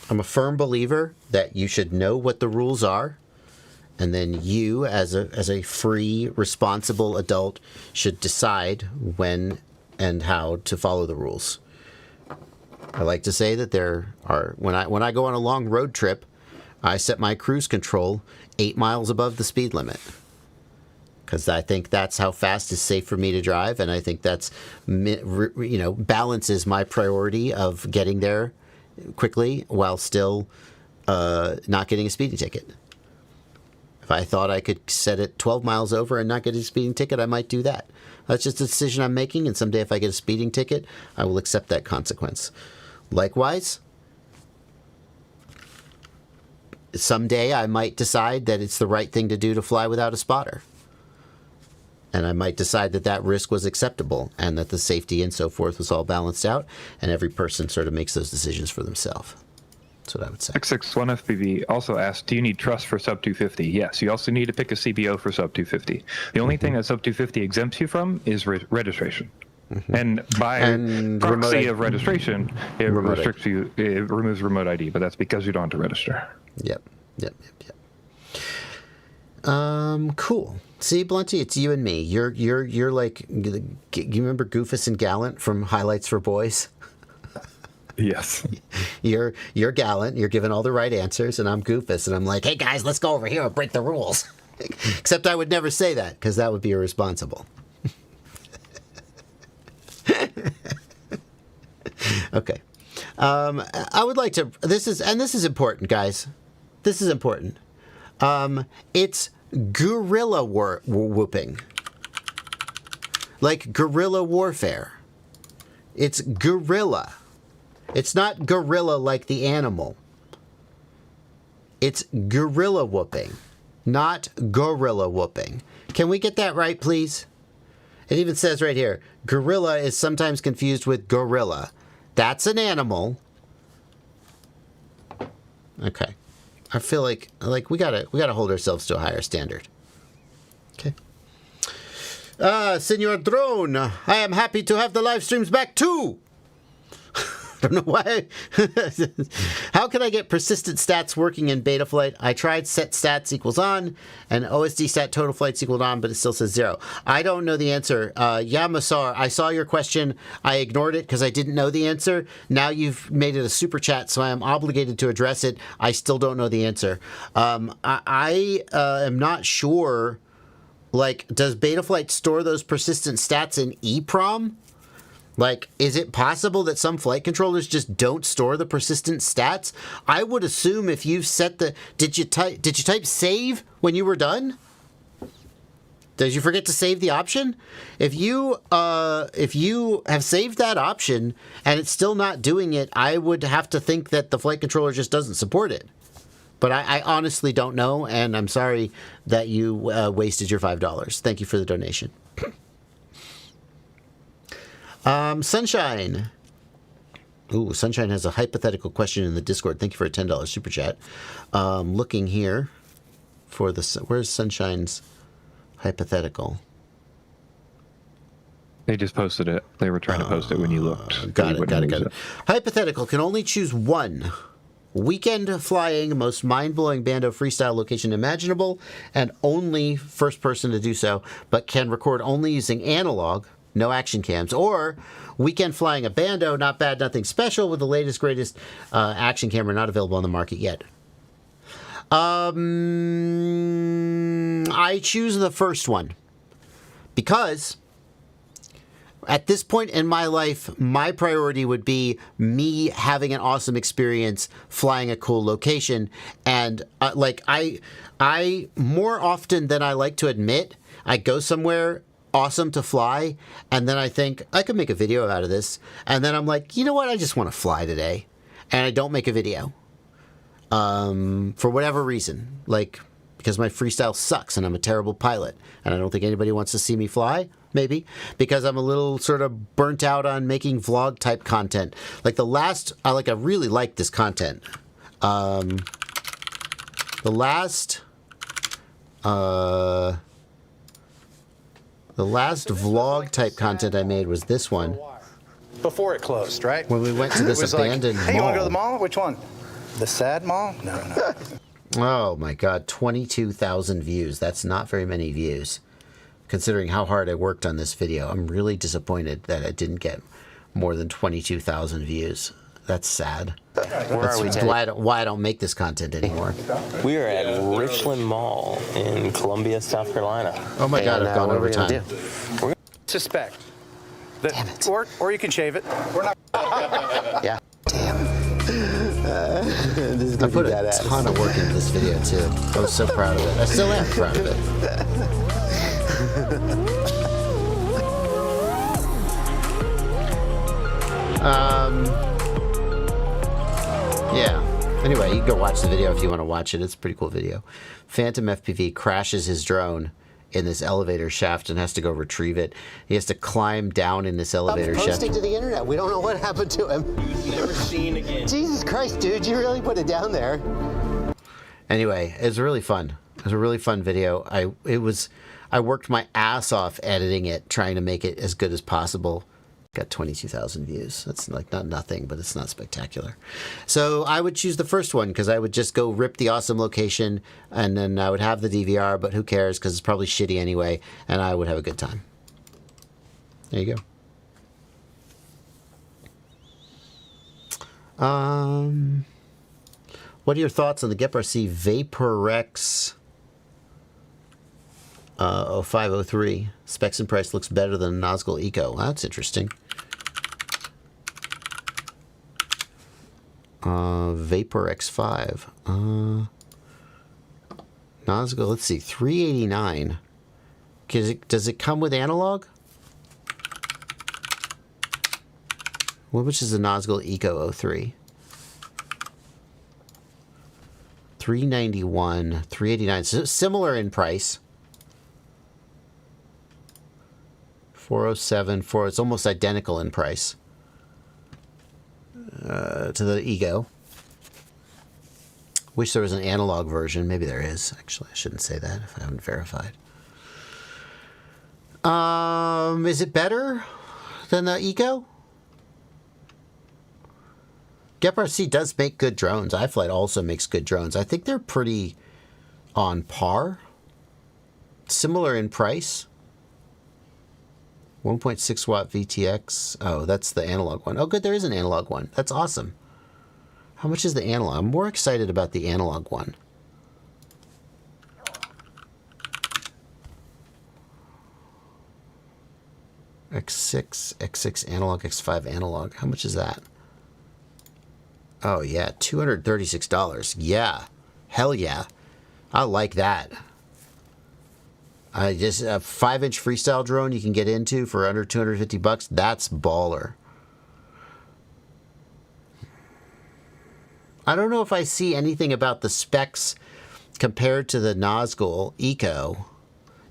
I'm a firm believer that you should know what the rules are, and then you, as a free, responsible adult, should decide when and how to follow the rules. I like to say that there are, when I go on a long road trip, I set my cruise control 8 miles above the speed limit, because I think that's how fast is safe for me to drive, and I think that's balances my priority of getting there quickly while still not getting a speeding ticket. If I thought I could set it 12 miles over and not get a speeding ticket, I might do that. That's just a decision I'm making, and someday if I get a speeding ticket, I will accept that consequence. Likewise, someday I might decide that it's the right thing to do to fly without a spotter. And I might decide that that risk was acceptable and that the safety and so forth was all balanced out, and every person sort of makes those decisions for themselves. That's what I would say. 661 FPV also asked, do you need trust for sub 250? Yes, you also need to pick a CBO for sub 250. The only thing that sub 250 exempts you from is registration. And by proxy of registration, it restricts you, it removes remote ID, but that's because you don't have to register. Yep. Cool. See, Blunty, it's you and me. You're like, you remember Goofus and Gallant from Highlights for Boys? Yes. You're Gallant. You're giving all the right answers, and I'm Goofus, and I'm like, hey guys, let's go over here and break the rules. Except I would never say that, because that would be irresponsible. Okay. I would like to. This is important, guys. This is important. It's guerrilla whooping, like guerrilla warfare. It's guerrilla. It's not gorilla like the animal. It's guerrilla whooping, not gorilla whooping. Can we get that right, please? It even says right here, gorilla is sometimes confused with gorilla. That's an animal. Okay. I feel like we gotta hold ourselves to a higher standard. Okay. Senor Drone, I am happy to have the live streams back too. I don't know why. How can I get persistent stats working in Betaflight? I tried set stats equals on and OSD stat total flights equaled on, but it still says 0. I don't know the answer. Yamasar, I saw your question. I ignored it because I didn't know the answer. Now you've made it a super chat, so I am obligated to address it. I still don't know the answer. I am not sure. Like, does Betaflight store those persistent stats in EEPROM? Like, is it possible that some flight controllers just don't store the persistent stats? I would assume if you've set the... Did you type save when you were done? Did you forget to save the option? If you have saved that option and it's still not doing it, I would have to think that the flight controller just doesn't support it. But I honestly don't know, and I'm sorry that you wasted your $5. Thank you for the donation. Sunshine. Ooh, Sunshine has a hypothetical question in the Discord. Thank you for a $10 super chat. Looking here for the... Where's Sunshine's hypothetical? They just posted it. They were trying to post it when you looked. Got it. Hypothetical can only choose one weekend flying, most mind-blowing bando freestyle location imaginable, and only first person to do so, but can record only using analog, no action cams, or weekend flying a bando, not bad, nothing special, with the latest, greatest action camera not available on the market yet. I choose the first one because at this point in my life, my priority would be me having an awesome experience flying a cool location. And I more often than I like to admit, I go somewhere awesome to fly, and then I think I could make a video out of this. And then I'm like, you know what? I just want to fly today. And I don't make a video. For whatever reason, like because my freestyle sucks and I'm a terrible pilot and I don't think anybody wants to see me fly, maybe because I'm a little sort of burnt out on making vlog type content. Like I really like this content. The last vlog type content I made was this one. Before it closed, right? When we went to this abandoned mall. Hey, you want to go to the mall? Which one? The sad mall? No. Oh my God, 22,000 views. That's not very many views. Considering how hard I worked on this video, I'm really disappointed that I didn't get more than 22,000 views. That's sad. That's why I don't make this content anymore. We are at Richland Mall in Columbia, South Carolina. Oh my God, I've gone over time. Suspect. Damn it. Or you can shave it. We're not. Yeah. Damn. I put a ton of work into this video too. I was so proud of it. I still am proud of it. Yeah. Anyway, you can go watch the video if you want to watch it. It's a pretty cool video. Phantom FPV crashes his drone in this elevator shaft and has to go retrieve it. He has to climb down in this elevator shaft. Posting to the internet. We don't know what happened to him. Never seen again. Jesus Christ, dude, you really put it down there. Anyway, it was really fun. It was a really fun video. I worked my ass off editing it, trying to make it as good as possible. Got 22,000 views. That's like not nothing, but it's not spectacular. So I would choose the first one because I would just go rip the awesome location and then I would have the DVR, but who cares because it's probably shitty anyway, and I would have a good time. There you go. What are your thoughts on the GEPRC VaporX 0503? Specs and price looks better than Nazgul Eco. That's interesting. Vapor X5. Nazgul, let's see, $389. Does it come with analog? How much is the Nazgul Eco 03? $391, $389. So similar in price. 407, it's almost identical in price to the Ego. Wish there was an analog version. Maybe there is. Actually, I shouldn't say that if I haven't verified. Is it better than the Ego? GEPRC does make good drones. iFlight also makes good drones. I think they're pretty on par. Similar in price. 1.6 watt VTX. Oh, that's the analog one. Oh, good, there is an analog one. That's awesome. How much is the analog? I'm more excited about the analog one. X6, X6 analog, X5 analog. How much is that? Oh, yeah, $236. Yeah. Hell yeah. I like that. I just a 5-inch freestyle drone you can get into for under $250. That's baller. I don't know if I see anything about the specs compared to the Nazgul Eco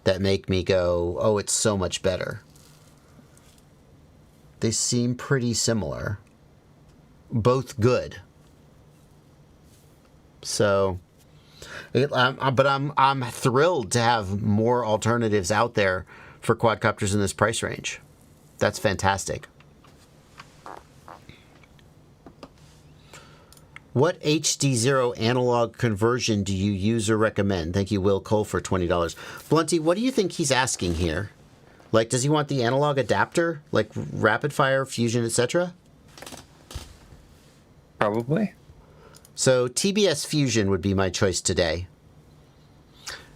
that make me go, oh, it's so much better. They seem pretty similar. Both good. So, but I'm thrilled to have more alternatives out there for quadcopters in this price range. That's fantastic. What HD0 analog conversion do you use or recommend? Thank you, Will Cole, for $20. Blunty, what do you think he's asking here? Like, does he want the analog adapter, like rapid fire, fusion, etc.? Probably. So TBS Fusion would be my choice today.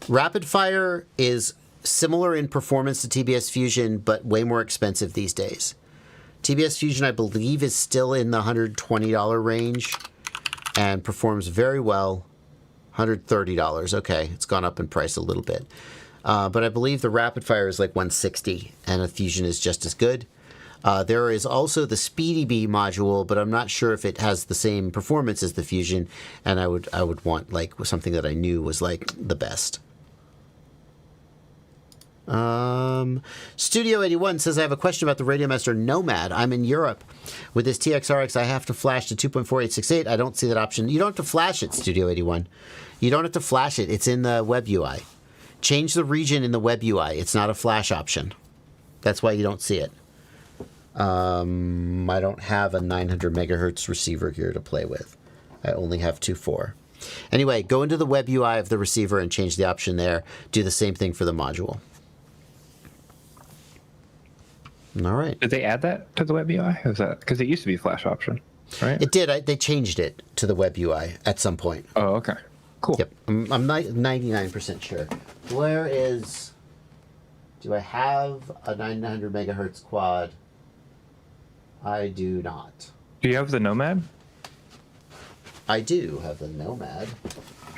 Rapid fire is similar in performance to TBS Fusion, but way more expensive these days. TBS Fusion, I believe, is still in the $120 range and performs very well. $130. Okay, it's gone up in price a little bit. But I believe the rapid fire is like $160, and a Fusion is just as good. There is also the Speedy Bee module, but I'm not sure if it has the same performance as the Fusion, and I would want like something that I knew was like the best. Studio 81 says, I have a question about the Radiomaster Nomad. I'm in Europe. With this TXRX, I have to flash to 2.4868. I don't see that option. You don't have to flash it, Studio 81. You don't have to flash it. It's in the web UI. Change the region in the web UI. It's not a flash option. That's why you don't see it. I don't have a 900 megahertz receiver here to play with. I only have 2.4. Anyway, go into the web UI of the receiver and change the option there. Do the same thing for the module. All right. Did they add that to the web UI? Is that because it used to be a flash option, right? It did. They changed it to the web UI at some point. Oh, okay. Cool. Yep. I'm 99% sure. Where is... Do I have a 900 megahertz quad? I do not. Do you have the Nomad? I do have the Nomad.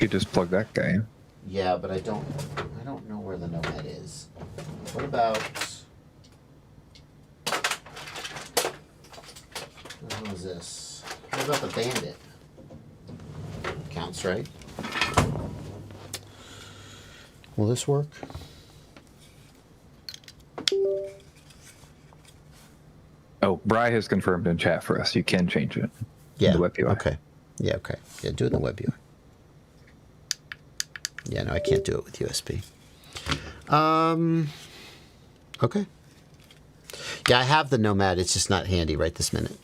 You just plug that guy in. Yeah, but I don't know where the Nomad is. What about... What was this? What about the Bandit? Counts, right? Will this work? Oh, Bri has confirmed in chat for us. You can change it. Yeah. In the web UI. Okay. Yeah, okay. Yeah, do it in the web UI. Yeah, no, I can't do it with USB. Okay. Yeah, I have the Nomad. It's just not handy right this minute.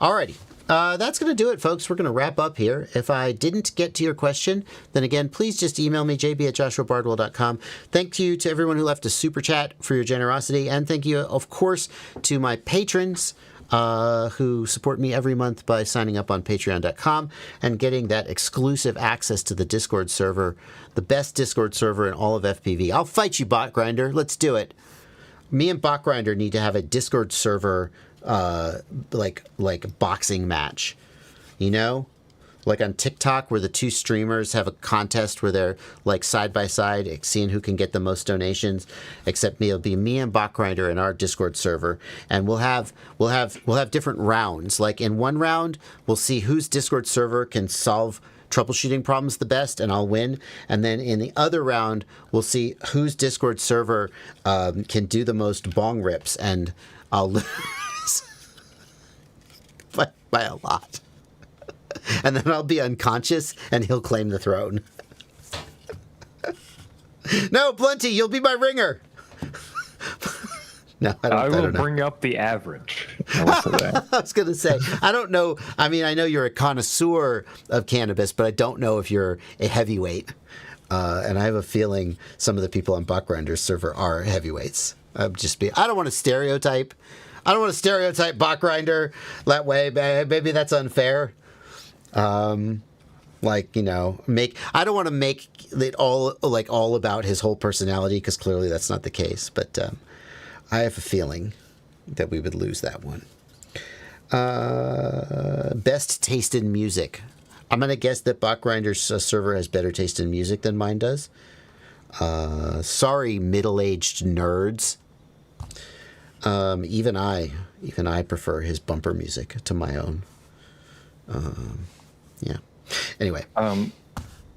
Alrighty. That's going to do it, folks. We're going to wrap up here. If I didn't get to your question, then again, please just email me, jb@joshuabardwell.com. Thank you to everyone who left a super chat for your generosity. And thank you, of course, to my patrons who support me every month by signing up on patreon.com and getting that exclusive access to the Discord server, the best Discord server in all of FPV. I'll fight you, Bot Grinder. Let's do it. Me and Bot Grinder need to have a Discord server like boxing match, you know, like on TikTok where the two streamers have a contest where they're like side by side seeing who can get the most donations. Except me, it'll be me and Bot Grinder in our Discord server, and we'll have different rounds. Like in one round, we'll see whose Discord server can solve troubleshooting problems the best, and I'll win. And then in the other round, we'll see whose Discord server can do the most bong rips, and I'll lose by a lot. And then I'll be unconscious, and he'll claim the throne. No, Blunty, you'll be my ringer. No, I will don't know. bring up the average. I will say that. I was going to say, I don't know. I mean, I know you're a connoisseur of cannabis, but I don't know if you're a heavyweight. And I have a feeling some of the people on Bot Grinder's server are heavyweights. I don't want to stereotype. Bot Grinder that way. Maybe that's unfair. Like, you know, I don't want to make it all about his whole personality, because clearly that's not the case. But I have a feeling that we would lose that one. Best taste in music. I'm going to guess that Botgrinder's server has better taste in music than mine does. Sorry, middle-aged nerds. Even I prefer his bumper music to my own. Yeah. Anyway.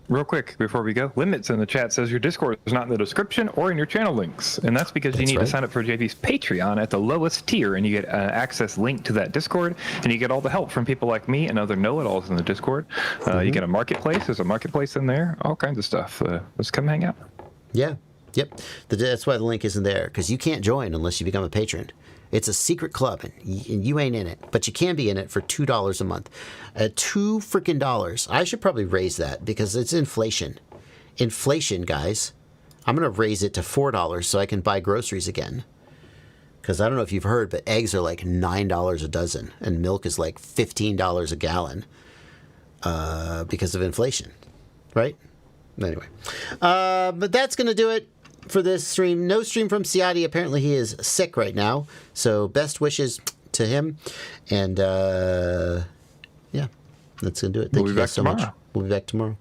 Real quick before we go, Limits in the chat says your Discord is not in the description or in your channel links, and that's because you need to sign up for JD's Patreon at the lowest tier, and you get access link to that Discord, and you get all the help from people like me and other know-it-alls in the Discord. You get a marketplace. There's a marketplace in there. All kinds of stuff. Let's come hang out. Yeah. Yep. That's why the link isn't there, because you can't join unless you become a patron. It's a secret club, and you ain't in it, but you can be in it for $2 a month. $2 freaking. I should probably raise that, because it's inflation. Inflation, guys. I'm going to raise it to $4 so I can buy groceries again. Because I don't know if you've heard, but eggs are like $9 a dozen, and milk is like $15 a gallon because of inflation. Right? Anyway. But that's going to do it for this stream. No stream from Ciati. Apparently he is sick right now, so best wishes to him. And yeah, that's gonna do it. Thank you guys so much. We'll be back tomorrow.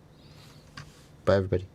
Bye, everybody.